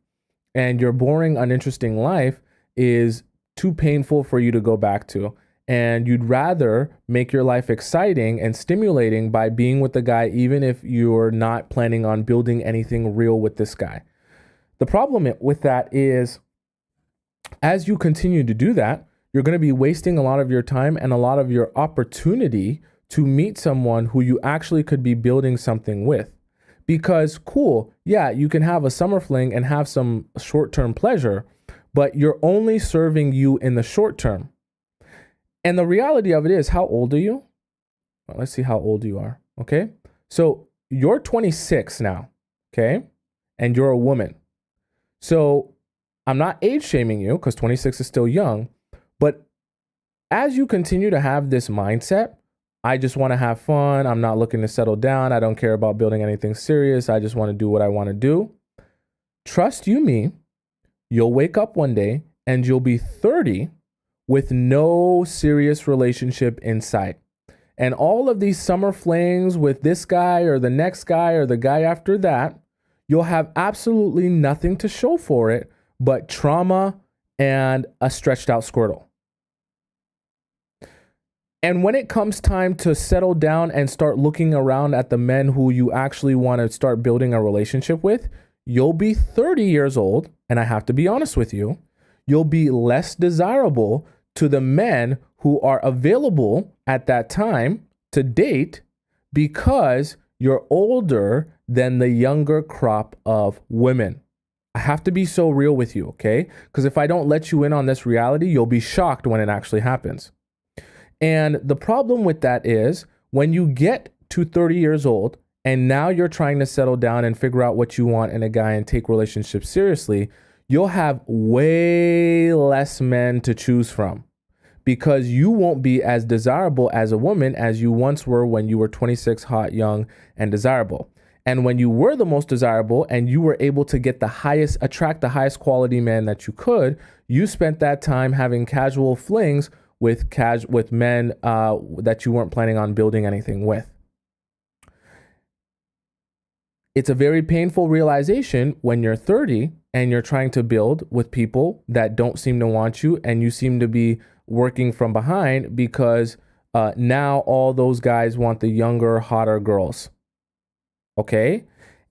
And your boring, uninteresting life is too painful for you to go back to. And you'd rather make your life exciting and stimulating by being with the guy, even if you're not planning on building anything real with this guy. The problem with that is, as you continue to do that, you're going to be wasting a lot of your time and a lot of your opportunity to meet someone who you actually could be building something with. Because cool, yeah, you can have a summer fling and have some short-term pleasure, but you're only serving you in the short term. And the reality of it is, how old are you? Well, let's see how old you are. Okay. So you're 26 now. Okay. And you're a woman. So I'm not age shaming you because 26 is still young. But as you continue to have this mindset, I just want to have fun. I'm not looking to settle down. I don't care about building anything serious. I just want to do what I want to do. Trust you me, you'll wake up one day and you'll be 30 with no serious relationship in sight. And all of these summer flings with this guy or the next guy or the guy after that, you'll have absolutely nothing to show for it but trauma and a stretched out squirtle. And when it comes time to settle down and start looking around at the men who you actually want to start building a relationship with, you'll be 30 years old. And I have to be honest with you, you'll be less desirable to the men who are available at that time to date because you're older than the younger crop of women. I have to be so real with you, okay? Because if I don't let you in on this reality, you'll be shocked when it actually happens. And the problem with that is when you get to 30 years old and now you're trying to settle down and figure out what you want in a guy and take relationships seriously, you'll have way less men to choose from because you won't be as desirable as a woman as you once were when you were 26, hot, young, and desirable. And when you were the most desirable and you were able to attract the highest quality man that you could, you spent that time having casual flings with men that you weren't planning on building anything with. It's a very painful realization when you're 30 and you're trying to build with people that don't seem to want you and you seem to be working from behind because now all those guys want the younger, hotter girls. Okay?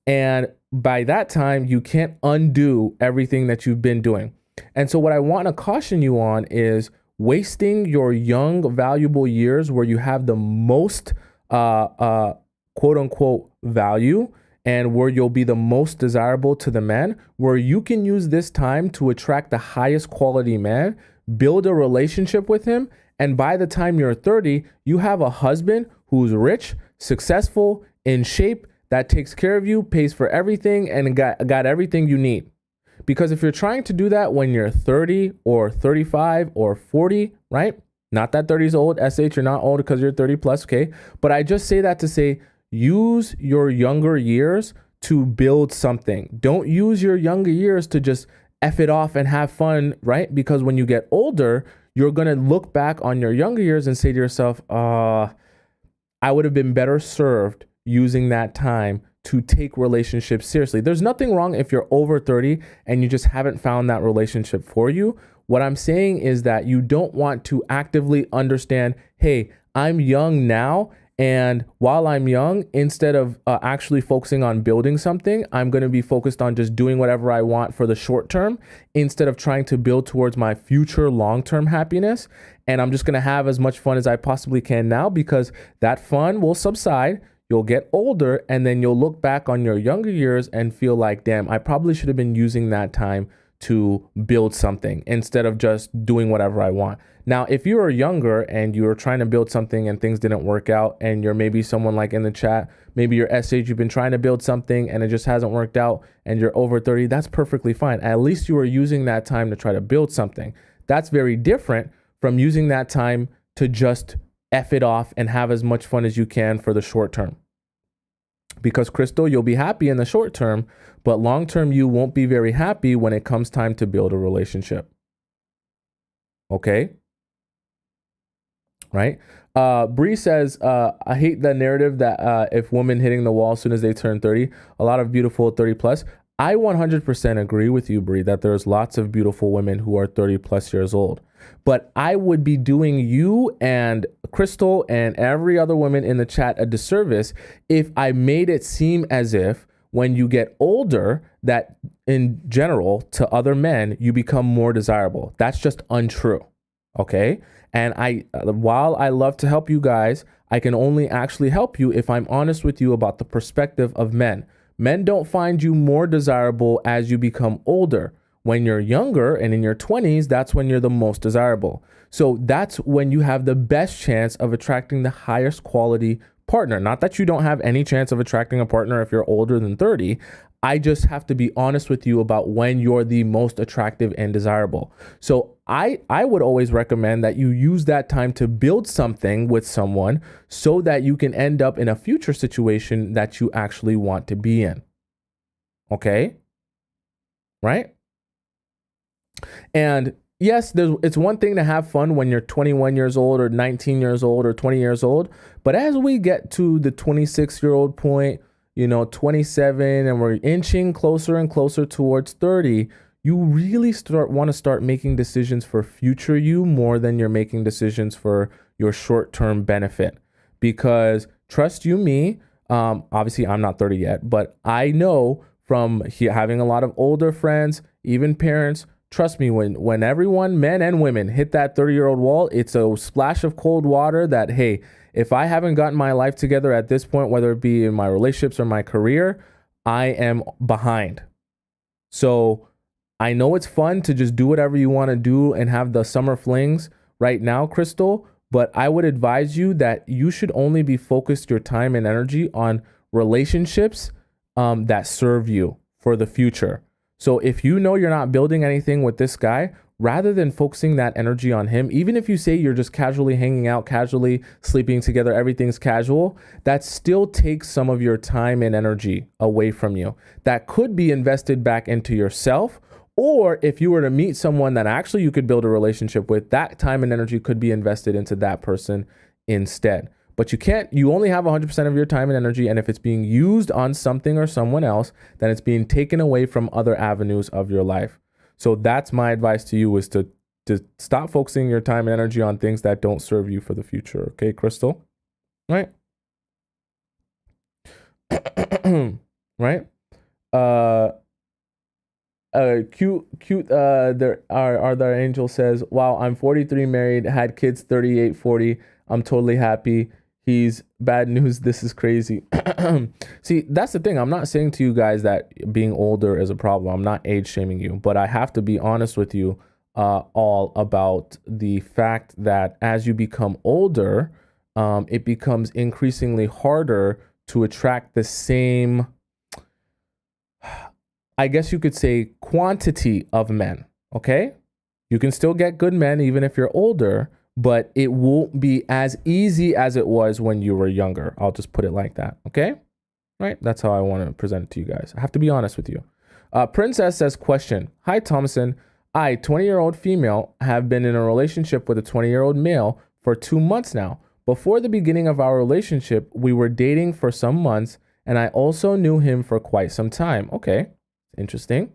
And by that time, you can't undo everything that you've been doing. And so what I want to caution you on is wasting your young, valuable years where you have the most quote unquote value and where you'll be the most desirable to the men, where you can use this time to attract the highest quality man, build a relationship with him. And by the time you're 30, you have a husband who's rich, successful, in shape, that takes care of you, pays for everything, and got everything you need. Because if you're trying to do that when you're 30 or 35 or 40, right? Not that 30 is old, SH, you're not old because you're 30 plus, okay? But I just say that to say, use your younger years to build something. Don't use your younger years to just F it off and have fun, right? Because when you get older, you're going to look back on your younger years and say to yourself, I would have been better served using that time to take relationships seriously. There's nothing wrong if you're over 30 and you just haven't found that relationship for you. What I'm saying is that you don't want to actively understand, hey, I'm young now, and while I'm young, instead of actually focusing on building something, I'm going to be focused on just doing whatever I want for the short term instead of trying to build towards my future long-term happiness. And I'm just going to have as much fun as I possibly can now because that fun will subside. You'll get older and then you'll look back on your younger years and feel like, damn, I probably should have been using that time to build something instead of just doing whatever I want. Now, if you are younger and you're trying to build something and things didn't work out and you're maybe someone like in the chat, maybe you're SH, you've been trying to build something and it just hasn't worked out and you're over 30, that's perfectly fine. At least you are using that time to try to build something. That's very different from using that time to just F it off and have as much fun as you can for the short term. Because Crystal, you'll be happy in the short term, but long term, you won't be very happy when it comes time to build a relationship. Okay? Right? Bree says, I hate the narrative that if women hitting the wall as soon as they turn 30, a lot of beautiful 30 plus. I 100% agree with you, Bree, that there's lots of beautiful women who are 30 plus years old. But I would be doing you and Crystal and every other woman in the chat a disservice if I made it seem as if when you get older, that in general to other men, you become more desirable. That's just untrue. Okay. And while I love to help you guys, I can only actually help you if I'm honest with you about the perspective of men. Men don't find you more desirable as you become older. When you're younger and in your 20s, that's when you're the most desirable. So that's when you have the best chance of attracting the highest quality partner. Not that you don't have any chance of attracting a partner if you're older than 30. I just have to be honest with you about when you're the most attractive and desirable. So I would always recommend that you use that time to build something with someone so that you can end up in a future situation that you actually want to be in. Okay? Right? And yes, it's one thing to have fun when you're 21 years old or 19 years old or 20 years old. But as we get to the 26-year-old point, 27, and we're inching closer and closer towards 30, you really want to start making decisions for future you more than you're making decisions for your short-term benefit. Because trust you me, obviously I'm not 30 yet, but I know from having a lot of older friends, even parents, trust me, when everyone, men and women, hit that 30-year-old wall, it's a splash of cold water that, hey, if I haven't gotten my life together at this point, whether it be in my relationships or my career, I am behind. So I know it's fun to just do whatever you want to do and have the summer flings right now, Crystal, but I would advise you that you should only be focused your time and energy on relationships that serve you for the future. So if you know you're not building anything with this guy, rather than focusing that energy on him, even if you say you're just casually hanging out, casually sleeping together, everything's casual, that still takes some of your time and energy away from you. That could be invested back into yourself. Or if you were to meet someone that actually you could build a relationship with, that time and energy could be invested into that person instead. But you only have 100% of your time and energy. And if it's being used on something or someone else, then it's being taken away from other avenues of your life. So that's my advice to you, is to stop focusing your time and energy on things that don't serve you for the future. Okay, Crystal? Right? Right? There our angel says, wow, I'm 43, married, had kids 38, 40. I'm totally happy. He's bad news. This is crazy. See, that's the thing. I'm not saying to you guys that being older is a problem. I'm not age shaming you, but I have to be honest with you all about the fact that as you become older, it becomes increasingly harder to attract the same, I guess you could say, quantity of men. Okay? You can still get good men even if you're older, but it won't be as easy as it was when you were younger. I'll just put it like that. Okay? Right? That's how I want to present it to you guys. I have to be honest with you. Princess says, question. Hi, Tomisin. I, 20-year-old female, have been in a relationship with a 20-year-old male for 2 months now. Before the beginning of our relationship, we were dating for some months, and I also knew him for quite some time. Okay. Interesting.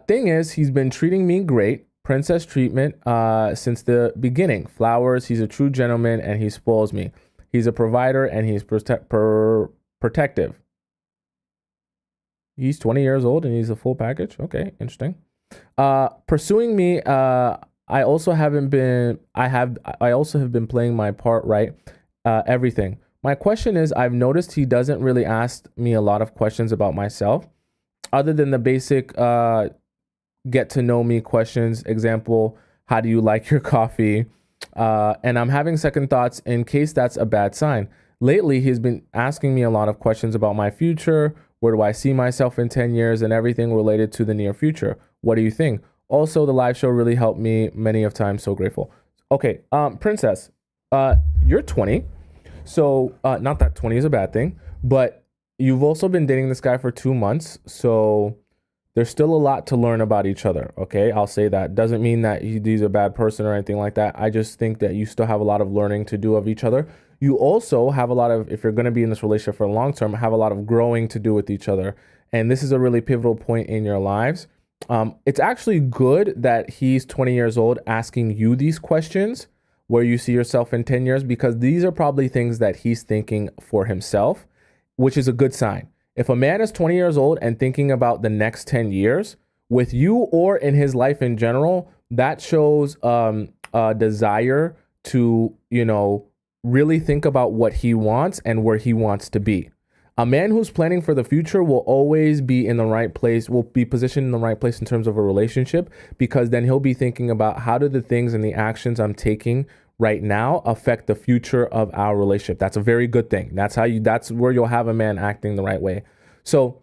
Thing is, he's been treating me great. Princess treatment since the beginning. Flowers. He's a true gentleman and he spoils me. He's a provider and he's protective. He's 20 years old and he's a full package. Okay, interesting. Pursuing me. I also have been playing my part right. Everything. My question is, I've noticed he doesn't really ask me a lot of questions about myself, other than the basic get to know me questions. Example, how do you like your coffee? And I'm having second thoughts in case that's a bad sign. Lately, he's been asking me a lot of questions about my future. Where do I see myself in 10 years and everything related to the near future? What do you think? Also, the live show really helped me many of times. So grateful. Okay, Princess, you're 20. So not that 20 is a bad thing, but you've also been dating this guy for 2 months. So there's still a lot to learn about each other. Okay, I'll say that. Doesn't mean that he's a bad person or anything like that. I just think that you still have a lot of learning to do of each other. You also have a lot of, if you're going to be in this relationship for the long term, have a lot of growing to do with each other. And this is a really pivotal point in your lives. It's actually good that he's 20 years old asking you these questions, where you see yourself in 10 years, because these are probably things that he's thinking for himself, which is a good sign. If a man is 20 years old and thinking about the next 10 years with you or in his life in general, that shows a desire to, really think about what he wants and where he wants to be. A man who's planning for the future will always be in the right place, will be positioned in the right place in terms of a relationship, because then he'll be thinking about how do the things and the actions I'm taking right now affect the future of our relationship. That's a very good thing. That's where you'll have a man acting the right way. So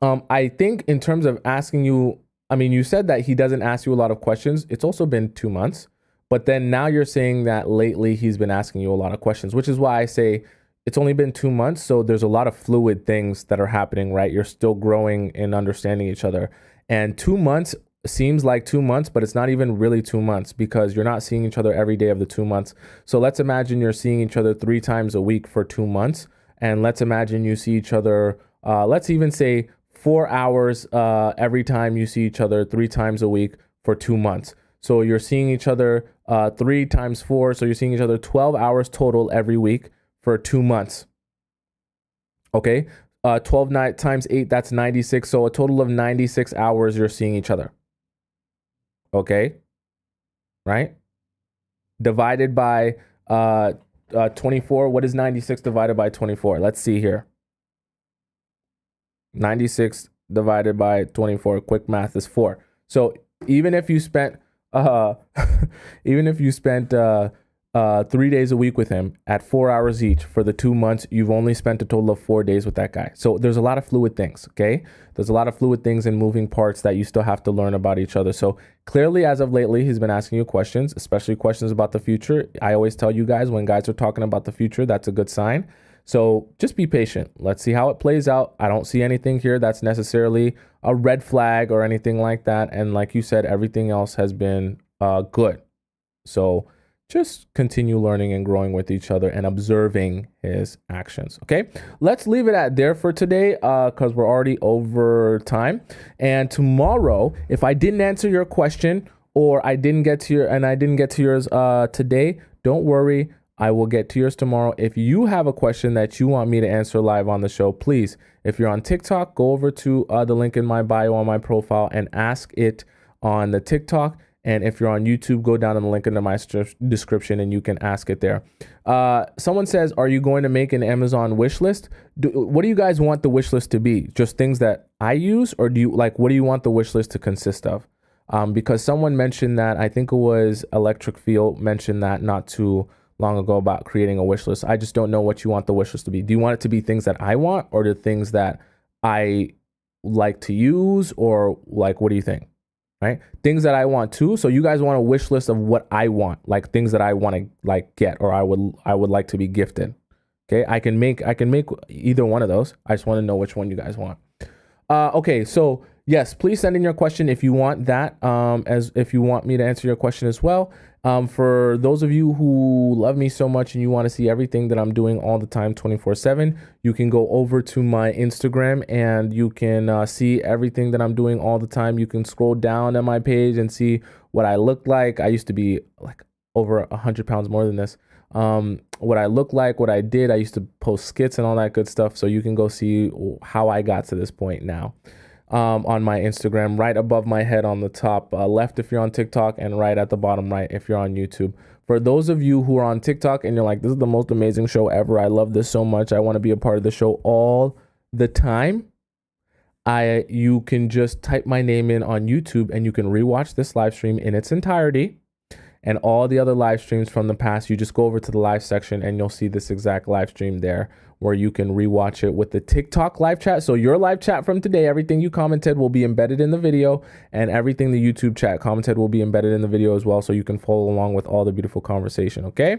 I think in terms of asking you, you said that he doesn't ask you a lot of questions. It's also been 2 months, but then now you're saying that lately he's been asking you a lot of questions, which is why I say it's only been 2 months. So there's a lot of fluid things that are happening, right? You're still growing and understanding each other. And 2 months seems like 2 months, but it's not even really 2 months because you're not seeing each other every day of the 2 months. So let's imagine you're seeing each other 3 times a week for 2 months. And let's imagine you see each other, let's even say 4 hours every time you see each other 3 times a week for 2 months. So you're seeing each other 3 times 4. So you're seeing each other 12 hours total every week for 2 months. Okay. 12 times 8, that's 96. So a total of 96 hours you're seeing each other. Okay. Right. Divided by 24. What is 96 divided by 24? Let's see here. 96 divided by 24. Quick math is 4. So even if you spent even if you spent 3 days a week with him at 4 hours each for the 2 months, you've only spent a total of 4 days with that guy. So there's a lot of fluid things. Okay. There's a lot of fluid things and moving parts that you still have to learn about each other. So clearly, as of lately, he's been asking you questions, especially questions about the future. I always tell you guys, when guys are talking about the future, that's a good sign. So just be patient. Let's see how it plays out. I don't see anything here that's necessarily a red flag or anything like that. And like you said, everything else has been good. So just continue learning and growing with each other and observing his actions. Okay, let's leave it at there for today because we're already over time. And tomorrow, if I didn't answer your question or I didn't get to yours today, don't worry. I will get to yours tomorrow. If you have a question that you want me to answer live on the show, please, if you're on TikTok, go over to the link in my bio on my profile and ask it on the TikTok. And if you're on YouTube, go down in the link in my description and you can ask it there. Someone says, are you going to make an Amazon wish list? What do you guys want the wish list to be? Just things that I use? Or what do you want the wish list to consist of? Because someone mentioned that, I think it was Electric Field mentioned that not too long ago about creating a wish list. I just don't know what you want the wish list to be. Do you want it to be things that I want or the things that I like to use, or like, what do you think? Right? Things that I want too. So you guys want a wish list of what I want, like things that I want to like get, or I would like to be gifted. Okay. I can make either one of those. I just want to know which one you guys want. Okay. So yes, please send in your question if you want that, as if you want me to answer your question as well. For those of you who love me so much and you want to see everything that I'm doing all the time, 24/7, you can go over to my Instagram and you can see everything that I'm doing all the time. You can scroll down on my page and see what I look like. I used to be like over 100 pounds more than this. What I look like, what I did. I used to post skits and all that good stuff. So you can go see how I got to this point now. On my Instagram, right above my head on the top left if you're on TikTok, and right at the bottom right if you're on YouTube. For those of you who are on TikTok and you're like, this is the most amazing show ever, I love this so much, I want to be a part of the show all the time, you can just type my name in on YouTube and you can rewatch this live stream in its entirety. And all the other live streams from the past, you just go over to the live section and you'll see this exact live stream there where you can rewatch it with the TikTok live chat. So your live chat from today, everything you commented will be embedded in the video, and everything the YouTube chat commented will be embedded in the video as well. So you can follow along with all the beautiful conversation. Okay.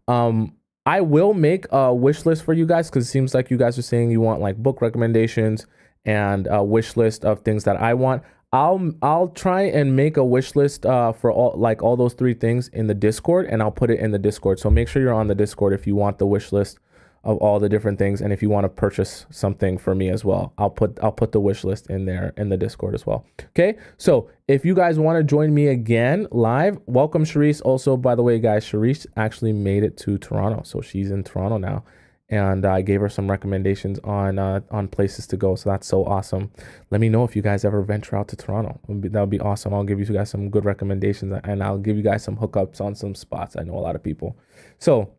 I will make a wish list for you guys because it seems like you guys are saying you want like book recommendations and a wish list of things that I want. I'll try and make a wish list for all those 3 things in the Discord, and I'll put it in the Discord. So make sure you're on the Discord if you want the wish list of all the different things, and if you want to purchase something for me as well, I'll put the wish list in there in the Discord as well. Okay, so if you guys want to join me again live, welcome Sharice. Also, by the way, guys, Sharice actually made it to Toronto, so she's in Toronto now. And I gave her some recommendations on places to go. So that's so awesome. Let me know if you guys ever venture out to Toronto. That would be awesome. I'll give you guys some good recommendations, and I'll give you guys some hookups on some spots. I know a lot of people. So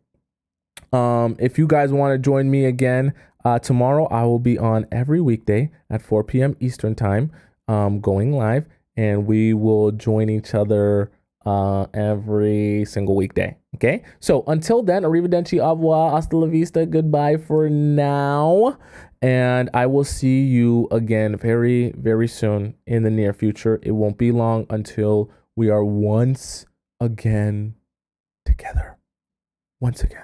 if you guys want to join me again tomorrow, I will be on every weekday at 4 p.m. Eastern time, going live, and we will join each other every single weekday. Okay, so until then, arrivederci, au revoir, hasta la vista, goodbye for now, and I will see you again very, very soon in the near future. It won't be long until we are once again together. Once again.